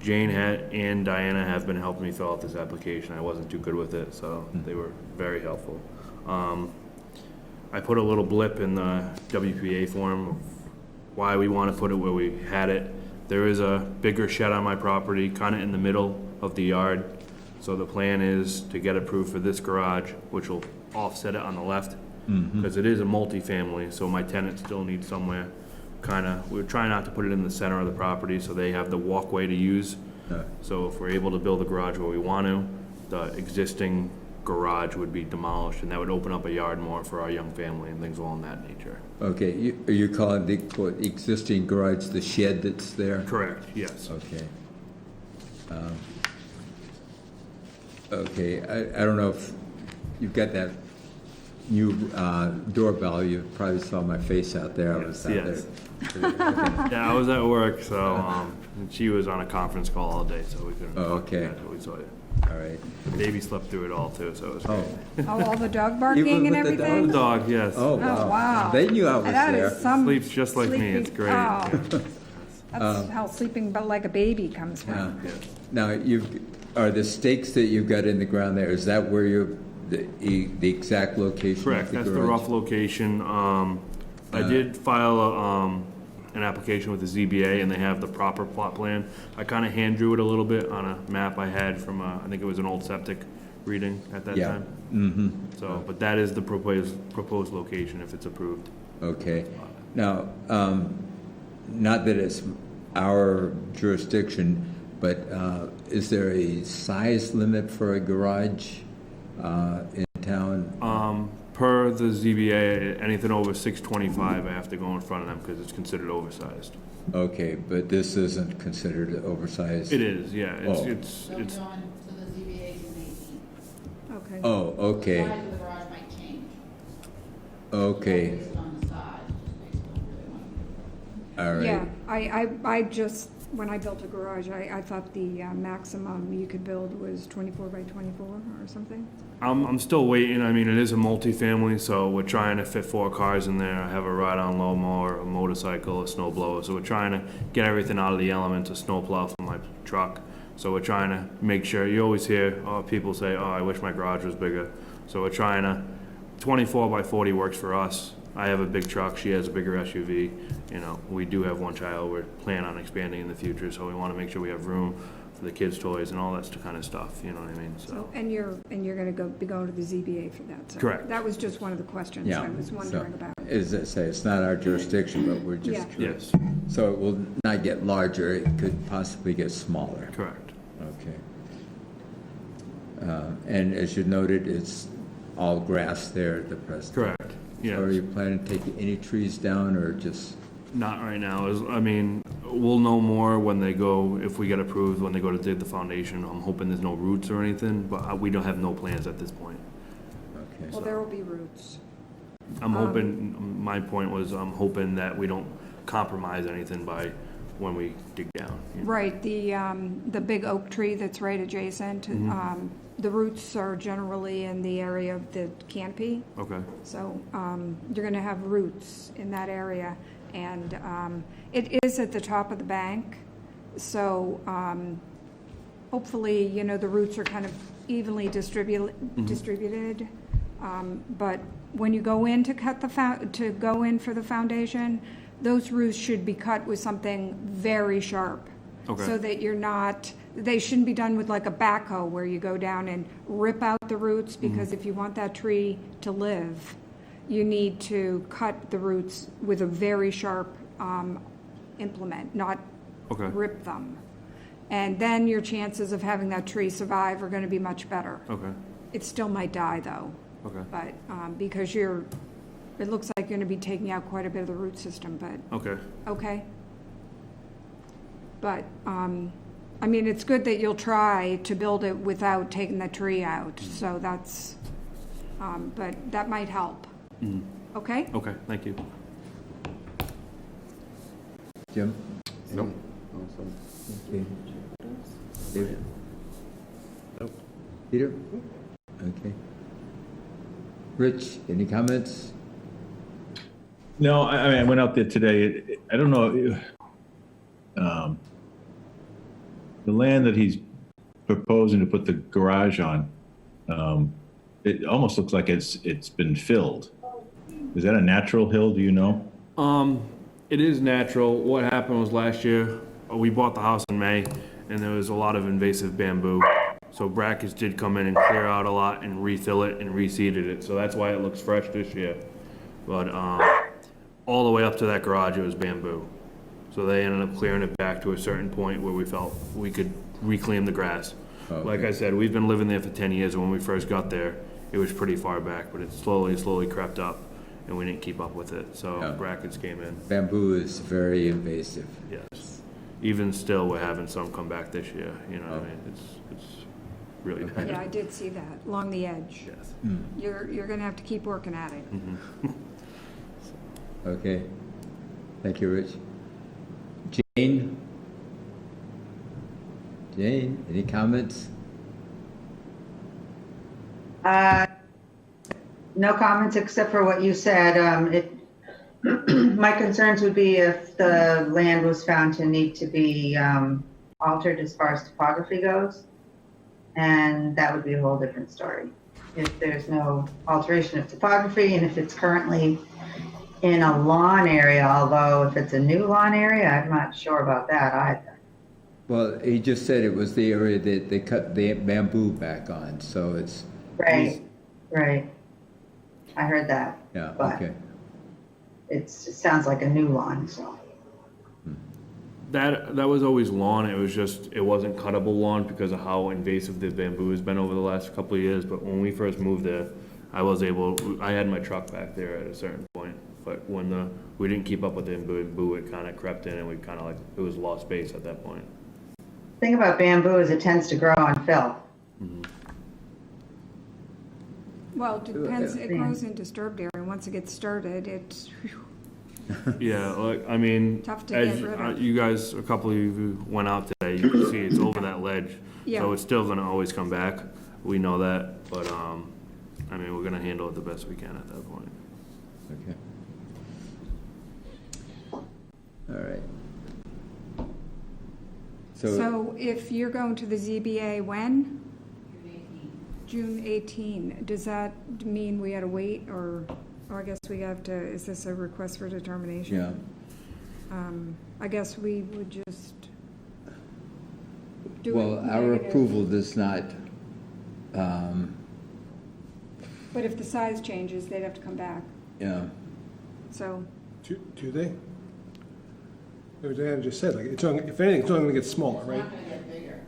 Jane and Diana have been helping me fill out this application. I wasn't too good with it, so they were very helpful. I put a little blip in the WPA form of why we want to put it where we had it. There is a bigger shed on my property, kind of in the middle of the yard. So the plan is to get approved for this garage, which will offset it on the left, because it is a multifamily, so my tenants still need somewhere. We're trying not to put it in the center of the property, so they have the walkway to use. So if we're able to build a garage where we want to, the existing garage would be demolished, and that would open up a yard more for our young family and things along that nature. Okay, are you calling the quote, existing garage the shed that's there? Correct, yes. Okay. Okay, I don't know if you've got that new doorbell. You probably saw my face out there. I was out Yes. there. Yeah, I was at work, so and she was on a conference call all day, so we couldn't. Oh, okay. Yeah, we saw you. All right. The baby slept through it all too, so it was great. Oh, all the dog Even barking and with the everything? The dog, yes. Oh, wow. Wow. They knew I was That there. is some Sleeps just like me. It's sleeping- great. Oh. That's how sleeping but like a baby comes from. Now, are the stakes that you've got in the ground there, is that where the exact location Correct, of the that's the garage? rough location. I did file an application with the ZBA, and they have the proper plot plan. I kind of hand drew it a little bit on a map I had from, I think it was an old septic reading at that Yeah. time. Mm-hmm. So, but that is the proposed location if it's approved. Okay. Now, not that it's our jurisdiction, but is there a size limit for a garage in town? Per the ZBA, anything over 625, I have to go in front of them because it's considered oversized. Okay, but this isn't considered oversized? It is, yeah. Oh. It's They'll be going to the ZBA's in 18. Okay. Oh, okay. The size of the garage might change. Okay, Based on the size, just based on where they want to all right. Yeah, I just, when I built a garage, I thought the maximum you could build was 24 by 24 or something. I'm still waiting. I mean, it is a multifamily, so we're trying to fit 4 cars in there. I have a ride-on lawnmower, a motorcycle, a snow blower. So we're trying to get everything out of the elements, a snow plow for my truck. So we're trying to make sure, you always hear people say, oh, I wish my garage was bigger. So we're trying to, 24 by 40 works for us. I have a big truck, she has a bigger SUV. You know, we do have one child, we're planning on expanding in the future, so we want to make sure we have room for the kids' toys and all that kind of stuff, you know what I mean? So, And you're going to be going to the ZBA for that. So Correct. That was just one of the questions Yeah. I was wondering about. As I say, it's not our jurisdiction, but we're just Yeah. curious. yes, So it will not get larger, it could possibly get smaller. correct. Okay. And as you noted, it's all grass there at the present. Correct, yeah. So are you planning to take any trees down or just? Not right now. I mean, we'll know more when they go, if we get approved, when they go to dig the foundation. I'm hoping there's no roots or anything, but we don't have no plans at this point. Okay. Well, there will be roots. I'm hoping, my point was, I'm hoping that we don't compromise anything by when we dig down. you know? Right, the big oak tree that's right adjacent, the roots are generally in the area of the canopy. Okay, So you're going to have roots in that area. And it is at the top of the bank. So hopefully, the roots are kind of evenly distributed. But when you go in to cut go in for the foundation, those roots should be cut with something very sharp. Okay. So that they shouldn't be done with like a backhoe where you go down and rip out the roots, because if you want that tree to live, you need to cut the roots with a very sharp implement, not okay, rip them. And then your chances of having that tree survive are going to be much better. okay, It still might die though, okay, but because it looks like you're going to be taking out quite a bit of the root system, but okay. okay. But, I mean, it's good that you'll try to build it without taking the tree out, so that's, but that might help. Okay? Okay, thank you. Jim? Nope. Okay. David? Nope. Peter? Okay. Rich, any comments? No, I mean, I went out there today. I don't know. The land that he's proposing to put the garage on, it almost looks like it's been filled. Is that a natural hill? Do you know? It is natural. What happened was last year, we bought the house in May, and there was a lot of invasive bamboo. So brackets did come in and clear out a lot and refill it and reseeded it. So that's why it looks fresh this year. But all the way up to that garage, it was bamboo. So they ended up clearing it back to a certain point where we felt we could reclaim the grass. Okay. Like I said, we've been living there for 10 years, and when we first got there, it was pretty far back, but it slowly crept up, and we didn't keep up with it. So Yeah. brackets came in. Bamboo is very invasive. Yes. Even still, we're having some come back this year, you know what I mean? It's really bad. Yeah, I did see that, along the edge. Yes. You're gonna have to keep working at it. Okay. Thank you, Rich. Jane? Jane, any comments? No comments except for what you said. My concerns would be if the land was found to need to be altered as far as topography goes. And that would be a whole different story. If there's no alteration of topography and if it's currently in a lawn area, although if it's a new lawn area, I'm not sure about that either. Well, he just said it was the area that they cut the bamboo back on, so it's... Right, right. I heard that. Yeah, but okay. It sounds like a new lawn, so. That was always lawn. It was just, it wasn't cuttable lawn because of how invasive the bamboo has been over the last couple of years. But when we first moved there, I had my truck back there at a certain point. But when we didn't keep up with the bamboo, it kind of crept in and we kind of like, it was lost space at that point. The thing about bamboo is it tends to grow on fill. Well, it depends, it grows in disturbed area. Once it gets started, it's, Yeah, like, I mean, Tough to as get rid of. you guys, a couple of you went out today, you can see it's over that ledge. Yeah. So it's still gonna always come back. We know that, but, I mean, we're gonna handle it the best we can at that point. Okay. All right. so if you're going to the ZBA, when? June 18. Does that mean we had to wait, or I guess we have to, is this a request for determination? Yeah. I guess we would just do it Well, our negative. approval does not, But if the size changes, they'd have to come back, yeah. so. Do they? Diana just said, like, it's only, if anything, it's only gonna get smaller, right?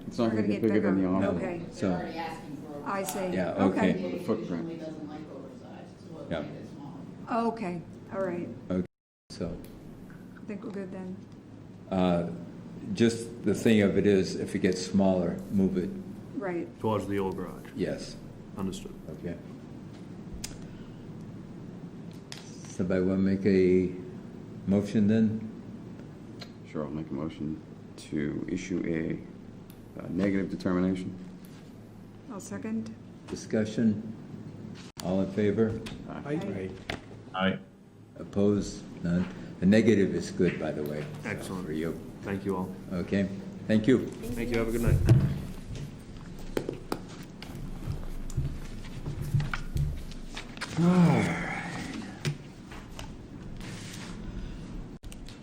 It's not We're going to get bigger than the envelope. Okay, So, I see. yeah, Okay. okay. Footprint. Yeah. Okay, all right. Okay, so, I think we're good then. just the thing of it is, if it gets smaller, move it. Right. Towards the old garage. Yes. Understood. Okay. Somebody want to make a motion then? Sure, I'll make a motion to issue a negative determination. I'll second. Discussion? All in favor? Aye. Aye. Opposed? None? The negative is good, by the way. Excellent. For you. Thank you all. Okay, thank you. Thank you. Have a good night.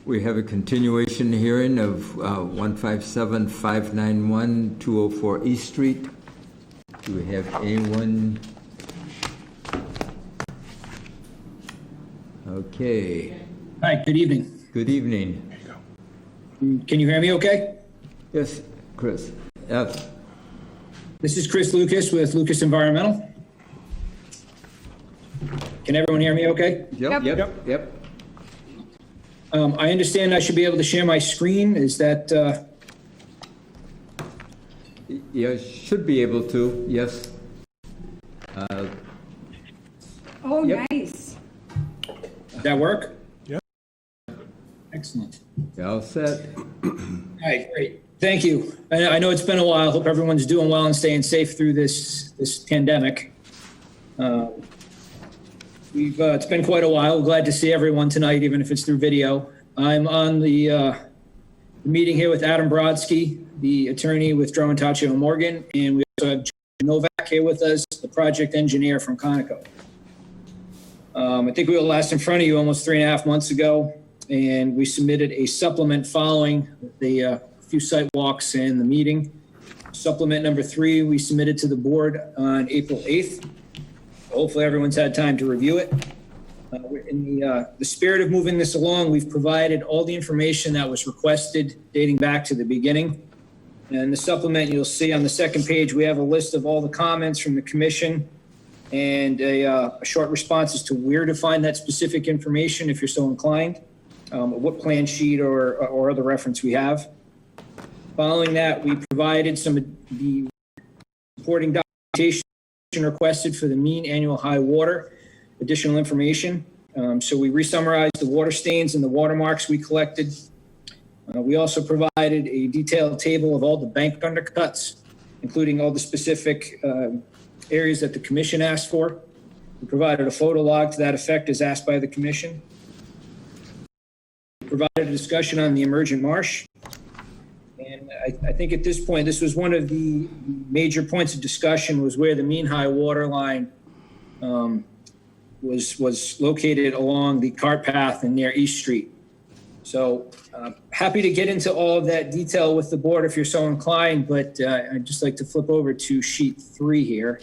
We have a continuation hearing of 157591 204 East Street. Do we have anyone? Okay. Hi, good evening. Good evening. Can you hear me okay? Yes, Chris. Yes. This is Chris Lucas with Lucas Environmental. Can everyone hear me okay? Yep. I understand I should be able to share my screen. Is that, Yeah, should be able to, yes. Oh, Yep. nice. does that work? Yeah. Excellent. You all set? Hi, great. Thank you. I know it's been a while. Hope everyone's doing well and staying safe through this pandemic. It's been quite a while. Glad to see everyone tonight, even if it's through video. I'm on the meeting here with Adam Brodsky, the attorney with Drummond Taccio and Morgan, and we also have John Novak here with us, the project engineer from Conoco. I think we were last in front of you almost 3.5 months ago, and we submitted a supplement following the few site walks and the meeting. Supplement number 3, we submitted to the board on April 8th. Hopefully everyone's had time to review it. In the spirit of moving this along, we've provided all the information that was requested dating back to the beginning. And the supplement, you'll see on the second page, we have a list of all the comments from the commission and a short response as to where to find that specific information if you're so inclined, what plan sheet or other reference we have. Following that, we provided some of the supporting documentation requested for the mean annual high water, additional information. So we re-summarized the water stains and the watermarks we collected. We also provided a detailed table of all the bank undercuts, including all the specific areas that the commission asked for. We provided a photo log to that effect as asked by the commission. We provided a discussion on the emergent marsh. And I think at this point, this was one of the major points of discussion, was where the mean high water line was located along the cart path and near East Street. So happy to get into all of that detail with the board if you're so inclined, but I'd just like to flip over to sheet 3 here.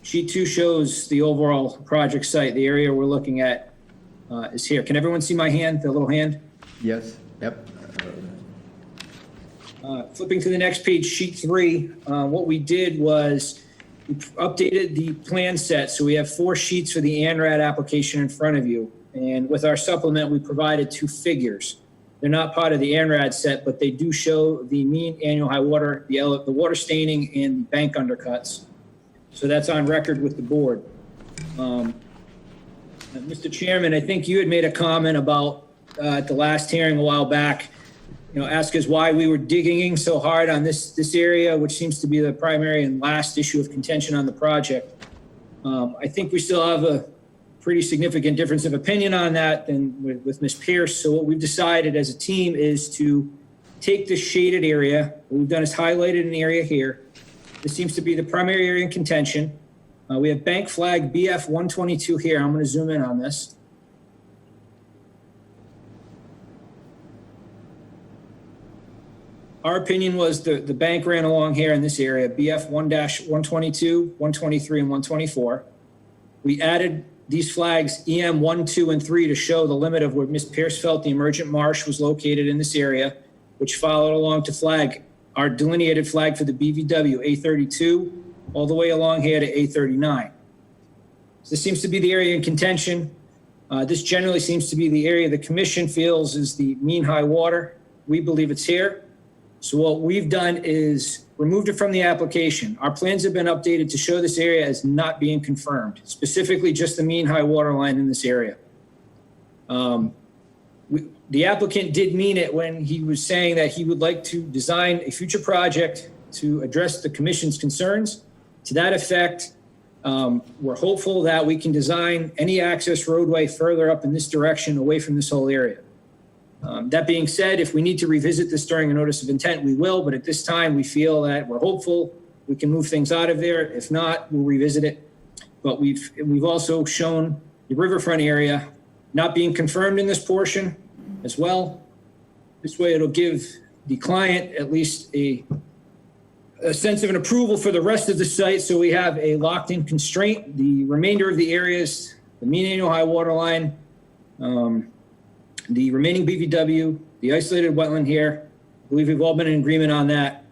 Sheet 2 shows the overall project site. The area we're looking at is here. Can everyone see my hand, the little hand? Yes, yep. Flipping to the next page, sheet 3, what we did was we updated the plan set. So we have 4 sheets for the ANRAD application in front of you. And with our supplement, we provided 2 figures. They're not part of the ANRAD set, but they do show the mean annual high water, the water staining, and the bank undercuts. So that's on record with the board. Mr. Chairman, I think you had made a comment about at the last hearing a while back, ask us why we were digging so hard on this area, which seems to be the primary and last issue of contention on the project. I think we still have a pretty significant difference of opinion on that than with Ms. Pierce. So what we've decided as a team is to take this shaded area. What we've done is highlighted an area here. This seems to be the primary area in contention. We have bank flag BF 122 here. I'm going to zoom in on this. Our opinion was the bank ran along here in this area, BF 1-122, 123, and 124. We added these flags EM 1, 2, and 3 to show the limit of where Ms. Pierce felt the emergent marsh was located in this area, which followed along to flag our delineated flag for the BVW A32 all the way along here to A39. So this seems to be the area in contention. This generally seems to be the area the commission feels is the mean high water. We believe it's here. So what we've done is removed it from the application. Our plans have been updated to show this area as not being confirmed, specifically just the mean high water line in this area. The applicant did mean it when he was saying that he would like to design a future project to address the commission's concerns. To that effect, we're hopeful that we can design any access roadway further up in this direction away from this whole area. That being said, if we need to revisit this during a notice of intent, we will, but at this time we feel that we're hopeful we can move things out of there. If not, we'll revisit it. But we've also shown the riverfront area not being confirmed in this portion as well. This way it'll give the client at least a sense of an approval for the rest of the site, so we have a locked-in constraint. The remainder of the areas, the mean annual high water line, the remaining BVW, the isolated wetland here, I believe we've all been in agreement on that.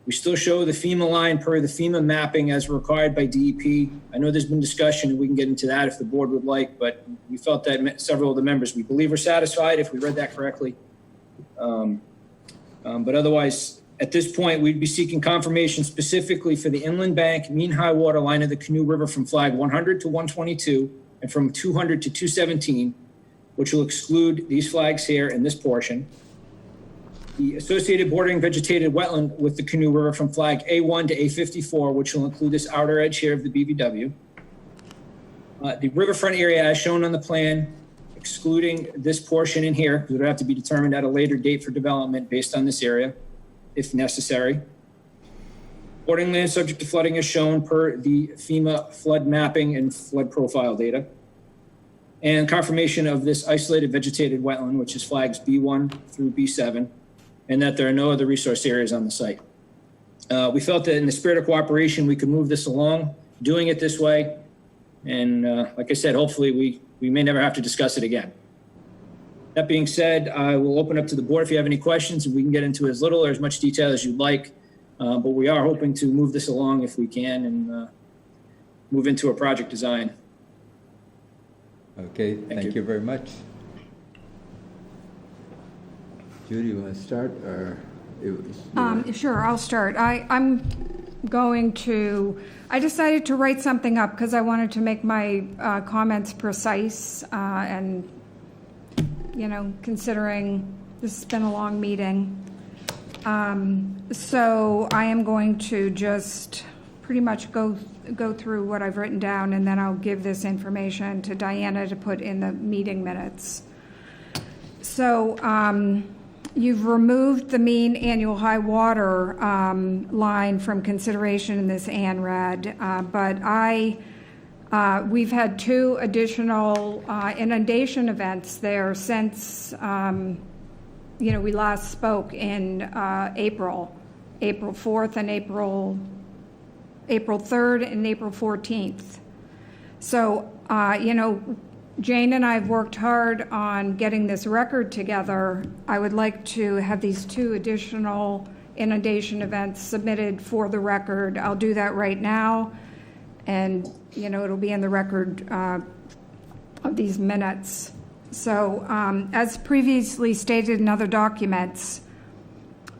We still show the FEMA line per the FEMA mapping as required by DEP. I know there's been discussion, and we can get into that if the board would like, but we felt that several of the members, we believe, are satisfied if we read that correctly. But otherwise, at this point, we'd be seeking confirmation specifically for the inland bank mean high water line of the Canoe River from flag 100 to 122 and from 200 to 217, which will exclude these flags here in this portion. The associated bordering vegetated wetland with the Canoe River from flag A1 to A54, which will include this outer edge here of the BVW. The riverfront area as shown on the plan, excluding this portion in here, because it would have to be determined at a later date for development based on this area, if necessary. Bordering land subject to flooding is shown per the FEMA flood mapping and flood profile data. And confirmation of this isolated vegetated wetland, which is flags B1 through B7, and that there are no other resource areas on the site. We felt that in the spirit of cooperation, we could move this along, doing it this way. And like I said, hopefully we may never have to discuss it again. That being said, I will open up to the board if you have any questions, and we can get into as little or as much detail as you'd like. But we are hoping to move this along if we can and move into a project design. Okay, thank you very much. Judy, you want to start? Or Sure, I'll start. I decided to write something up because I wanted to make my comments precise and, considering this has been a long meeting. So I am going to just pretty much go through what I've written down, and then I'll give this information to Diana to put in the meeting minutes. So you've removed the mean annual high water line from consideration in this ANRAD, but we've had 2 additional inundation events there since we last spoke in April 4th and April 3rd and April 14th. So, Jane and I have worked hard on getting this record together. I would like to have these 2 additional inundation events submitted for the record. I'll do that right now, and, it'll be in the record of these minutes. So, as previously stated in other documents,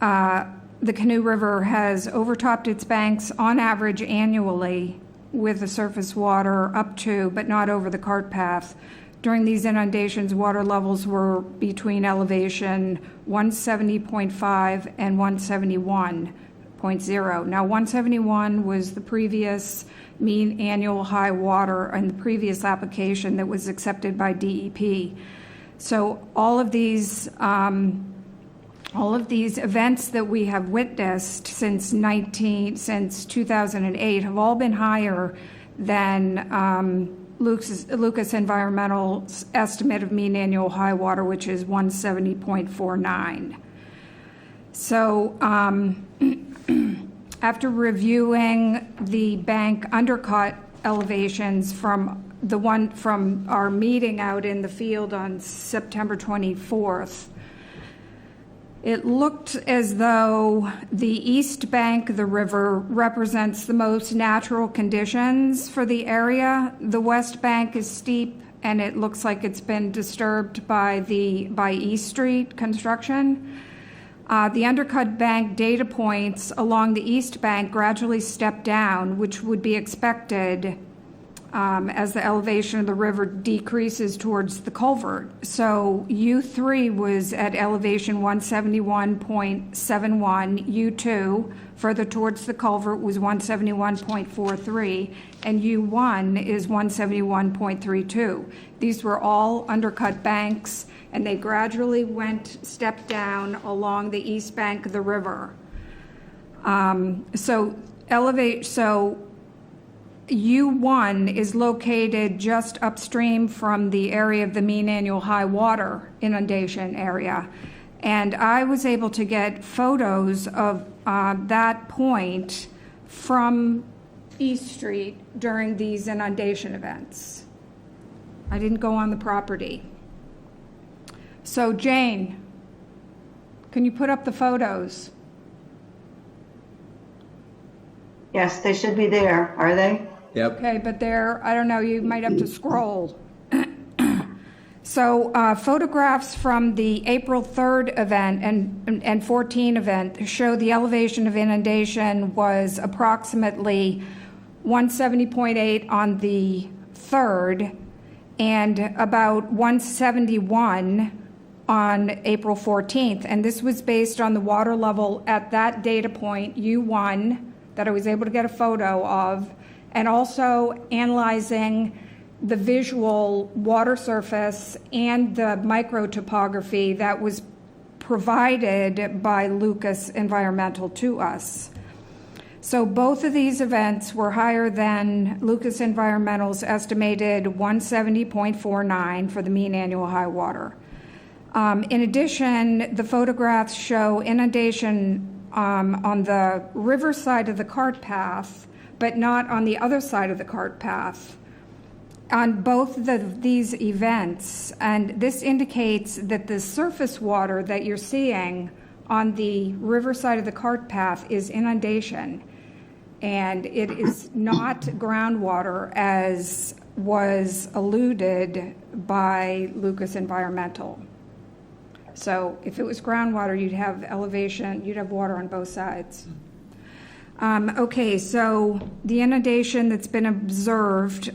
the Canoe River has overtopped its banks on average annually with the surface water up to, but not over the cart path. During these inundations, water levels were between elevation 170.5 and 171.0. Now, 171 was the previous mean annual high water in the previous application that was accepted by DEP. So all of these events that we have witnessed since 2008 have all been higher than Lucas Environmental's estimate of mean annual high water, which is 170.49. So after reviewing the bank undercut elevations from our meeting out in the field on September 24th, it looked as though the east bank of the river represents the most natural conditions for the area. The west bank is steep, and it looks like it's been disturbed by East Street construction. The undercut bank data points along the east bank gradually step down, which would be expected as the elevation of the river decreases towards the culvert. So U3 was at elevation 171.71, U2 further towards the culvert was 171.43, and U1 is 171.32. These were all undercut banks, and they gradually stepped down along the east bank of the river. So U1 is located just upstream from the area of the mean annual high water inundation area. And I was able to get photos of that point from East Street during these inundation events. I didn't go on the property. So Jane, can you put up the photos? Yes, they should be there, are they? Yep. Okay, but I don't know, you might have to scroll. So photographs from the April 3rd event and 14 event show the elevation of inundation was approximately 170.8 on the 3rd and about 171 on April 14th. And this was based on the water level at that data point, U1, that I was able to get a photo of, and also analyzing the visual water surface and the microtopography that was provided by Lucas Environmental to us. So both of these events were higher than Lucas Environmental's estimated 170.49 for the mean annual high water. In addition, the photographs show inundation on the river side of the cart path, but not on the other side of the cart path on both these events. And this indicates that the surface water that you're seeing on the river side of the cart path is inundation. And it is not groundwater as was alluded by Lucas Environmental. So if it was groundwater, you'd have elevation, you'd have water on both sides. Okay, so the inundation that's been observed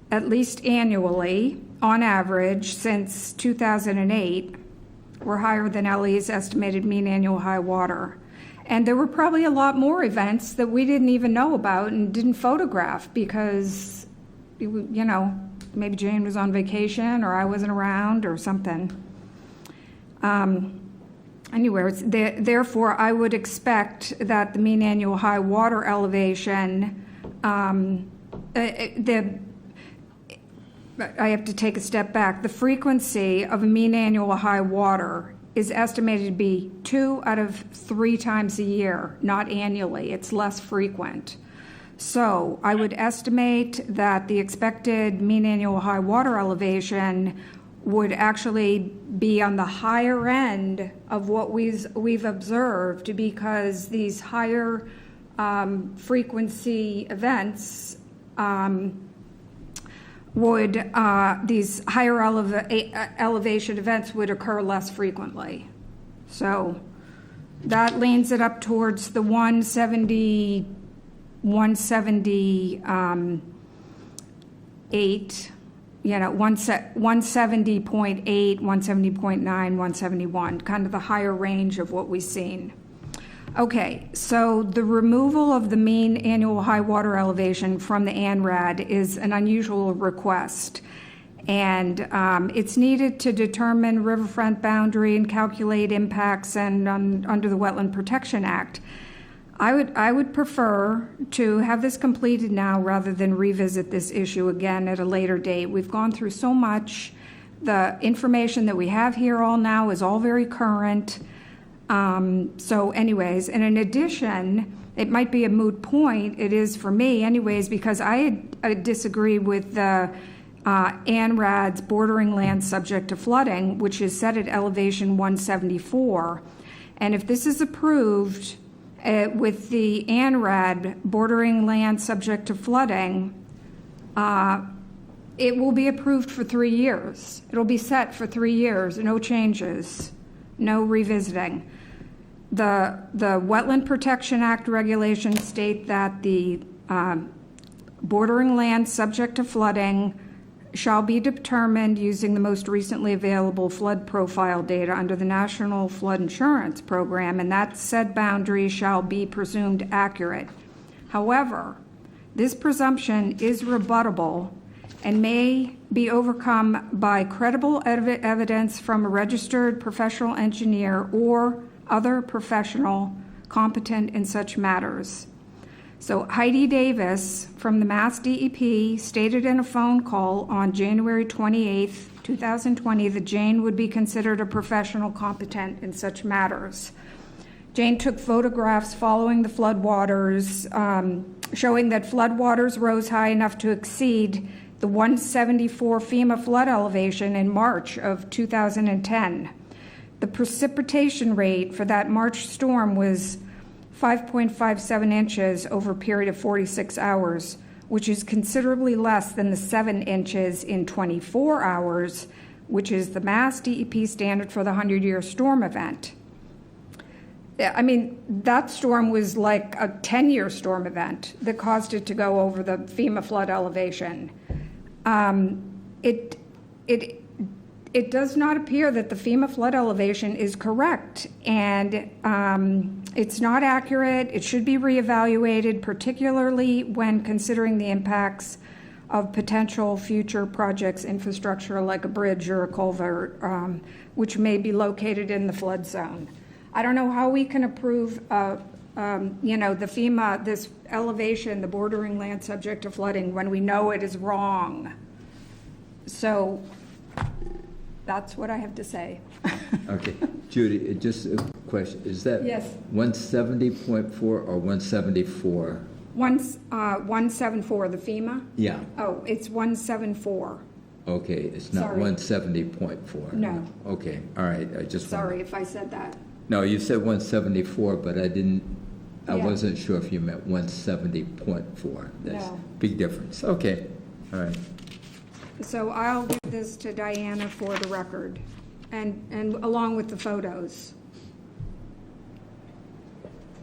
at least annually, on average, since 2008, were higher than LE's estimated mean annual high water. And there were probably a lot more events that we didn't even know about and didn't photograph because, you know, maybe Jane was on vacation or I wasn't around or something. Therefore, I would expect that the mean annual high water elevation, I have to take a step back. The frequency of a mean annual high water is estimated to be 2 out of 3 times a year, not annually. It's less frequent. So I would estimate that the expected mean annual high water elevation would actually be on the higher end of what we've observed, because these higher frequency events these higher elevation events would occur less frequently. So that leans it up towards the 178, 170.8, 170.9, 171, kind of the higher range of what we've seen. Okay, so the removal of the mean annual high water elevation from the ANRAD is an unusual request, and it's needed to determine riverfront boundary and calculate impacts and under the Wetland Protection Act. I would prefer to have this completed now rather than revisit this issue again at a later date. We've gone through so much. The information that we have here all now is all very current. So anyways, and in addition, it might be a moot point, it is for me anyways, because I disagree with the ANRAD's bordering land subject to flooding, which is set at elevation 174. And if this is approved with the ANRAD bordering land subject to flooding, it will be approved for 3 years. It'll be set for 3 years, no changes, no revisiting. The Wetland Protection Act regulations state that the bordering land subject to flooding shall be determined using the most recently available flood profile data under the National Flood Insurance Program, and that said boundary shall be presumed accurate. However, this presumption is rebuttable and may be overcome by credible evidence from a registered professional engineer or other professional competent in such matters. So Heidi Davis from the Mass DEP stated in a phone call on January 28th, 2020, that Jane would be considered a professional competent in such matters. Jane took photographs following the floodwaters, showing that floodwaters rose high enough to exceed the 174 FEMA flood elevation in March of 2010. The precipitation rate for that March storm was 5.57 inches over a period of 46 hours, which is considerably less than the 7 inches in 24 hours, which is the Mass DEP standard for the 100-year storm event. I mean, that storm was like a 10-year storm event that caused it to go over the FEMA flood elevation. It does not appear that the FEMA flood elevation is correct, and it's not accurate. It should be reevaluated, particularly when considering the impacts of potential future projects, infrastructure like a bridge or a culvert, which may be located in the flood zone. I don't know how we can approve, the FEMA, this elevation, the bordering land subject to flooding, when we know it is wrong. So that's what I have to say. Okay, Judy, just a question. Is that Yes. 170.4 or 174? 174, the FEMA? Yeah. Oh, it's 174. Okay, it's not Sorry. 170.4. No. Okay, all right. I just Sorry if I said that. No, you said 174, but I Yeah. wasn't sure if you meant 170.4. That's No. a big difference. Okay, all right. So I'll give this to Diana for the record. and along with the photos.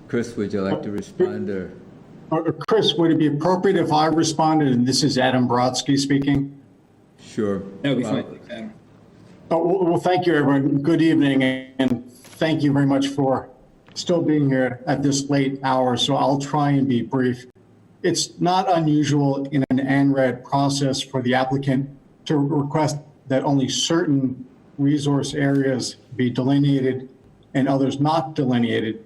Chris, would you like to respond, or? Chris, would it be appropriate if I responded, and this is Adam Brodsky speaking? Sure. That would be fine. Adam. Oh, well, thank you, everyone. Good evening, and thank you very much for still being here at this late hour, so I'll try and be brief. It's not unusual in an ANRAD process for the applicant to request that only certain resource areas be delineated and others not delineated.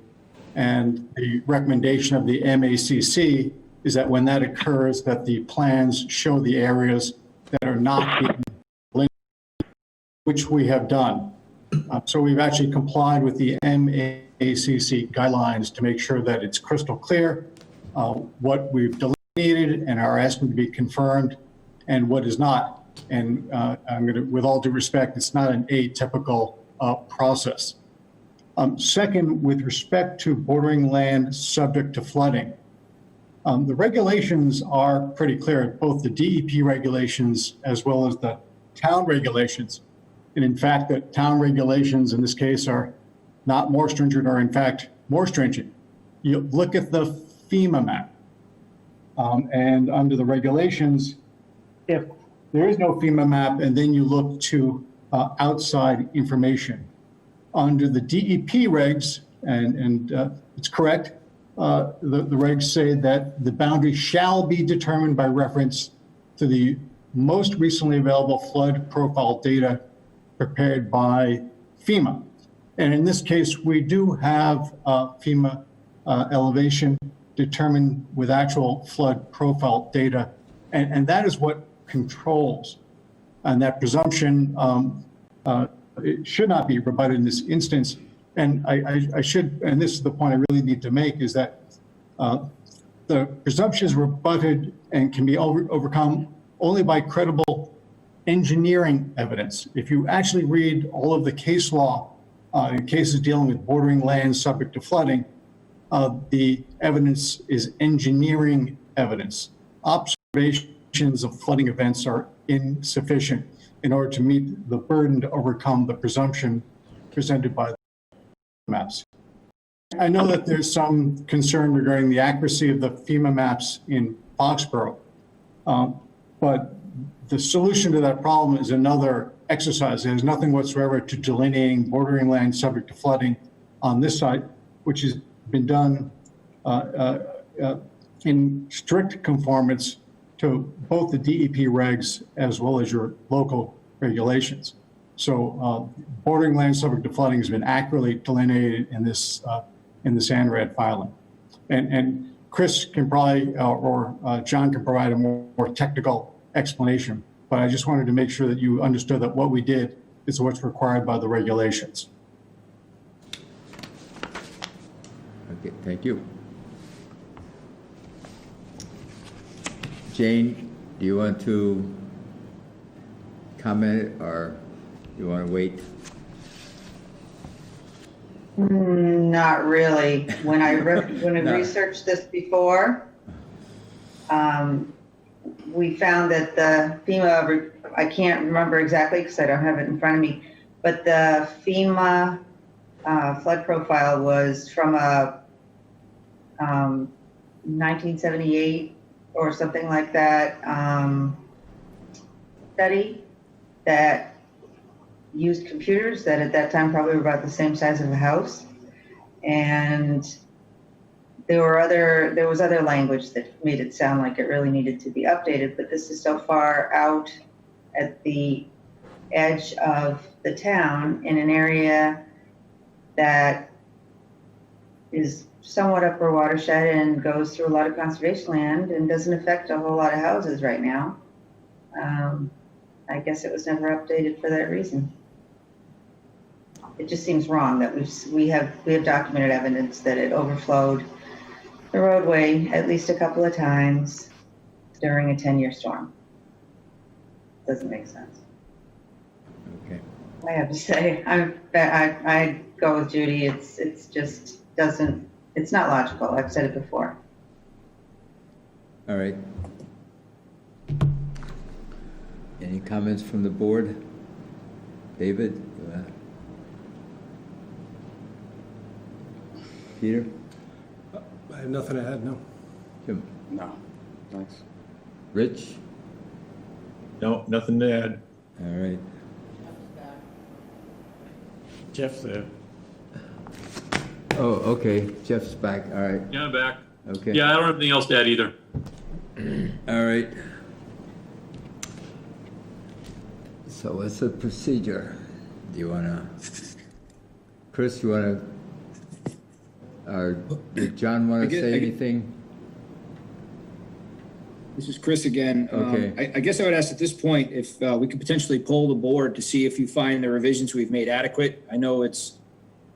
And the recommendation of the MACC is that when that occurs, that the plans show the areas that are not being delineated, which we have done. So we've actually complied with the MACC guidelines to make sure that it's crystal clear what we've delineated and are asking to be confirmed and what is not. And I'm going to, with all due respect, it's not an atypical process. Second, with respect to bordering land subject to flooding, the regulations are pretty clear, both the DEP regulations as well as the town regulations. And in fact, the town regulations in this case are not more stringent, or in fact more stringent. You look at the FEMA map, and under the regulations, if there is no FEMA map and then you look to outside information, under the DEP regs, and it's correct, the regs say that the boundary shall be determined by reference to the most recently available flood profile data prepared by FEMA. And in this case, we do have FEMA elevation determined with actual flood profile data, and that is what controls. And that presumption it should not be rebutted in this instance. And I should, and this is the point I really need to make, is that the presumption is rebutted and can be overcome only by credible engineering evidence. If you actually read all of the case law in cases dealing with bordering lands subject to flooding, the evidence is engineering evidence. Observations of flooding events are insufficient in order to meet the burden to overcome the presumption presented by the maps. I know that there's some concern regarding the accuracy of the FEMA maps in Foxborough, but the solution to that problem is another exercise. There's nothing whatsoever to delineating bordering land subject to flooding on this site, which has been done in strict conformance to both the DEP regs as well as your local regulations. So bordering land subject to flooding has been accurately delineated in this ANRAD filing. And Chris can probably, or John can provide a more technical explanation, but I just wanted to make sure that you understood that what we did is what's required by the regulations. Okay, thank you. Jane, do you want to comment, or you want to wait? Not really. When I researched this before, we found that the FEMA, I can't remember exactly because I don't have it in front of me, but the FEMA flood profile was from a 1978 or something like that study that used computers that at that time probably were about the same size of a house. And there was other language that made it sound like it really needed to be updated, but this is so far out at the edge of the town in an area that is somewhat upper watershed and goes through a lot of conservation land and doesn't affect a whole lot of houses right now. I guess it was never updated for that reason. It just seems wrong that we have documented evidence that it overflowed the roadway at least a couple of times during a 10-year storm. Doesn't make sense. Okay. I have to say, I go with Judy. It's just doesn't. It's not logical. I've said it before. All right. Any comments from the board? David? Peter? I have nothing to add, no. Jim? No, thanks. Rich? No, nothing to add. All right. Jeff's there. Oh, okay, Jeff's back, all right, Yeah, I'm back. okay. Yeah, I don't have anything else to add either. All right. So what's the procedure? Do you wanna, Chris, you wanna, or did John wanna say anything? This is Chris again. Okay. I guess I would ask at this point if we could potentially poll the board to see if you find the revisions we've made adequate. I know it's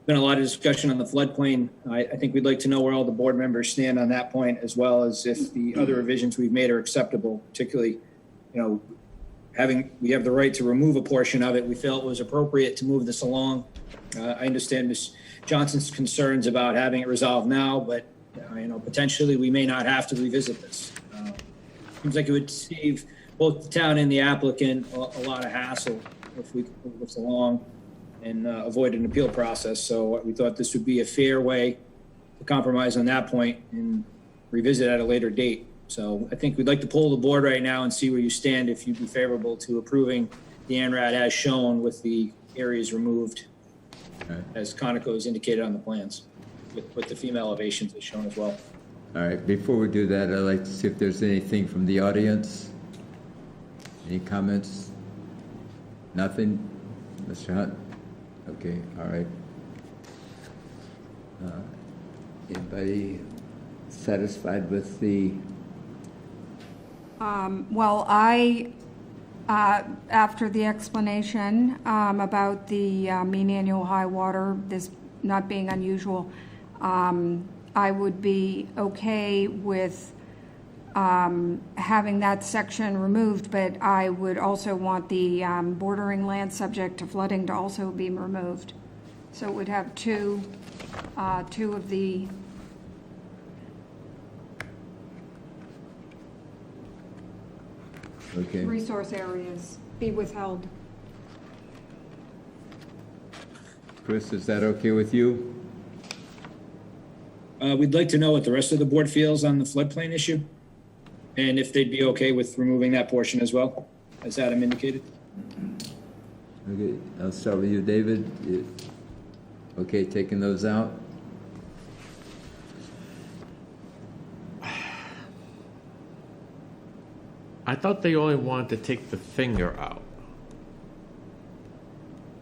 been a lot of discussion on the floodplain. I think we'd like to know where all the board members stand on that point, as well as if the other revisions we've made are acceptable, particularly, we have the right to remove a portion of it. We felt it was appropriate to move this along. I understand Ms. Johnson's concerns about having it resolved now, but, potentially we may not have to revisit this. Seems like it would save both the town and the applicant a lot of hassle if we could move this along and avoid an appeal process. So we thought this would be a fair way to compromise on that point and revisit at a later date. So I think we'd like to poll the board right now and see where you stand, if you'd be favorable to approving the ANRAD as shown with the areas removed, as Conoco has indicated on the plans, with the female elevations as shown as well. All right, before we do that, I'd like to see if there's anything from the audience. Any comments? Nothing? Mr. Hunt? Okay, all right. Anybody satisfied with the? Well, after the explanation about the mean annual high water, this not being unusual, I would be okay with having that section removed, but I would also want the bordering land subject to flooding to also be removed. So it would have two of the resource areas be withheld. Chris, is that okay with you? We'd like to know what the rest of the board feels on the floodplain issue, and if they'd be okay with removing that portion as well, as Adam indicated. Okay, I'll start with you, David. Okay, taking those out? I thought they only wanted to take the finger out,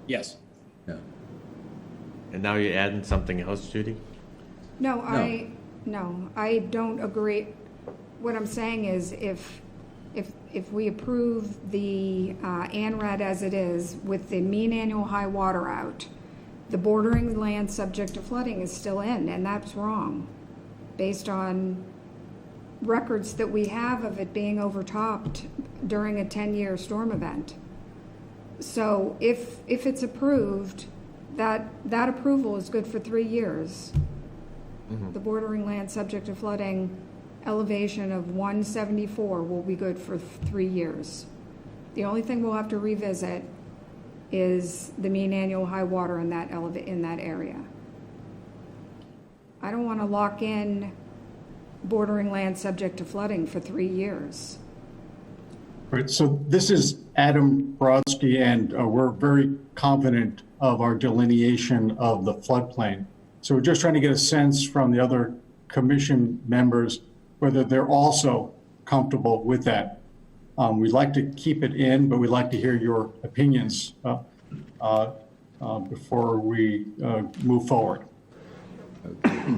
Yes. Yeah. and now you're adding something else, Judy? No, I don't agree. What I'm saying is if we approve the ANRAD as it is with the mean annual high water out, the bordering land subject to flooding is still in, and that's wrong based on records that we have of it being overtopped during a 10-year storm event. So if it's approved, that approval is good for 3 years. The bordering land subject to flooding elevation of 174 will be good for 3 years. The only thing we'll have to revisit is the mean annual high water in that area. I don't want to lock in bordering land subject to flooding for 3 years. Right, so this is Adam Brodsky, and we're very confident of our delineation of the floodplain. So we're just trying to get a sense from the other commission members whether they're also comfortable with that. We'd like to keep it in, but we'd like to hear your opinions before we move forward. Okay.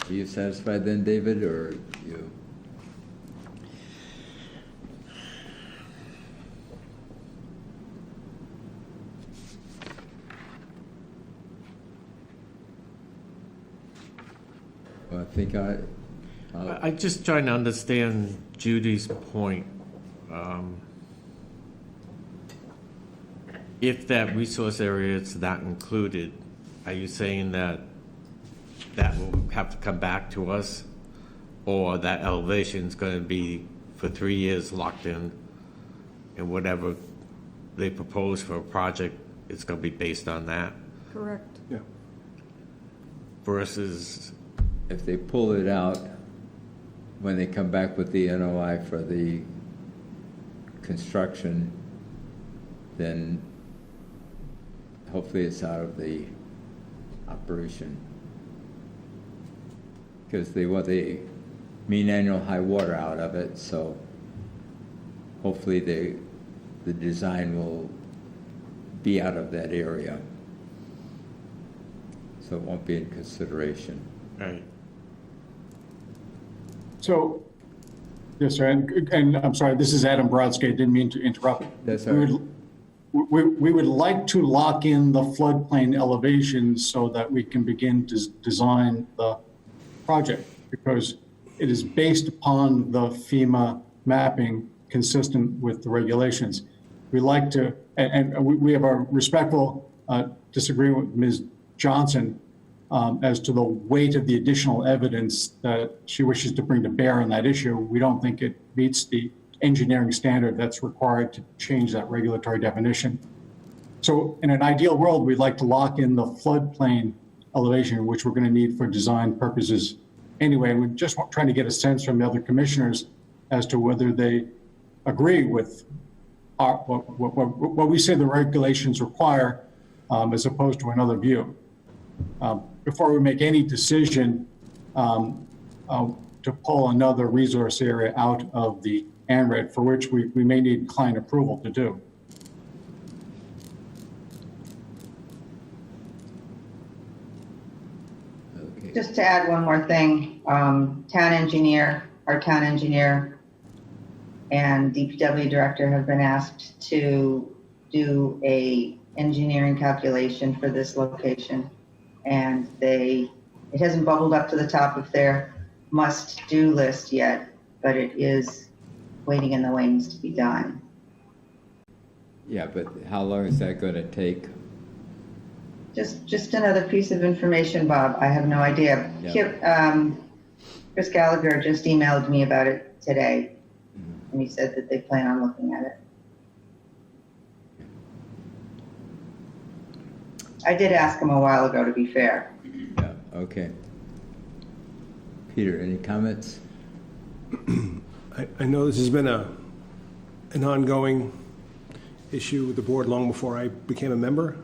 Are you satisfied then, David, or you? Well, I think I'm just trying to understand Judy's point. If that resource area is not included, are you saying that will have to come back to us? Or that elevation is going to be for 3 years locked in, and whatever they propose for a project, it's going to be based on that? Correct. Yeah. Versus, If they pull it out, when they come back with the NOI for the construction, then hopefully it's out of the operation. Because they want the mean annual high water out of it, so hopefully the design will be out of that area. So it won't be in consideration. right, So, yes, sir, and I'm sorry, this is Adam Brodsky, I didn't mean to interrupt. That's We all right. we would like to lock in the floodplain elevations so that we can begin to design the project, because it is based upon the FEMA mapping consistent with the regulations. We like to, and we have a respectful disagreement with Ms. Johnson as to the weight of the additional evidence that she wishes to bring to bear on that issue. We don't think it meets the engineering standard that's required to change that regulatory definition. So in an ideal world, we'd like to lock in the floodplain elevation, which we're going to need for design purposes anyway. We're just trying to get a sense from the other commissioners as to whether they agree with what we say the regulations require as opposed to another view. Before we make any decision to pull another resource area out of the ANRAD, for which we may need client approval to do. Just to add one more thing, our town engineer and DPW director have been asked to do a engineering calculation for this location. And it hasn't bubbled up to the top of their must-do list yet, but it is waiting in the wings to be done. Yeah, but how long is that going to take? Just another piece of information, Bob. I have no idea. Yeah. Chris Gallagher just emailed me about it today, and he said that they plan on looking at it. I did ask him a while ago, to be fair. Yeah, okay. Peter, any comments? I know this has been an ongoing issue with the board long before I became a member.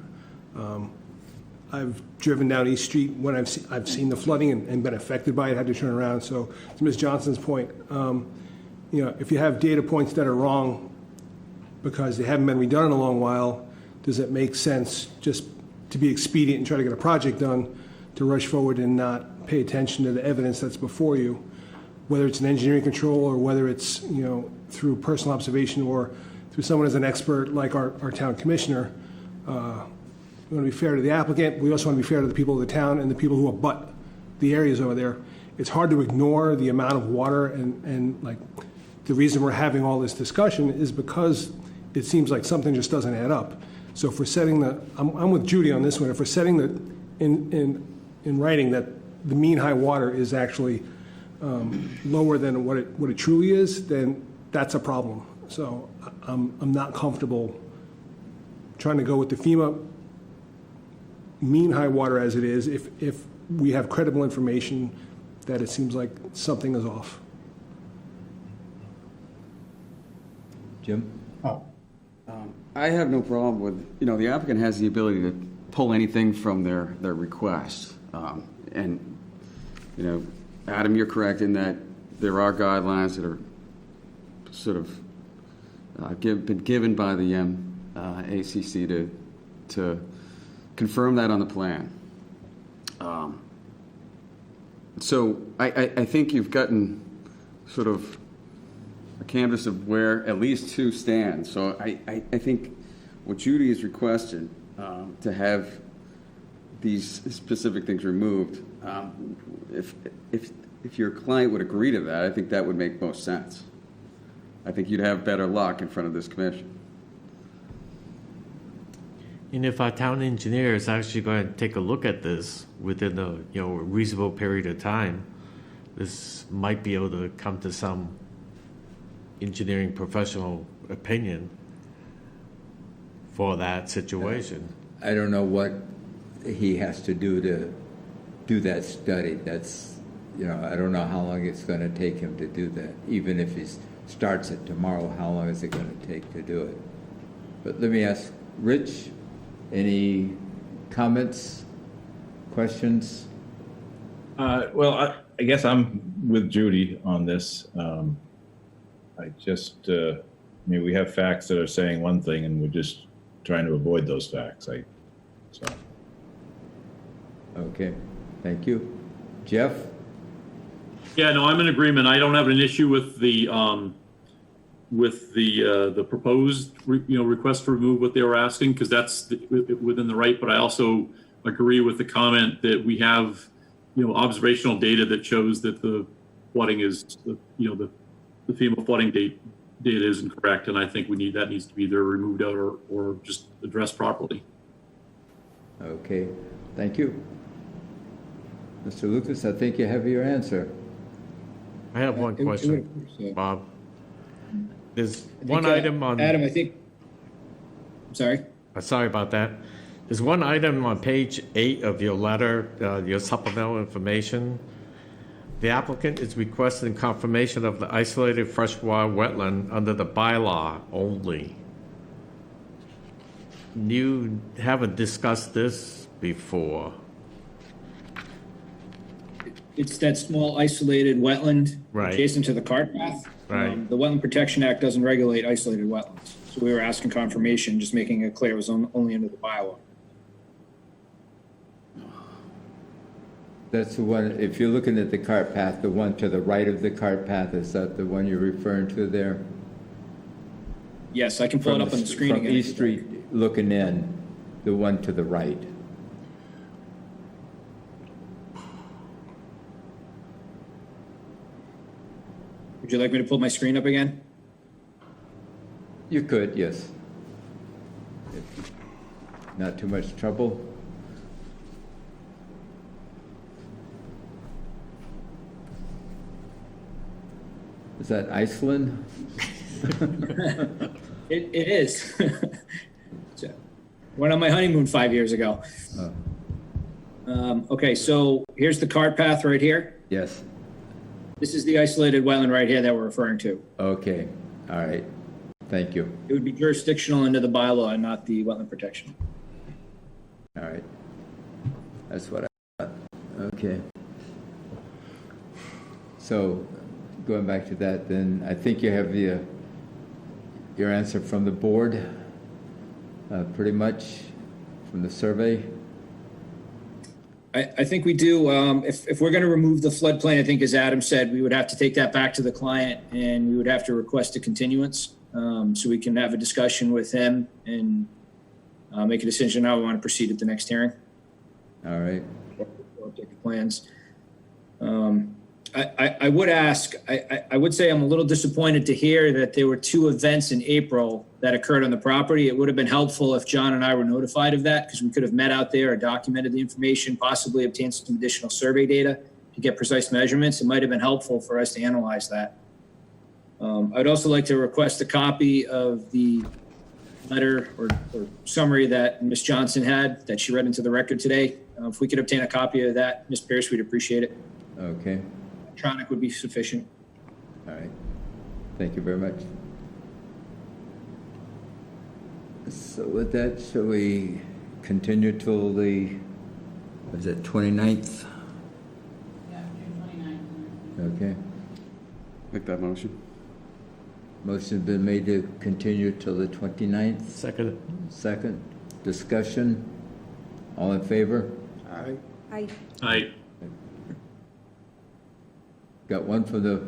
I've driven down East Street when I've seen the flooding and been affected by it, had to turn around. So to Ms. Johnson's point, if you have data points that are wrong because they haven't been redone in a long while, does it make sense just to be expedient and try to get a project done, to rush forward and not pay attention to the evidence that's before you, whether it's an engineering control or whether it's through personal observation or through someone as an expert like our town commissioner. We want to be fair to the applicant. We also want to be fair to the people of the town and the people who abut the areas over there. It's hard to ignore the amount of water and like the reason we're having all this discussion is because it seems like something just doesn't add up. So if we're setting I'm with Judy on this one. If we're setting in writing that the mean high water is actually lower than what it truly is, then that's a problem. So I'm not comfortable trying to go with the FEMA mean high water as it is if we have credible information that it seems like something is off. Jim? I have no problem with, the applicant has the ability to pull anything from their request. And, Adam, you're correct in that there are guidelines that are sort of been given by the ACC to confirm that on the plan. So I think you've gotten sort of a canvas of where at least two stand. So I think what Judy has requested to have these specific things removed, if your client would agree to that, I think that would make most sense. I think you'd have better luck in front of this commission. and if our town engineer is actually going to take a look at this within a reasonable period of time, this might be able to come to some engineering professional opinion for that situation. I don't know what he has to do that study. That's, I don't know how long it's going to take him to do that. Even if he starts it tomorrow, how long is it going to take to do it? But let me ask Rich, any comments, questions? Well, I guess I'm with Judy on this. I just, we have facts that are saying one thing, and we're just trying to avoid those facts. Okay, thank you. Jeff? Yeah, no, I'm in agreement. I don't have an issue with the proposed, request to remove what they were asking, because that's within the right. But I also agree with the comment that we have, observational data that shows that the flooding is, the FEMA flooding data is incorrect, and I think that needs to be either removed out or just addressed properly. Okay, thank you. Mr. Lucas, I think you have your answer. I have one question, Bob. There's one think, item on... Adam, I think... I'm sorry? Sorry about that. There's one item on page 8 of your letter, your supplemental information. The applicant is requesting confirmation of the isolated freshwater wetland under the bylaw only. You haven't discussed this before. It's that small isolated wetland Right. adjacent to the cart path. Right. The Wetland Protection Act doesn't regulate isolated wetlands. So we were asking confirmation, just making it clear it was only under the bylaw. That's the one, if you're looking at the cart path, the one to the right of the cart path, is that the one you're referring to there? Yes, I can pull it up on the screen From again. East Street looking in, the one to the right. Would you like me to pull my screen up again? You could, yes. Not too much trouble. Is that Iceland? It is. Went on my honeymoon 5 years ago. Okay, so here's the cart path right here. Yes. This is the isolated wetland right here that we're referring to. Okay, all right. Thank you. It would be jurisdictional under the bylaw and not the wetland protection. All right. That's what I thought. Okay. So going back to that, then I think you have your answer from the board, pretty much from the survey. I think we do. If we're going to remove the floodplain, I think as Adam said, we would have to take that back to the client and we would have to request a continuance so we can have a discussion with him and make a decision how we want to proceed at the next hearing. All right. Take the plans. I would ask, I would say I'm a little disappointed to hear that there were 2 events in April that occurred on the property. It would have been helpful if John and I were notified of that because we could have met out there or documented the information, possibly obtained some additional survey data to get precise measurements. It might have been helpful for us to analyze that. I'd also like to request a copy of the letter or summary that Ms. Johnson had that she read into the record today. If we could obtain a copy of that, Ms. Pierce, we'd appreciate it. Okay. Electronic would be sufficient. All right. Thank you very much. So with that, shall we continue till the, was it 29th? Yeah, June 29th. Okay. Make that motion. Motion's been made to continue till the 29th. Second. Second. Discussion. All in favor? Aye. Aye. Got one from the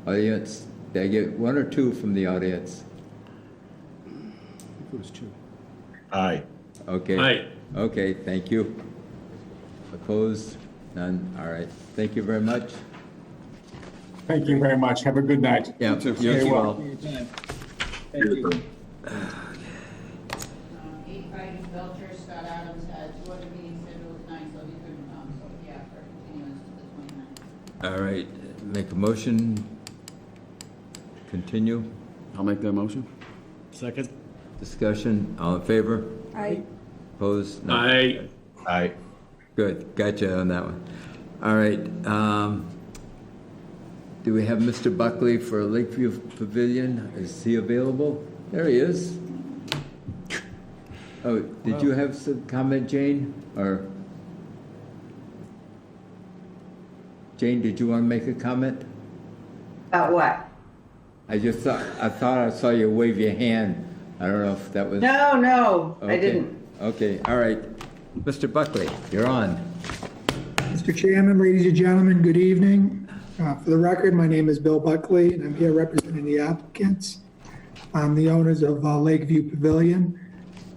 audience. Did I get 1 or 2 from the audience? It was 2. Aye. Okay. Aye. Okay, thank you. Opposed? None? All right. Thank you very much. Thank you very much. Have a good night. Yeah, you Stay as well. Thank you. 8 Belcher, Scott Adams had 2 other meetings scheduled tonight, so he couldn't come, so he asked for a continuance to the 29th. All right. Make a motion. Continue. I'll make that motion. Second. Discussion. All in favor? Aye. Opposed? No. Aye. Good, gotcha on that one. All right. Do we have Mr. Buckley for Lakeview Pavilion? Is he available? There he is. Oh, did you have some comment, Jane? Or Jane, did you want to make a comment? About what? I thought I saw you wave your hand. I don't know if that was. No, Okay. I didn't. Okay, all right. Mr. Buckley, you're on. Mr. Chairman, ladies and gentlemen, good evening. For the record, my name is Bill Buckley, and I'm here representing the applicants, the owners of Lakeview Pavilion.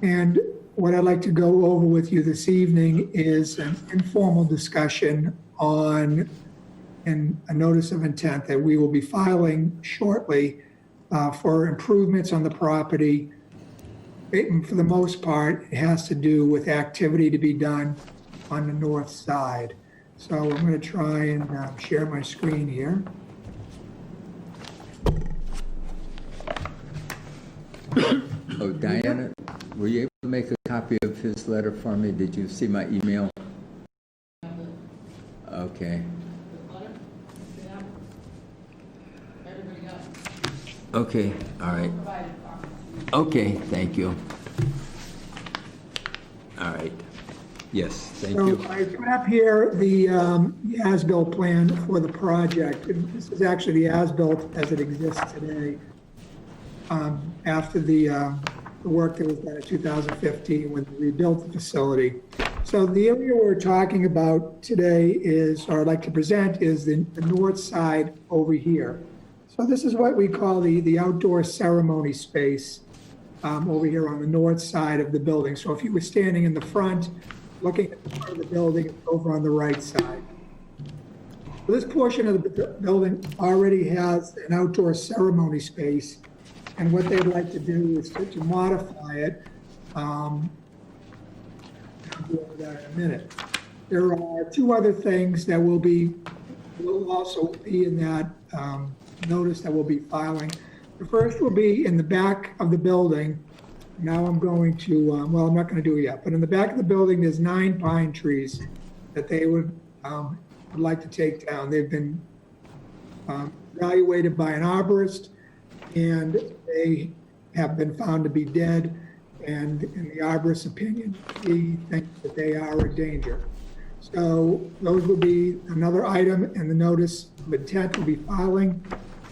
And what I'd like to go over with you this evening is an informal discussion on a notice of intent that we will be filing shortly for improvements on the property. For the most part, it has to do with activity to be done on the north side. So I'm going to try and share my screen here. Oh, Diana, were you able to make a copy of his letter for me? Did you see my email? Okay. Okay, all right. Okay, thank you. All right. Yes, thank you. So I put up here the as-built plan for the project. And this is actually the as-built as it exists today. After the work that was done in 2015 when we rebuilt the facility. So the area we're talking about today is, or I'd like to present, is the north side over here. So this is what we call the outdoor ceremony space over here on the north side of the building. So if you were standing in the front, looking at the front of the building, it's over on the right side. So this portion of the building already has an outdoor ceremony space. And what they'd like to do is to modify it. I'll go over that in a minute. There are two other things that will also be in that notice that we'll be filing. The first will be in the back of the building. Now I'm going to, well, I'm not going to do it yet, but in the back of the building, there's 9 pine trees that they would like to take down. They've been evaluated by an arborist, and they have been found to be dead. And in the arborist's opinion, he thinks that they are a danger. So those will be another item, and the notice of intent will be filing.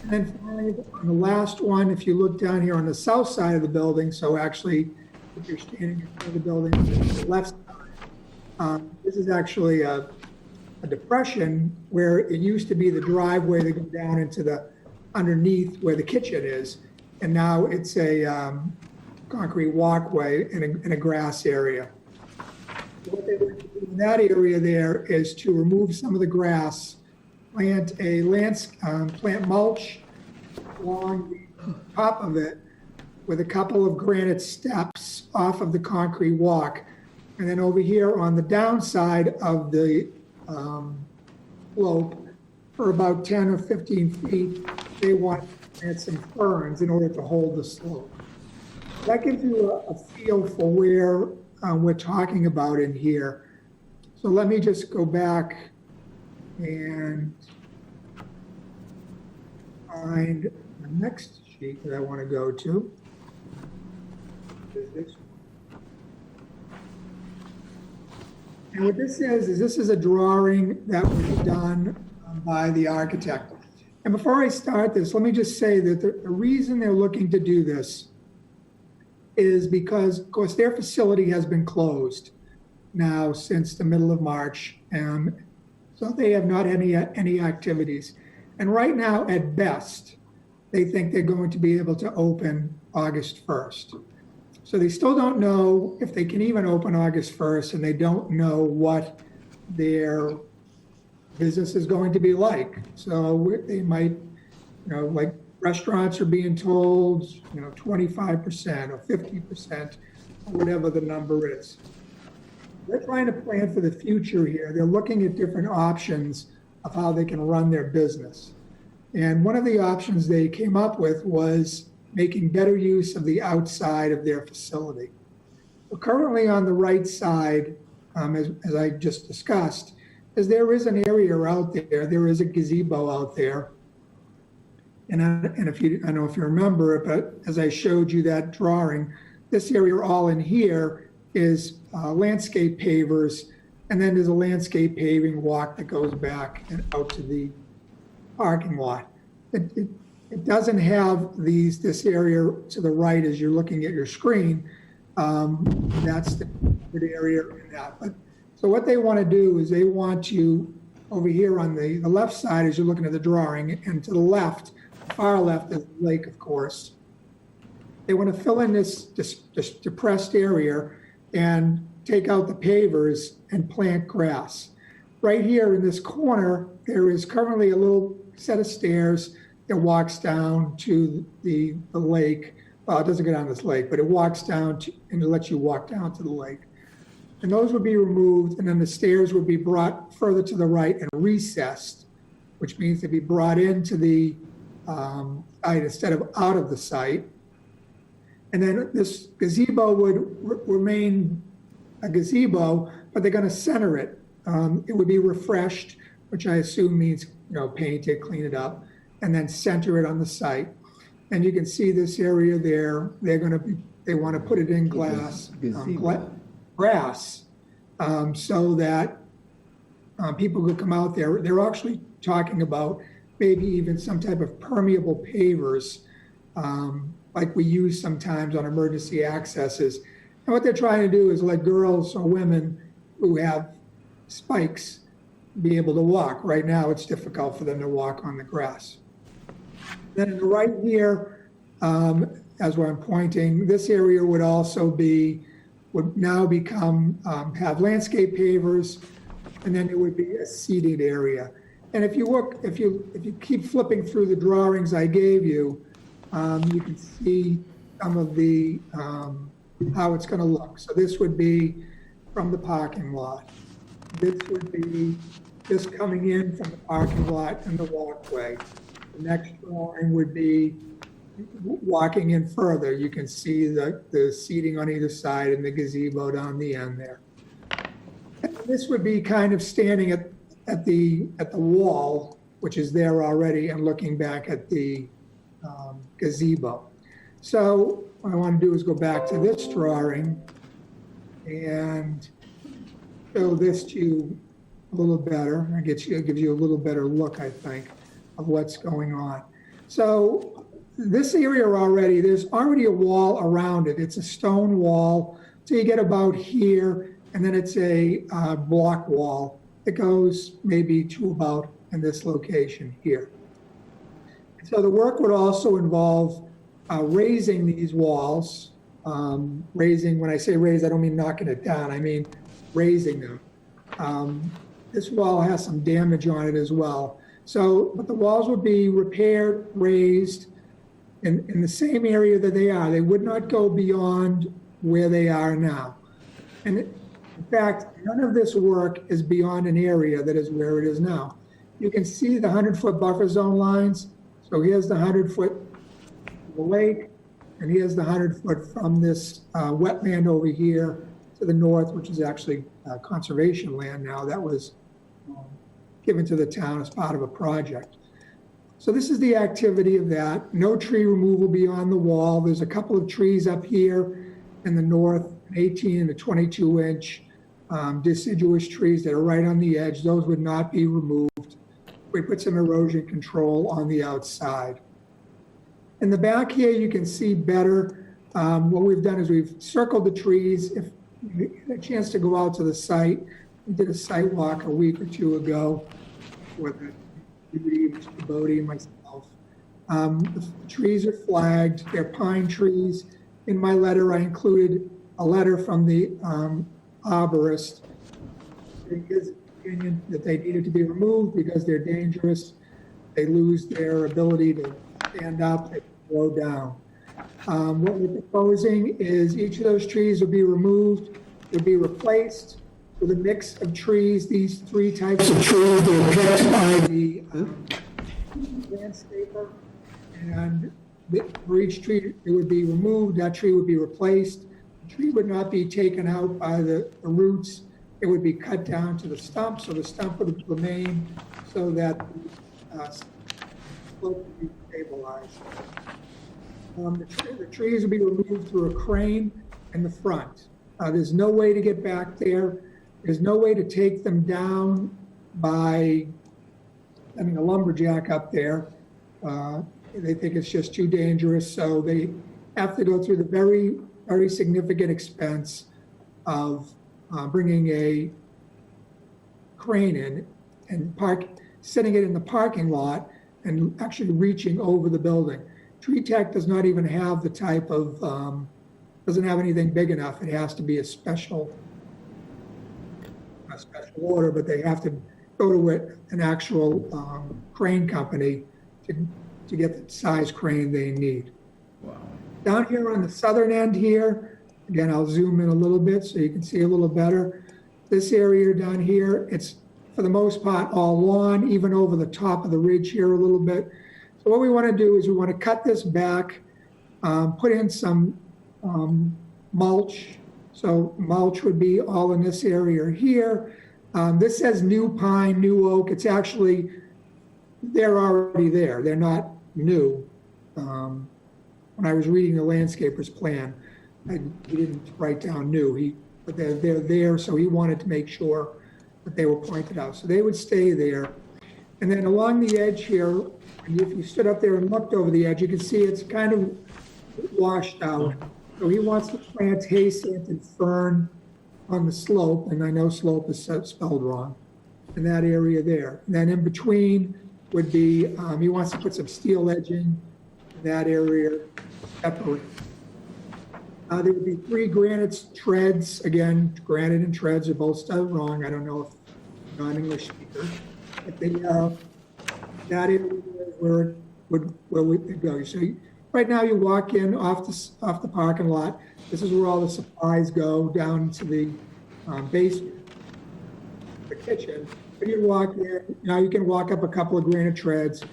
And then finally, on the last one, if you look down here on the south side of the building, so actually, if you're standing in front of the building on the left side, this is actually a depression where it used to be the driveway that goes down into the underneath where the kitchen is, and now it's a concrete walkway in a grass area. What they would do in that area there is to remove some of the grass, plant mulch along the top of it with a couple of granite steps off of the concrete walk. And then over here on the downside of the slope, for about 10 or 15 feet, they want to plant some ferns in order to hold the slope. That gives you a feel for where we're talking about in here. So let me just go back and find the next sheet that I want to go to. And what this is this is a drawing that was done by the architect. And before I start this, let me just say that the reason they're looking to do this is because, of course, their facility has been closed now since the middle of March. So they have not any activities. And right now, at best, they think they're going to be able to open August 1st. So they still don't know if they can even open August 1st, and they don't know what their business is going to be like. So they might, like restaurants are being told, 25% or 50%, or whatever the number is. They're trying to plan for the future here. They're looking at different options of how they can run their business. And one of the options they came up with was making better use of the outside of their facility. Currently on the right side, as I just discussed, is there is an area out there. There is a gazebo out there. And I don't know if you remember it, but as I showed you that drawing, this area all in here is landscape pavers, and then there's a landscape paving walk that goes back and out to the parking lot. It doesn't have this area to the right as you're looking at your screen. That's the area in that. But so what they want to do is they want you over here on the left side as you're looking at the drawing, and to the left, far left is the lake, of course. They want to fill in this depressed area and take out the pavers and plant grass. Right here in this corner, there is currently a little set of stairs that walks down to the lake. Well, it doesn't go down this lake, but it walks down and it lets you walk down to the lake. And those would be removed, and then the stairs would be brought further to the right and recessed, which means they'd be brought into the site instead of out of the site. And then this gazebo would remain a gazebo, but they're going to center it. It would be refreshed, which I assume means, paint it, clean it up, and then center it on the site. And you can see this area there. They want to put it in glass, grass, so that people could come out there. They're actually talking about maybe even some type of permeable pavers, like we use sometimes on emergency accesses. And what they're trying to do is let girls or women who have spikes be able to walk. Right now, it's difficult for them to walk on the grass. Then in the right here, as where I'm pointing, this area would now become, have landscape pavers, and then it would be a seated area. And if you keep flipping through the drawings I gave you, you can see some of the, how it's going to look. So this would be from the parking lot. This would be just coming in from the parking lot and the walkway. The next drawing would be walking in further. You can see the seating on either side and the gazebo down the end there. And this would be kind of standing at the wall, which is there already, and looking back at the gazebo. So what I want to do is go back to this drawing and show this to you a little better. It gives you a little better look, I think, of what's going on. So this area already, there's already a wall around it. It's a stone wall. So you get about here, and then it's a block wall that goes maybe to about in this location here. So the work would also involve raising these walls. Raising, when I say raise, I don't mean knocking it down. I mean raising them. This wall has some damage on it as well. So, but the walls would be repaired, raised in the same area that they are. They would not go beyond where they are now. And in fact, none of this work is beyond an area that is where it is now. You can see the 100-foot buffer zone lines. So here's the 100-foot to the lake, and here's the 100-foot from this wetland over here to the north, which is actually conservation land now. That was given to the town as part of a project. So this is the activity of that. No tree removal beyond the wall. There's a couple of trees up here in the north, an 18 and a 22-inch deciduous trees that are right on the edge. Those would not be removed. We put some erosion control on the outside. In the back here, you can see better. What we've done is we've circled the trees. If you get a chance to go out to the site, we did a site walk a week or two ago with Mr. Bodie and myself. The trees are flagged. They're pine trees. In my letter, I included a letter from the arborist. His opinion that they needed to be removed because they're dangerous. They lose their ability to stand up, they slow down. What we're proposing is each of those trees will be removed, will be replaced with a mix of trees. These three types of trees are picked by the landscaper, and for each tree it would be removed, that tree would be replaced. tree would not be taken out by the roots. It would be cut down to the stump, so the stump would remain so that the slope would be stabilized. The trees would be removed through a crane in the front. There's no way to get back there. There's no way to take them down by having a lumberjack up there. They think it's just too dangerous, so they have to go through the very, very significant expense of bringing a crane in and setting it in the parking lot and actually reaching over the building. Tree Tech does not even have the type of, doesn't have anything big enough. It has to be a special order, but they have to go to an actual crane company to get the size crane they need. Wow. Down here on the southern end here, again, I'll zoom in a little bit so you can see a little better. This area down here, it's for the most part all lawn, even over the top of the ridge here a little bit. So what we want to do is we want to cut this back, put in some mulch. So mulch would be all in this area here. This says new pine, new oak. It's actually, they're already there. They're not new. When I was reading the landscaper's plan, he didn't write down new. But they're there, so he wanted to make sure that they were pointed out. So they would stay there. And then along the edge here, if you stood up there and looked over the edge, you can see it's kind of washed out. So he wants to plant hayseed and fern on the slope, and I know slope is spelled wrong, in that area there. And then in between would be, he wants to put some steel edging in that area separate. There would be 3 granite treads. Again, granite and treads are both spelled wrong. I don't know if I'm not an English speaker. But that area where we go. So right now you walk in off the parking lot. This is where all the supplies go down to the basement, the kitchen. When you walk there, now you can walk up a couple of granite treads,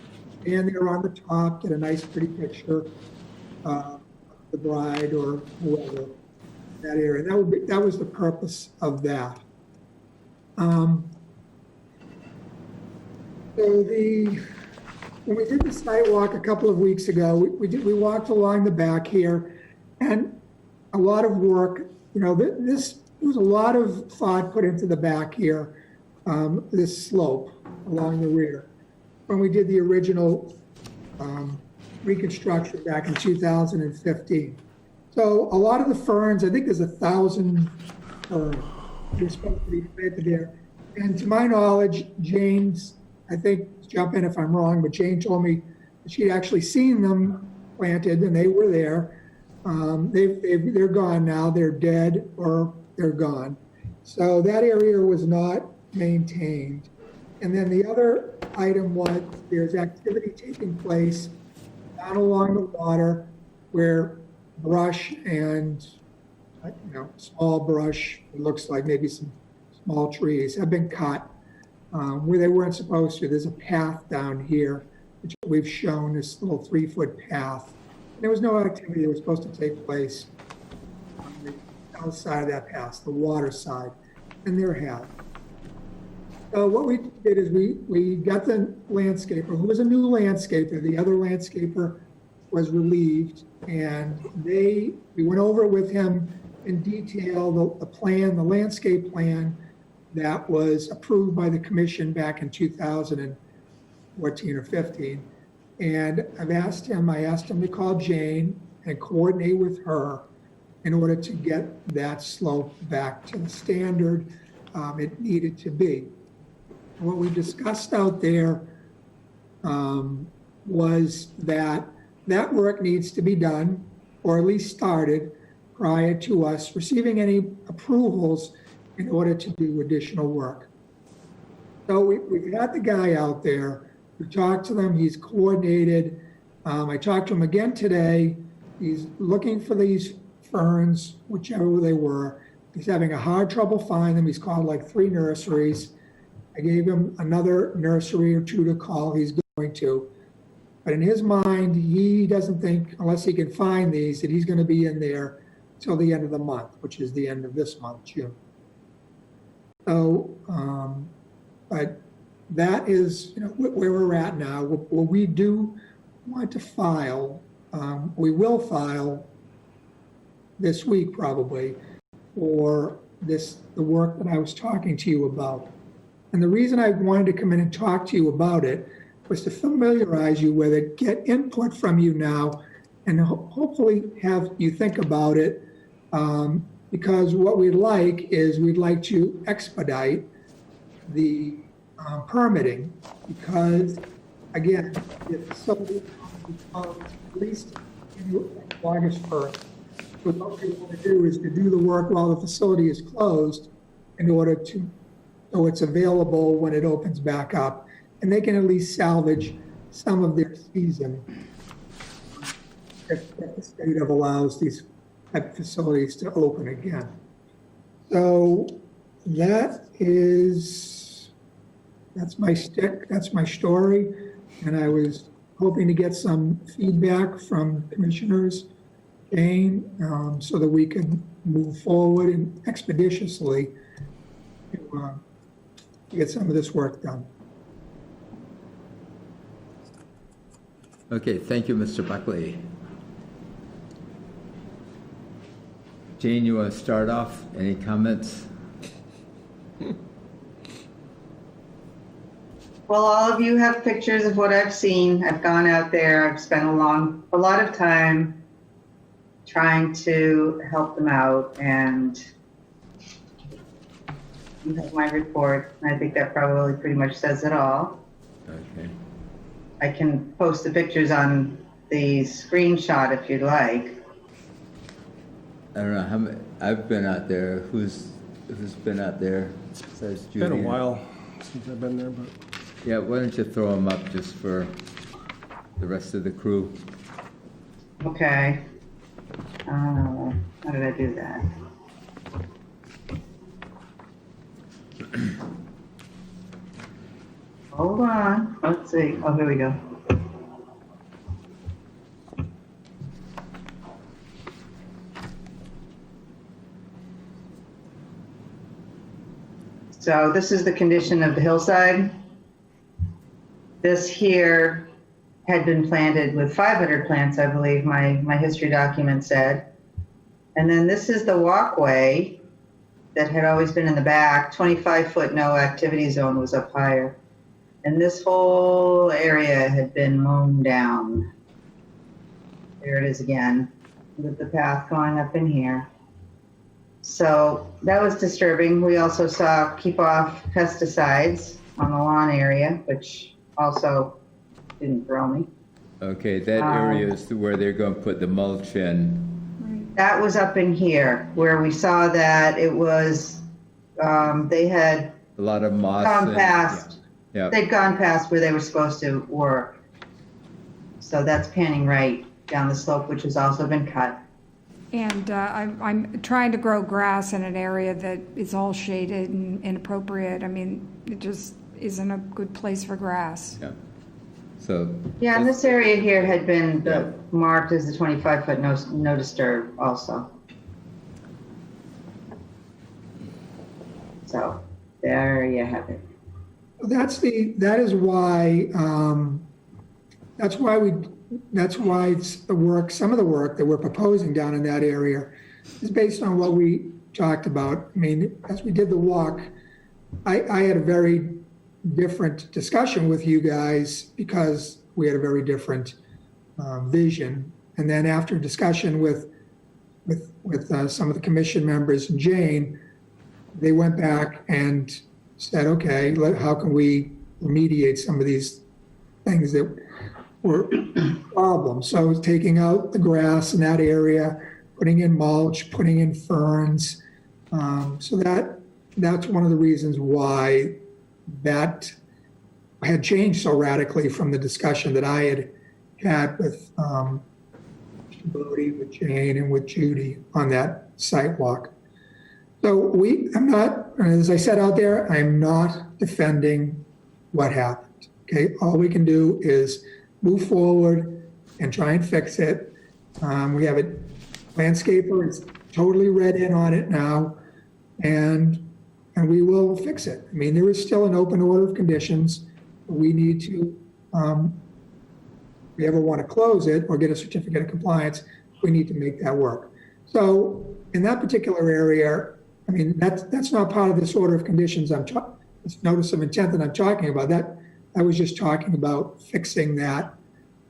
and they're on the top, get a nice pretty picture of the bride or whoever in that area. That was the purpose of that. When we did the site walk a couple of weeks ago, we walked along the back here, and a lot of work, there was a lot of thought put into the back here, this slope along the rear. When we did the original reconstruction back in 2015. So a lot of the ferns, I think there's 1,000 ferns that are supposed to be planted there. And to my knowledge, Jane's, I think, jump in if I'm wrong, but Jane told me that she'd actually seen them planted and they were there. They're gone now. They're dead or they're gone. So that area was not maintained. And then the other item was there's activity taking place down along the water where brush and, small brush, it looks like maybe some small trees have been cut where they weren't supposed to. There's a path down here, which we've shown, this little 3-foot path. There was no activity that was supposed to take place on the outside of that path, the water side, and there had. So what we did is we got the landscaper, who was a new landscaper. The other landscaper was relieved, and we went over with him in detail the plan, the landscape plan that was approved by the commission back in 2014 or 15. And I asked him to call Jane and coordinate with her in order to get that slope back to the standard it needed to be. What we discussed out there was that work needs to be done, or at least started, prior to us receiving any approvals in order to do additional work. So we've had the guy out there. We talked to them. He's coordinated. I talked to him again today. He's looking for these ferns, whichever they were. He's having a hard trouble finding them. He's called like 3 nurseries. I gave him another nursery or 2 to call. He's going to. But in his mind, he doesn't think, unless he can find these, that he's going to be in there till the end of the month, which is the end of this month, June. So, but that is, where we're at now. What we do want to file, we will file this week probably for the work that I was talking to you about. And the reason I wanted to come in and talk to you about it was to familiarize you with it, get input from you now, and hopefully have you think about it. Because what we'd like is we'd like to expedite the permitting, because again, the facility becomes at least August 1st. So what we want to do is to do the work while the facility is closed in order to, so it's available when it opens back up, and they can at least salvage some of their season if the state of allows these type of facilities to open again. So that's my stick, that's my story, and I was hoping to get some feedback from commissioners, Jane, so that we could move forward and expeditiously to get some of this work done. Okay, thank you, Mr. Buckley. Jane, you want to start off? Any comments? Well, all of you have pictures of what I've seen. I've gone out there. I've spent a lot of time trying to help them out, and you have my report. I think that probably pretty much says it all. Okay. I can post the pictures on the screenshot if you'd like. I don't know how many, I've been out there. Who's been out there besides Judy? It's been a while since I've been there, but. Yeah, why don't you throw them up just for the rest of the crew? Okay. How did I do that? Hold on. Let's see. Oh, here we go. So this is the condition of the hillside. This here had been planted with 500 plants, I believe my history document said. And then this is the walkway that had always been in the back. 25-foot no activity zone was up higher. And this whole area had been mown down. There it is again, with the path going up in here. So that was disturbing. We also saw keep off pesticides on the lawn area, which also didn't throw me. Okay, that area is where they're going to put the mulch in. That was up in here where we saw that it was, they had A lot of moss. gone past, Yeah. they'd gone past where they were supposed to work. So that's panning right down the slope, which has also been cut. And I'm trying to grow grass in an area that is all shaded and inappropriate. I mean, it just isn't a good place for grass. Yeah. So. Yeah, and this area here had been marked as the 25-foot no disturb also. So there you have it. That is why it's the work, some of the work that we're proposing down in that area is based on what we talked about. I mean, as we did the walk, I had a very different discussion with you guys because we had a very different vision. And then after discussion with some of the commission members and Jane, they went back and said, okay, how can we remediate some of these things that were problems? So taking out the grass in that area, putting in mulch, putting in ferns. So that's one of the reasons why that had changed so radically from the discussion that I had with Bodie, with Jane, and with Judy on that site walk. So I'm not, as I said out there, I'm not defending what happened. Okay, all we can do is move forward and try and fix it. We have a landscaper is totally read in on it now, and we will fix it. I mean, there is still an open order of conditions. We need to, if we ever want to close it or get a certificate of compliance, we need to make that work. So in that particular area, I mean, that's not part of this order of conditions this notice of intent that I'm talking about. That I was just talking about fixing that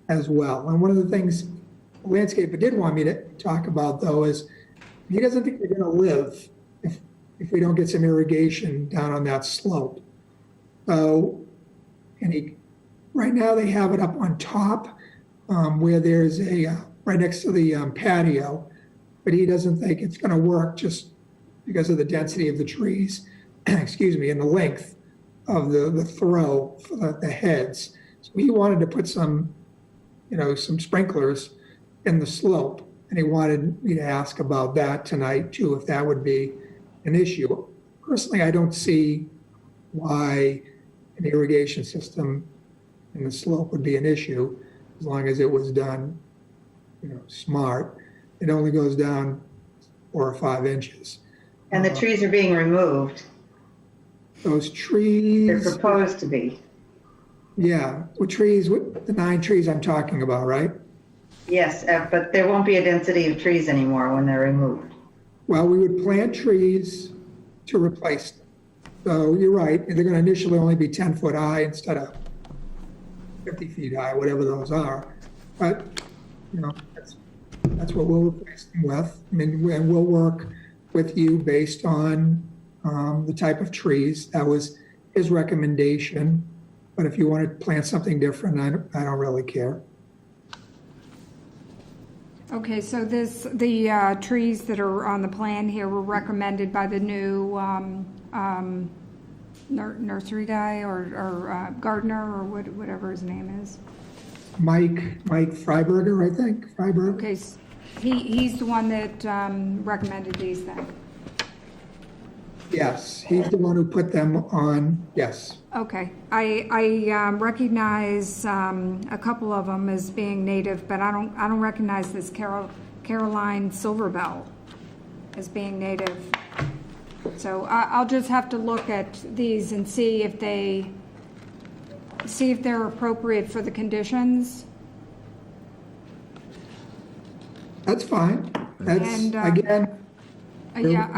as well. And one of the things the landscaper did want me to talk about, though, is he doesn't think we're going to live if we don't get some irrigation down on that slope. So, right now they have it up on top where there's right next to the patio, but he doesn't think it's going to work just because of the density of the trees, excuse me, and the length of the throw for the heads. So he wanted to put some sprinklers in the slope, and he wanted me to ask about that tonight too, if that would be an issue. Personally, I don't see why an irrigation system in the slope would be an issue as long as it was done, smart. It only goes down 4 or 5 inches. And the trees are being removed. Those trees. They're proposed to be. Yeah, the 9 trees I'm talking about, right? Yes, but there won't be a density of trees anymore when they're removed. Well, we would plant trees to replace them. So you're right, they're going to initially only be 10 foot high instead of 50 feet high, whatever those are. But, that's what we'll replace them with. I mean, and we'll work with you based on the type of trees. That was his recommendation. But if you want to plant something different, I don't really care. Okay, so the trees that are on the plan here were recommended by the new nursery guy or gardener or whatever his name is. Mike Freiberger, I think. Freiberger. Okay, he's the one that recommended these then. Yes, he's the one who put them on. Yes. Okay, I recognize a couple of them as being native, but I don't recognize this Caroline Silverbell as being native. So I'll just have to look at these and see if they're appropriate for the conditions. That's fine. That's And, again. Yeah,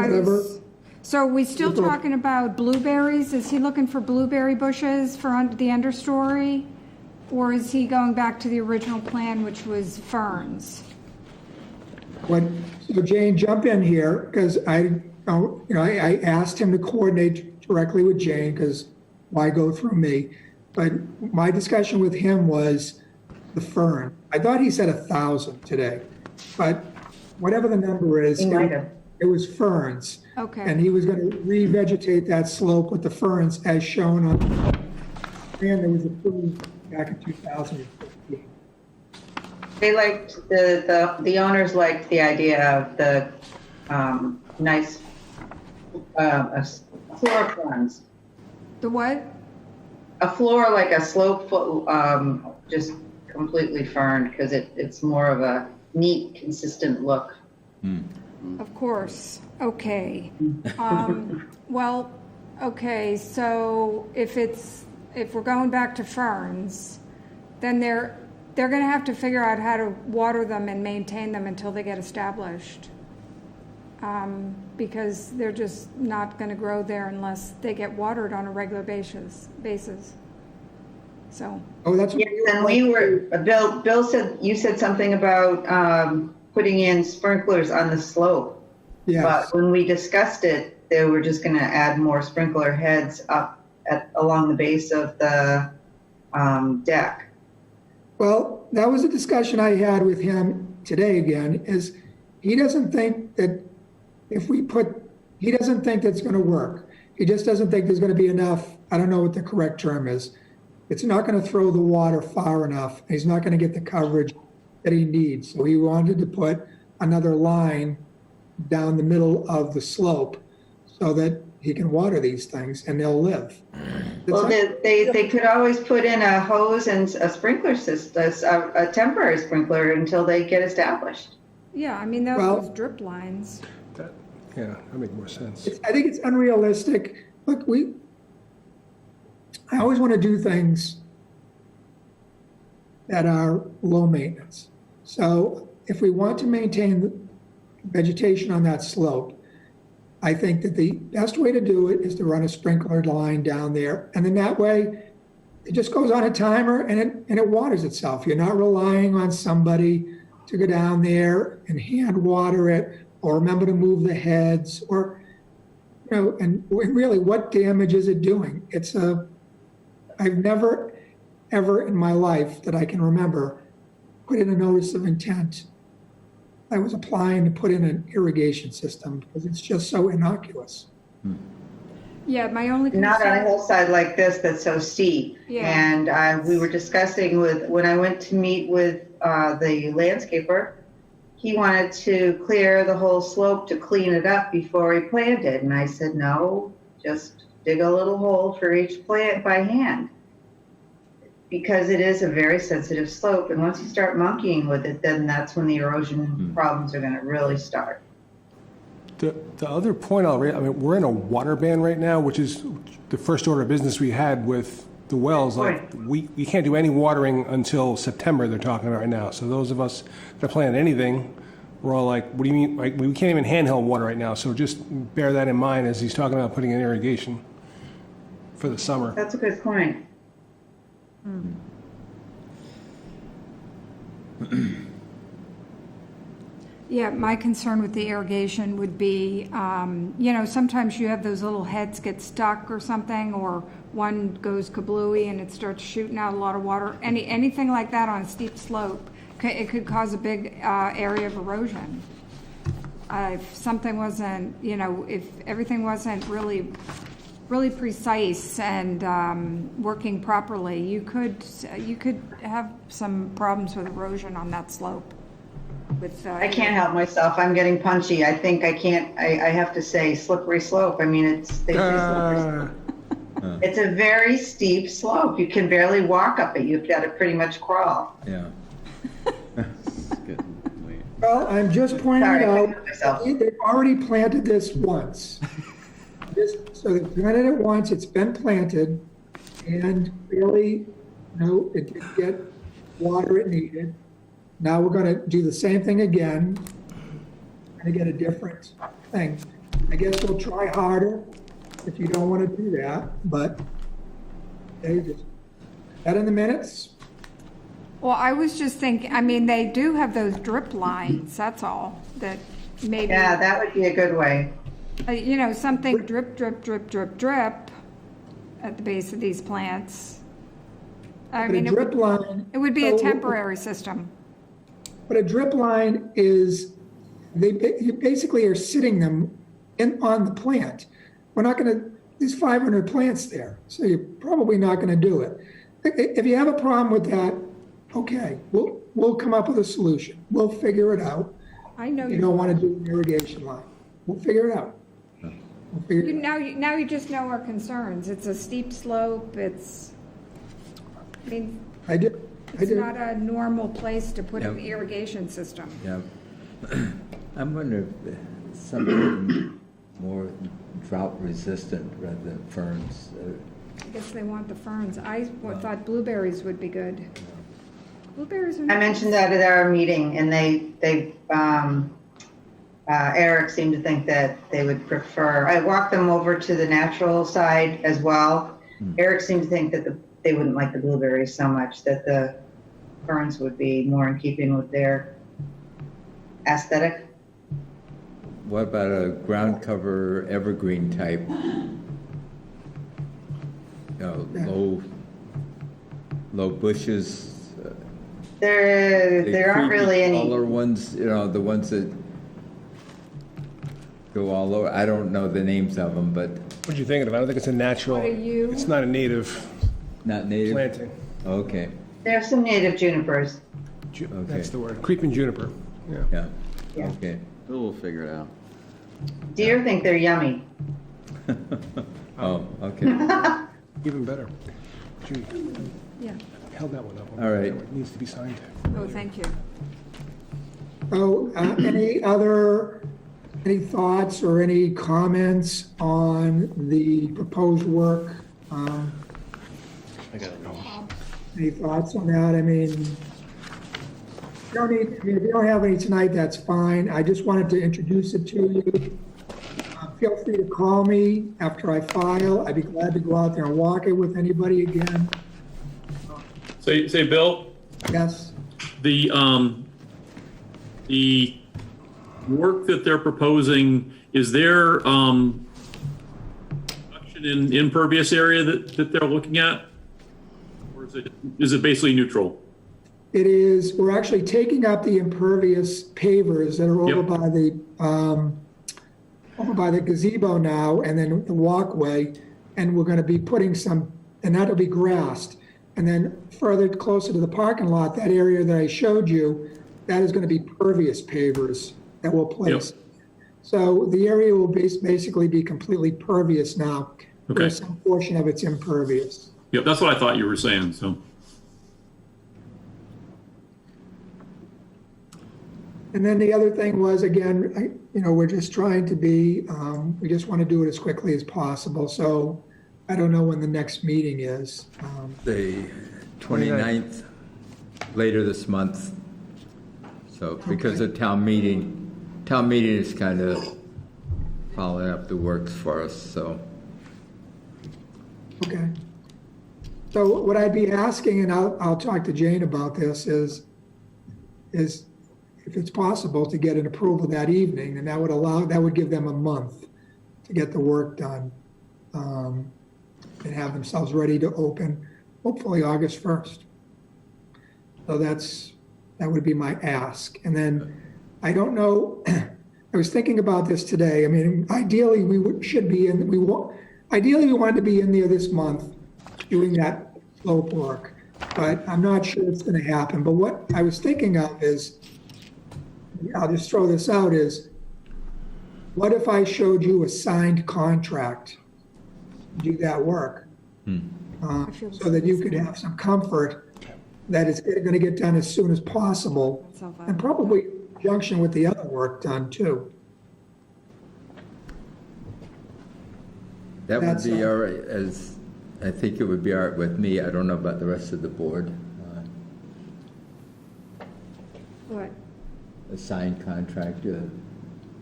so are we still talking about blueberries? Is he looking for blueberry bushes for the understory? Or is he going back to the original plan, which was ferns? So Jane, jump in here, because I asked him to coordinate directly with Jane, because why go through me? But my discussion with him was the fern. I thought he said 1,000 today, but whatever the number is, it was ferns. Okay. And he was going to revegetate that slope with the ferns as shown on the plan that was approved back in 2015. They liked, the owners liked the idea of the nice floor ferns. The what? A floor like a slope, just completely ferned, because it's more of a neat, consistent look. Of course. Okay. Well, okay, so if we're going back to ferns, then they're going to have to figure out how to water them and maintain them until they get established. Because they're just not going to grow there unless they get watered on a regular basis. So. Oh, that's what and Bill said, you said something about putting in sprinklers on the slope. Yes. But when we discussed it, they were just going to add more sprinkler heads up along the base of the deck. Well, that was a discussion I had with him today again, is he doesn't think that he doesn't think that's going to work. He just doesn't think there's going to be enough, I don't know what the correct term is. It's not going to throw the water far enough. He's not going to get the coverage that he needs. So he wanted to put another line down the middle of the slope so that he can water these things and they'll live. Well, they could always put in a hose and a sprinkler system, a temporary sprinkler until they get established. Yeah, I mean, Well- those drip lines. Yeah, that makes more sense. I think it's unrealistic. Look, I always want to do things that are low maintenance. So if we want to maintain the vegetation on that slope, I think that the best way to do it is to run a sprinkler line down there. And then that way, it just goes on a timer and it waters itself. You're not relying on somebody to go down there and hand water it or remember to move the heads or, and really what damage is it doing? I've never, ever in my life that I can remember put in a notice of intent. I was applying to put in an irrigation system because it's just so innocuous. Yeah, my only concern. Not on a hillside like this that's so steep. Yeah. And we were discussing when I went to meet with the landscaper, he wanted to clear the whole slope to clean it up before he planted. And I said, no, just dig a little hole for each plant by hand. Because it is a very sensitive slope. And once you start monkeying with it, then that's when the erosion problems are going to really start. The other point I'll raise, I mean, we're in a water ban right now, which is the first order of business we had with the wells. Like, we can't do any watering until September, they're talking about right now. So those of us that plan anything, we're all like, what do you mean? Like, we can't even handheld water right now. So just bear that in mind as he's talking about putting in irrigation for the summer. That's a good point. Yeah, my concern with the irrigation would be, sometimes you have those little heads get stuck or something, or one goes kablooey and it starts shooting out a lot of water. Anything like that on a steep slope, it could cause a big area of erosion. If something wasn't, if everything wasn't really precise and working properly, you could have some problems with erosion on that slope. I can't help myself. I'm getting punchy. I think I can't. I have to say slippery slope. I mean, they say slippery slope. It's a very steep slope. You can barely walk up it. You've got to pretty much crawl. Yeah. Well, I'm just pointing Sorry, out, I cut myself. they've already planted this once. So they planted it once, it's been planted, and really, it did get water it needed. Now we're gonna do the same thing again, and get a different thing. I guess we'll try harder if you don't wanna do that, but that in the minutes? Well, I was just thinking, I mean, they do have those drip lines, that's all, that maybe. Yeah, that would be a good way. Something drip, drip, drip, drip, drip at the base of these plants. I But a mean, drip line. it would be a temporary system. But a drip line is, you basically are sitting them on the plant. We're not gonna, there's 500 plants there, so you're probably not gonna do it. If you have a problem with that, okay, we'll come up with a solution. We'll figure it out. I know You don't wanna do an irrigation line. We'll figure it out. We'll figure it out. Now you just know our concerns. It's a steep slope, it's not a normal place to put an irrigation system. Yeah. I'm wondering if something more drought resistant rather than ferns. I guess they want the ferns. I thought blueberries would be good. Blueberries are I nice. mentioned that at our meeting, and Eric seemed to think that they would prefer. I walked them over to the natural side as well. Eric seemed to think that they wouldn't like the blueberries so much, that the ferns would be more in keeping with their aesthetic. What about a ground cover evergreen type? Low bushes. There aren't really any. Taller ones, the ones that go all over. I don't know the names of them, but. What are you thinking of? I don't think it's a natural. What are you? It's not a native Not native? planting. Okay. There are some native junipers. That's the word. Creeping juniper. Yeah. Yeah. Okay. We'll figure it out. Deer think they're yummy. Oh, okay. Even better. Judy, Yeah. held that one up. All right. It needs to be signed. Oh, thank you. So, any thoughts or any comments on the proposed work? Any thoughts on that? I mean, if you don't have any tonight, that's fine. I just wanted to introduce it to you. Feel free to call me after I file. I'd be glad to go out there and walk it with anybody again. Say, Bill, Yes? the work that they're proposing, is there reduction in impervious area that they're looking at? Or is it basically neutral? It is, we're actually taking up the impervious pavers that are over by the gazebo now, and then the walkway, and we're gonna be putting some, and that'll be grassed. And then further closer to the parking lot, that area that I showed you, that is gonna be pervious pavers that we'll place. So the area will basically be completely pervious now. Okay. There's some portion of it's impervious. Yep, that's what I thought you were saying, so. And then the other thing was, again, we're just trying to be, we just want to do it as quickly as possible. So I don't know when the next meeting is. The 29th, later this month. So because of town meeting is kind of following up the works for us, so. Okay. So what I'd be asking, and I'll talk to Jane about this, is if it's possible to get an approval that evening, and that would give them a month to get the work done, and have themselves ready to open, hopefully August 1st. So that would be my ask. And then, I don't know, I was thinking about this today. I mean, ideally, we wanted to be in there this month doing that slope work, but I'm not sure it's gonna happen. But what I was thinking of is, I'll just throw this out, is what if I showed you a signed contract to do that work? So that you could have some comfort that it's going to get done as soon as possible, and probably in conjunction with the other work done too. That would be all right, I think it would be all right with me. I don't know about the rest of the board. What? A signed contract. It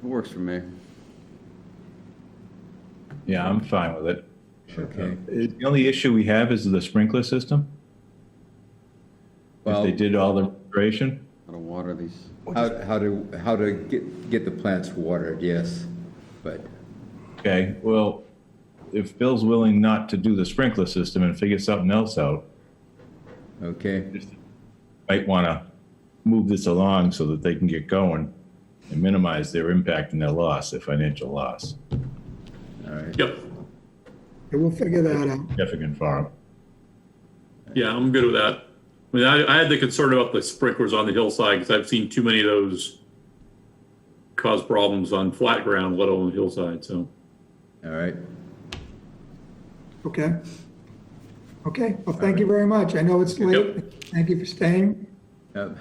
works for me. Yeah, I'm fine with it. Okay. The only issue we have is the sprinkler system. Well, if they did all the restoration. How to water these. How to get the plants watered, yes, but. Okay, well, if Bill's willing not to do the sprinkler system and figure something else out. Okay. Might want to move this along so that they can get going and minimize their impact and their loss, their financial loss. All right. Yep. We'll figure that out. Significant for them. Yeah, I'm good with that. I mean, I had the concern about the sprinklers on the hillside because I've seen too many of those cause problems on flat ground, let alone hillside, so. All right. Okay. Okay, well, thank you very much. I know it's late. Thank you for staying. Don't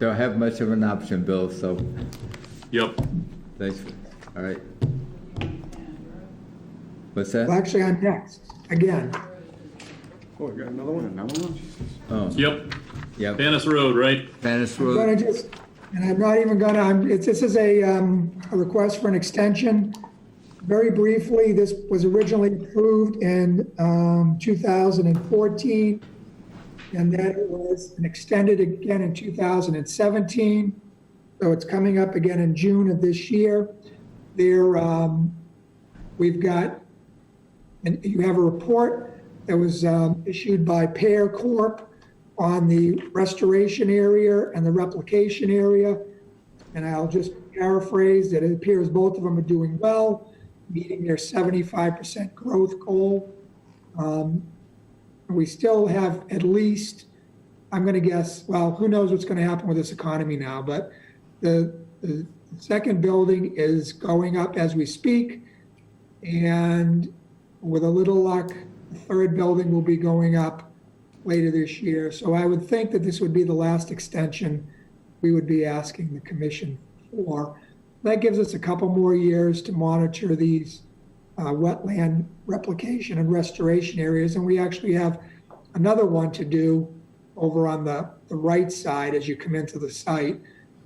have much of an option, Bill, so. Yep. Thanks. All right. What's that? Well, actually, I'm next, again. Oh, we got another one? Another one? Oh. Yep. Yep. Panis Road, right? Panis I'm gonna just, and I'm not even gonna, this is a request for an extension. Very briefly, this was originally approved in 2014, and then it was extended again in 2017. So it's coming up again in June of this year. We've got, and you have a report that was issued by Pear Corp on the restoration area and the replication area. And I'll just paraphrase that it appears both of them are doing well, meeting their 75% growth goal. We still have at least, I'm going to guess, well, who knows what's going to happen with this economy now, but the second building is going up as we speak. And with a little luck, the third building will be going up later this year. So I would think that this would be the last extension we would be asking the commission for. That gives us a couple more years to monitor these wetland replication and restoration areas. And we actually have another one to do over on the right side as you come into the site,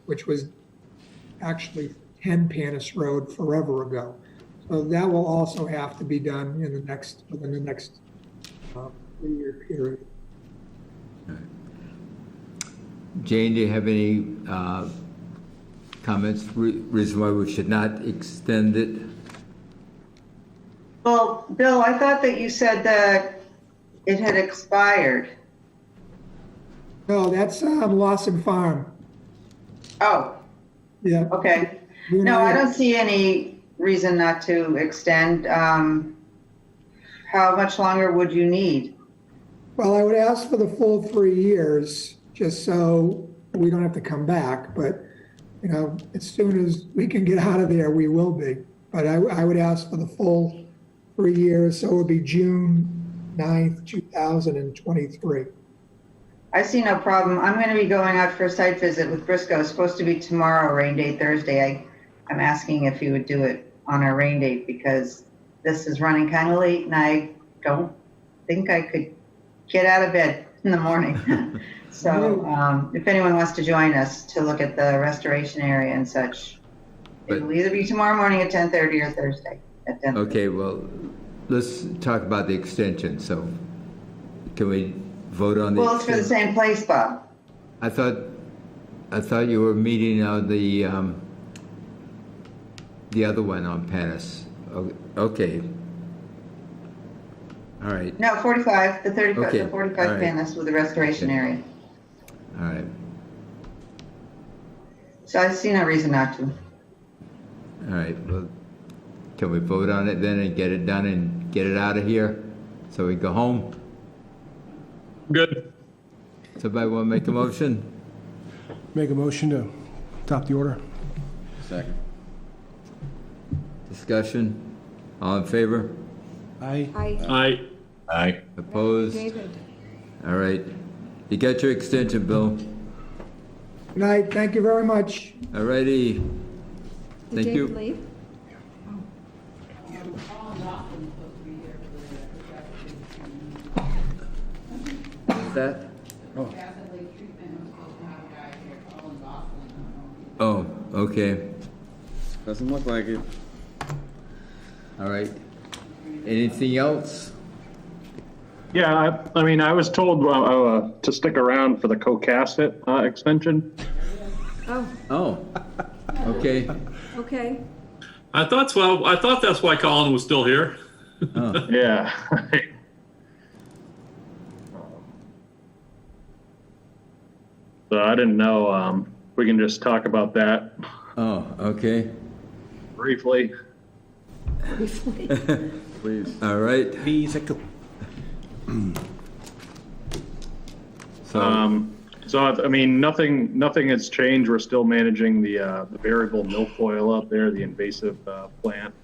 which was actually 10 Panis Road forever ago. So that will also have to be done within the next 3-year period. Jane, do you have any comments, reason why we should not extend it? Well, Bill, I thought that you said that it had expired. No, that's Lawson Farm. Oh, Yeah. okay. No, I don't see any reason not to extend. How much longer would you need? Well, I would ask for the full 3 years, just so we don't have to come back. But, as soon as we can get out of there, we will be. But I would ask for the full 3 years, so it would be June 9th, 2023. I see no problem. I'm going to be going out for a site visit with Briscoe. It's supposed to be tomorrow, rain date Thursday. I'm asking if he would do it on our rain date because this is running kind of late and I don't think I could get out of bed in the morning. So if anyone wants to join us to look at the restoration area and such, it will either be tomorrow morning at 10:30 or Thursday at 10:30. Okay, well, let's talk about the extension. So can we vote on the Well, it's for the same place, Bob. I thought you were meeting on the other one on Panis. Okay. All right. No, 45, the 35, Okay, the 45 all right. Panis with the restoration area. All right. So I see no reason not to. All right. Well, can we vote on it then and get it done and get it out of here so we go home? Good. Somebody want to make a motion? Make a motion to adopt the order. Second. Discussion? All in favor? Aye. Aye. Aye. Opposed? David. All right. You got your extension, Bill. Good night. Thank you very much. All righty. Did Thank David you. leave? What's that? Oh. Oh, okay. Doesn't look like it. All right. Anything else? Yeah, I mean, I was told to stick around for the Cohasset extension. Oh, Oh, okay. okay. I thought that's why Colin was still here. Oh, Yeah. So I didn't know, we can just talk about that oh, okay. briefly. Briefly. Please. All right. Please, go. So, I mean, nothing has changed. We're still managing the variable milfoil up there, the invasive plant.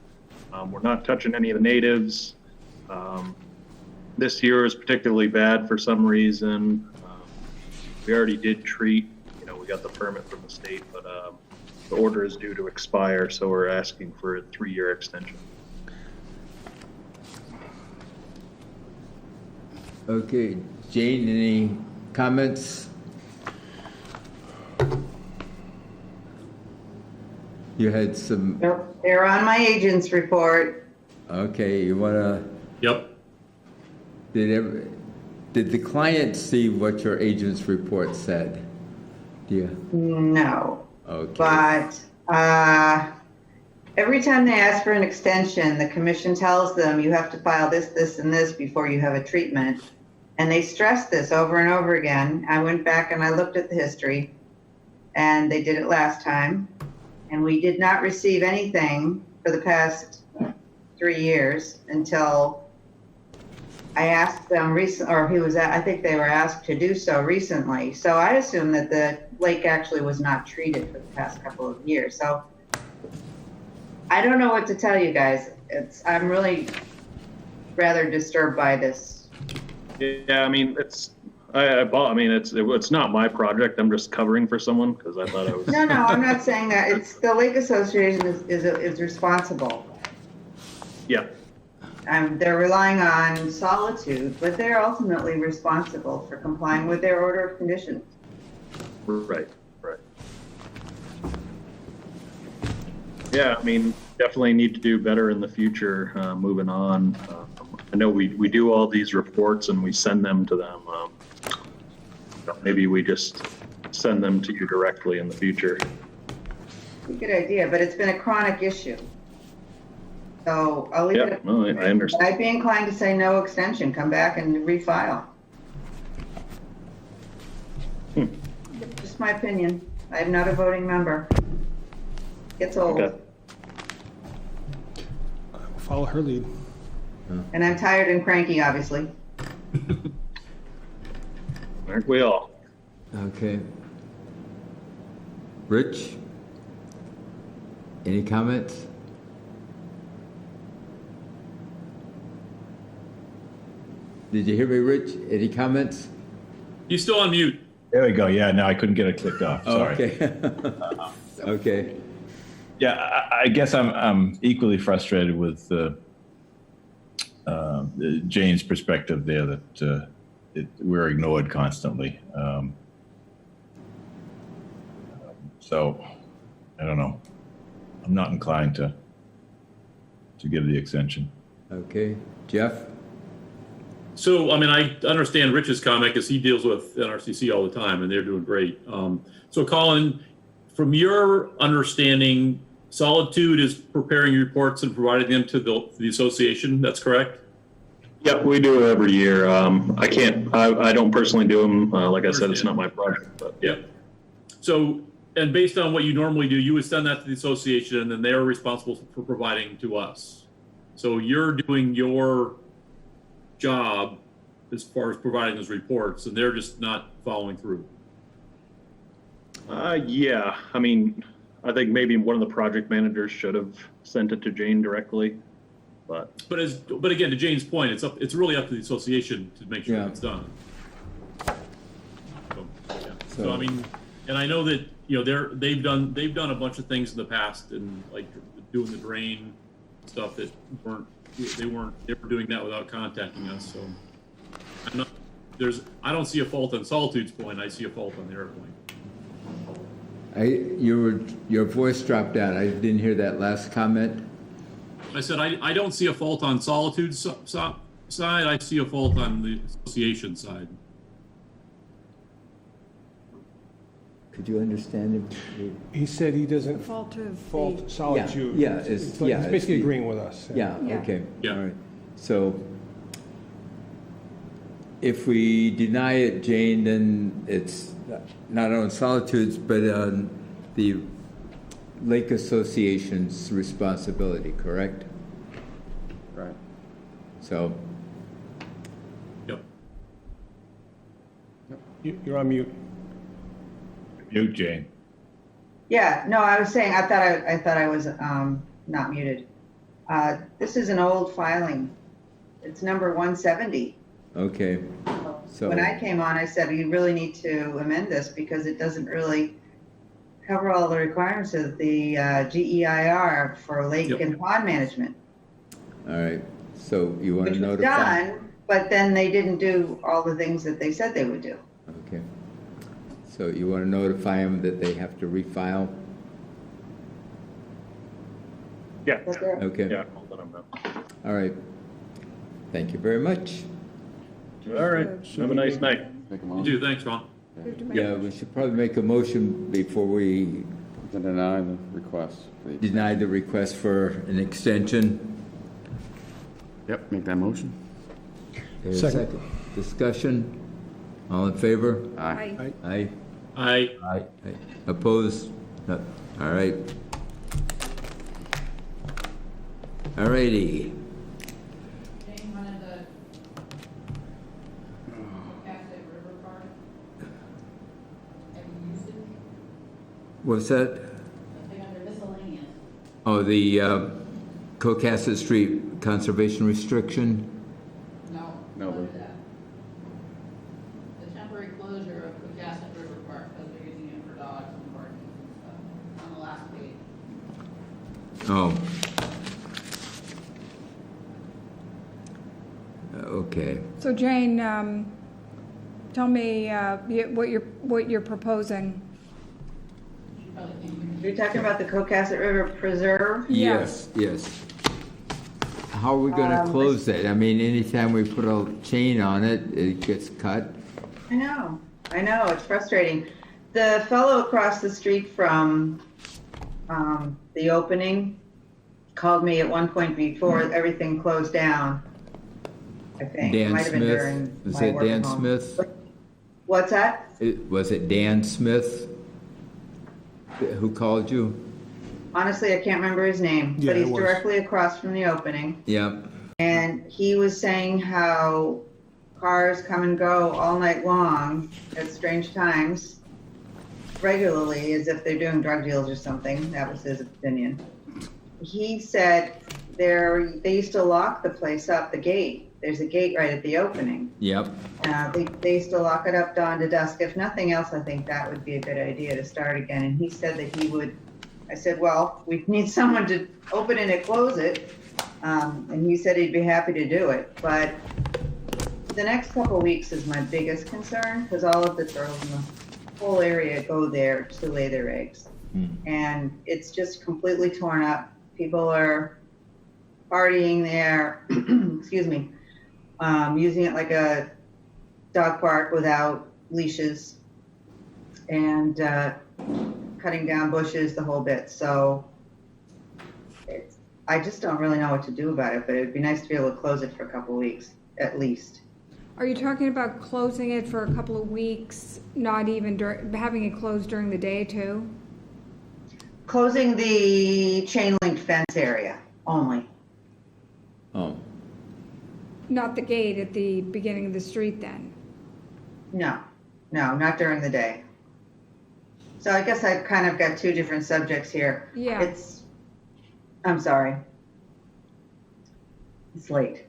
We're not touching any of the natives. This year is particularly bad for some reason. We already did treat, we got the permit from the state, but the order is due to expire, so we're asking for a 3-year extension. okay. Jane, any comments? You had some, They're on my agent's report. okay, you want to, Yep. did the client see what your agent's report said? Yeah. No. Okay. But every time they ask for an extension, the commission tells them you have to file this, this, and this before you have a treatment. And they stress this over and over again. I went back and I looked at the history, and they did it last time. And we did not receive anything for the past 3 years until I asked them recently, or I think they were asked to do so recently. So I assume that the lake actually was not treated for the past couple of years. So I don't know what to tell you guys. I'm really rather disturbed by this. Yeah, I mean, I mean, it's not my project. I'm just covering for someone because I thought I was. No, I'm not saying that. It's the Lake Association is responsible. Yeah. They're relying on Solitude, but they're ultimately responsible for complying with their order of conditions. Right. Yeah, I mean, definitely need to do better in the future, moving on. I know we do all these reports and we send them to them. Maybe we just send them to you directly in the future. Good idea, but it's been a chronic issue. So I'll leave it. Yeah, no, I understand. I'd be inclined to say no extension, come back and refile. Just my opinion. I'm not a voting member. Gets old. Okay. Follow her lead. And I'm tired and cranky, obviously. Aren't we all? Okay. Rich? Any comments? Did you hear me, Rich? Any comments? You still on mute? There we go. Yeah, now I couldn't get it clicked off. Sorry. Okay. Okay. Yeah, I guess I'm equally frustrated with Jane's perspective there that we're ignored constantly. So I don't know. I'm not inclined to give the extension. Okay. Jeff? So, I mean, I understand Rich's comment because he deals with NRCC all the time and they're doing great. So, Colin, from your understanding, Solitude is preparing reports and providing them to the association. That's correct? Yep, we do it every year. I don't personally do them. Like I said, it's not my project. But yeah. So, and based on what you normally do, you would send that to the association and then they're responsible for providing to us. So you're doing your job as far as providing those reports and they're just not following through. Yeah, I mean, I think maybe one of the project managers should have sent it to Jane directly, but again, to Jane's point, it's really up to the association to make sure it's done. So I mean, and I know that they've done a bunch of things in the past and like doing the drain stuff that they were doing that without contacting us. So I don't see a fault on Solitude's point. I see a fault on their point. Your voice dropped out. I didn't hear that last comment. I said I don't see a fault on Solitude's side. I see a fault on the association side. Could you understand him? He said he doesn't Fault Solitude. Yeah, He's basically agreeing with us. Yeah, Yeah. okay. Yeah. All right. So if we deny it, Jane, then it's not on Solitude's, but on the Lake Association's responsibility, correct? Right. So, Yep. You're on mute. Mute, Jane. Yeah, no, I was saying, I thought I was not muted. This is an old filing. It's number 170. okay. So When I came on, I said, you really need to amend this because it doesn't really cover all the requirements of the GEIR for lake and pond management. all right. So you want Which to was notify? done, but then they didn't do all the things that they said they would do. Okay. So you want to notify them that they have to refile? yeah. Okay. Yeah, I'll let them know. All right. Thank you very much. All right, have a nice night. Make a You motion do. Thanks, Ron. Yeah, we should probably make a motion before we to deny the request. please. deny the request for an extension. Yep, make that motion. There's a Second. Discussion? All in favor? Aye. Aye. Aye. Opposed? No. All right. All righty. Jane wanted the Cascade River Park. Have you used it? What's that? The thing under miscellaneous. Oh, the Cocasset Street conservation restriction? No. No, under but- that. The Okay. So Jane, tell me what you're proposing. You're talking about the Cocasset River Preserve? Yes. How are we going to close that? I mean, anytime we put a chain on it, it gets cut. I know, it's frustrating. The fellow across the street from the opening called me at one point before everything closed down, I think. It Dan might have been Smith? during Was my it work Dan at home. Smith? What's that? Was it Dan Smith who called you? Honestly, I can't remember his name, Yeah, but he's it was. directly across from the opening. Yep. And he was saying how cars come and go all night long at strange times, regularly, as if they're doing drug deals or something. That was his opinion. He said they used to lock the place up, the gate. There's a gate right at the opening. Yep. They used to lock it up dawn to dusk. If nothing else, I think that would be a good idea to start again. And he said that he would. I said, well, we need someone to open it and close it. And he said he'd be happy to do it. But the next couple of weeks is my biggest concern because all of the turtles in the whole area go there to lay their eggs. And it's just completely torn up. People are partying there, excuse me, using it like a dog park without leashes and cutting down bushes, the whole bit. So I just don't really know what to do about it, but it'd be nice to be able to close it for a couple of weeks, at least. Are you talking about closing it for a couple of weeks, not even having it closed during the day too? Closing the chain link fence area only. Oh. Not the gate at the beginning of the street then? No, not during the day. So I guess I've kind of got two different subjects here. Yeah. I'm sorry. It's late.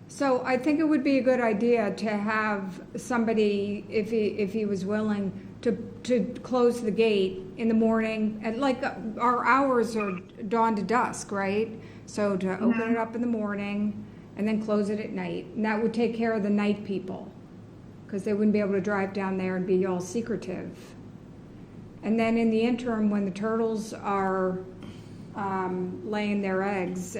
So I think it would be a good idea to have somebody, if he was willing, to close the gate in the morning, and like our hours are dawn to dusk, right? So to open it up in the morning and then close it at night, and that would take care of the night people, because they wouldn't be able to drive down there and be all secretive. And then in the interim, when the turtles are laying their eggs,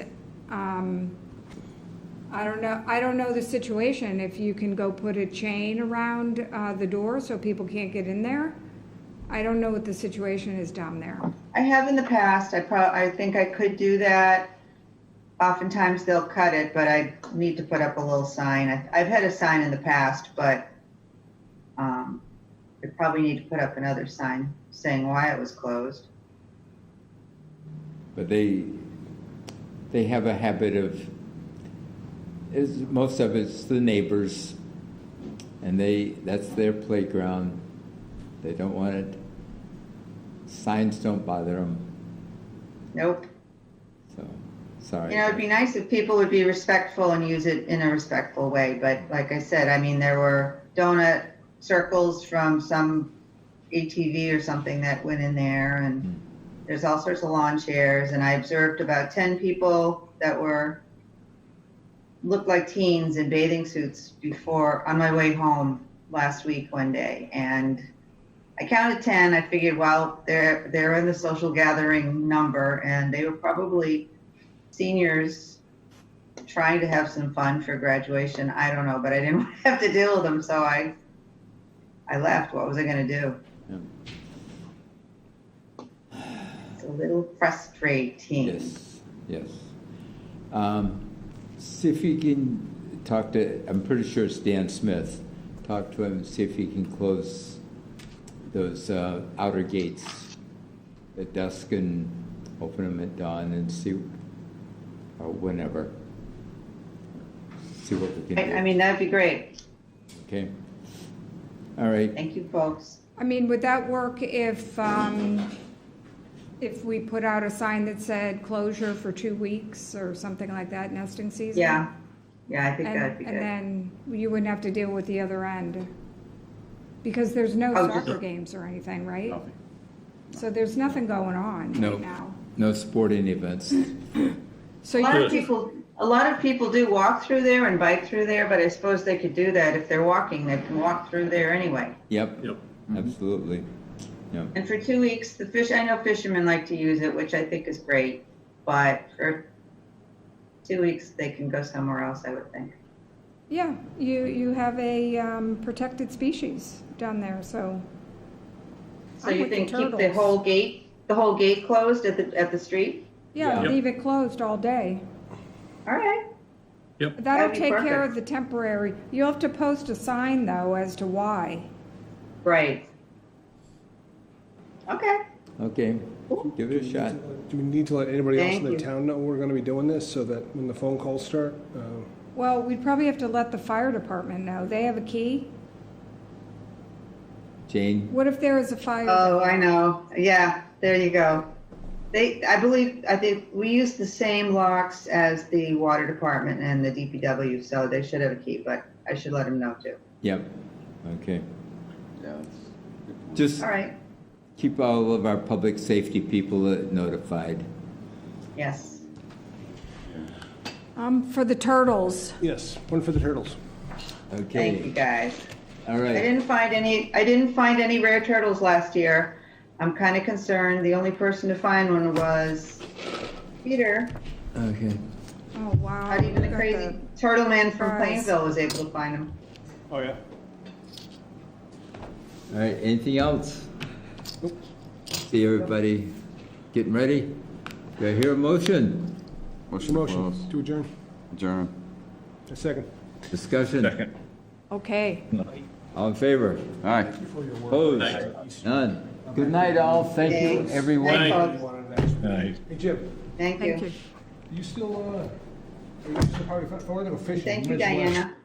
I don't know the situation. If you can go put a chain around the door so people can't get in there. I don't know what the situation is down there. I have in the past. I think I could do that. Oftentimes they'll cut it, but I need to put up a little sign. I've had a sign in the past, but I probably need to put up another sign saying why it was closed. But they have a habit of, most of it's the neighbors, and that's their playground. They don't want it. Signs don't bother them. Nope. So, sorry. You know, it'd be nice if people would be respectful and use it in a respectful way. But like I said, I mean, there were donut circles from some ATV or something that went in there, and there's all sorts of lawn chairs. And I observed about 10 people that looked like teens in bathing suits on my way home last week one day. And I counted 10. I figured, well, they're in the social gathering number, and they were probably seniors trying to have some fun for graduation. I don't know, but I didn't have to deal with them, so I left. What was I going to do? Yeah. It's a little frustrating. Yes. See if you can talk to, I'm pretty sure it's Dan Smith. Talk to him and see if he can close those outer gates at dusk and open them at dawn and see, or whenever. See what we can do. I mean, that'd be great. Okay. All right. Thank you, folks. I mean, would that work if we put out a sign that said closure for 2 weeks or something like that, nesting season? Yeah, I think that'd be good. And then you wouldn't have to deal with the other end. Because there's no soccer games or anything, right? So there's nothing going on right now. No sporting events. So A lot of you, people do walk through there and bike through there, but I suppose they could do that if they're walking. They can walk through there anyway. Yep, absolutely. Yep. And for 2 weeks, I know fishermen like to use it, which I think is great. But for 2 weeks, they can go somewhere else, I would think. yeah, you have a protected species down there, so. So I'm you with the think keep the turtles. whole gate closed at the street? Yeah, Yep. leave it closed all day. All right. Yep. That'll That'd be take care perfect. of the temporary. You'll have to post a sign, though, as to why. Right. Okay. Okay, give it a shot. Do we need to let anybody else in Thank the you. town know we're going to be doing this so that when the phone calls start? Well, we'd probably have to let the fire department know. They have a key. Jane? What if there is a fire? Oh, I know. Yeah, there you go. I think we use the same locks as the water department and the DPW, so they should have a key, but I should let them know too. Yep, okay. Yeah, Just All right. keep all of our public safety people notified. Yes. For the turtles. Yes, one for the turtles. Okay. Thank you, guys. All I right. didn't find any rare turtles last year. I'm kind of concerned. The only person to find one was Peter. Okay. Oh, wow. Not even the Got crazy turtle man from prize. Plainville was able to find him. Oh, yeah. All right, anything else? See everybody getting ready? Do I hear a motion? Motion to close. Motion to adjourn. Adjourn. A second. Discussion? Second. Okay. All in favor? Aye. Opposed? None. Good night, all. Thank you, Thanks. everyone. Thanks, folks. Nice. Hey, Jim, Thank you. Thank you. are you still, are you still probably forward to go fishing? Thank you, might as well. Diana.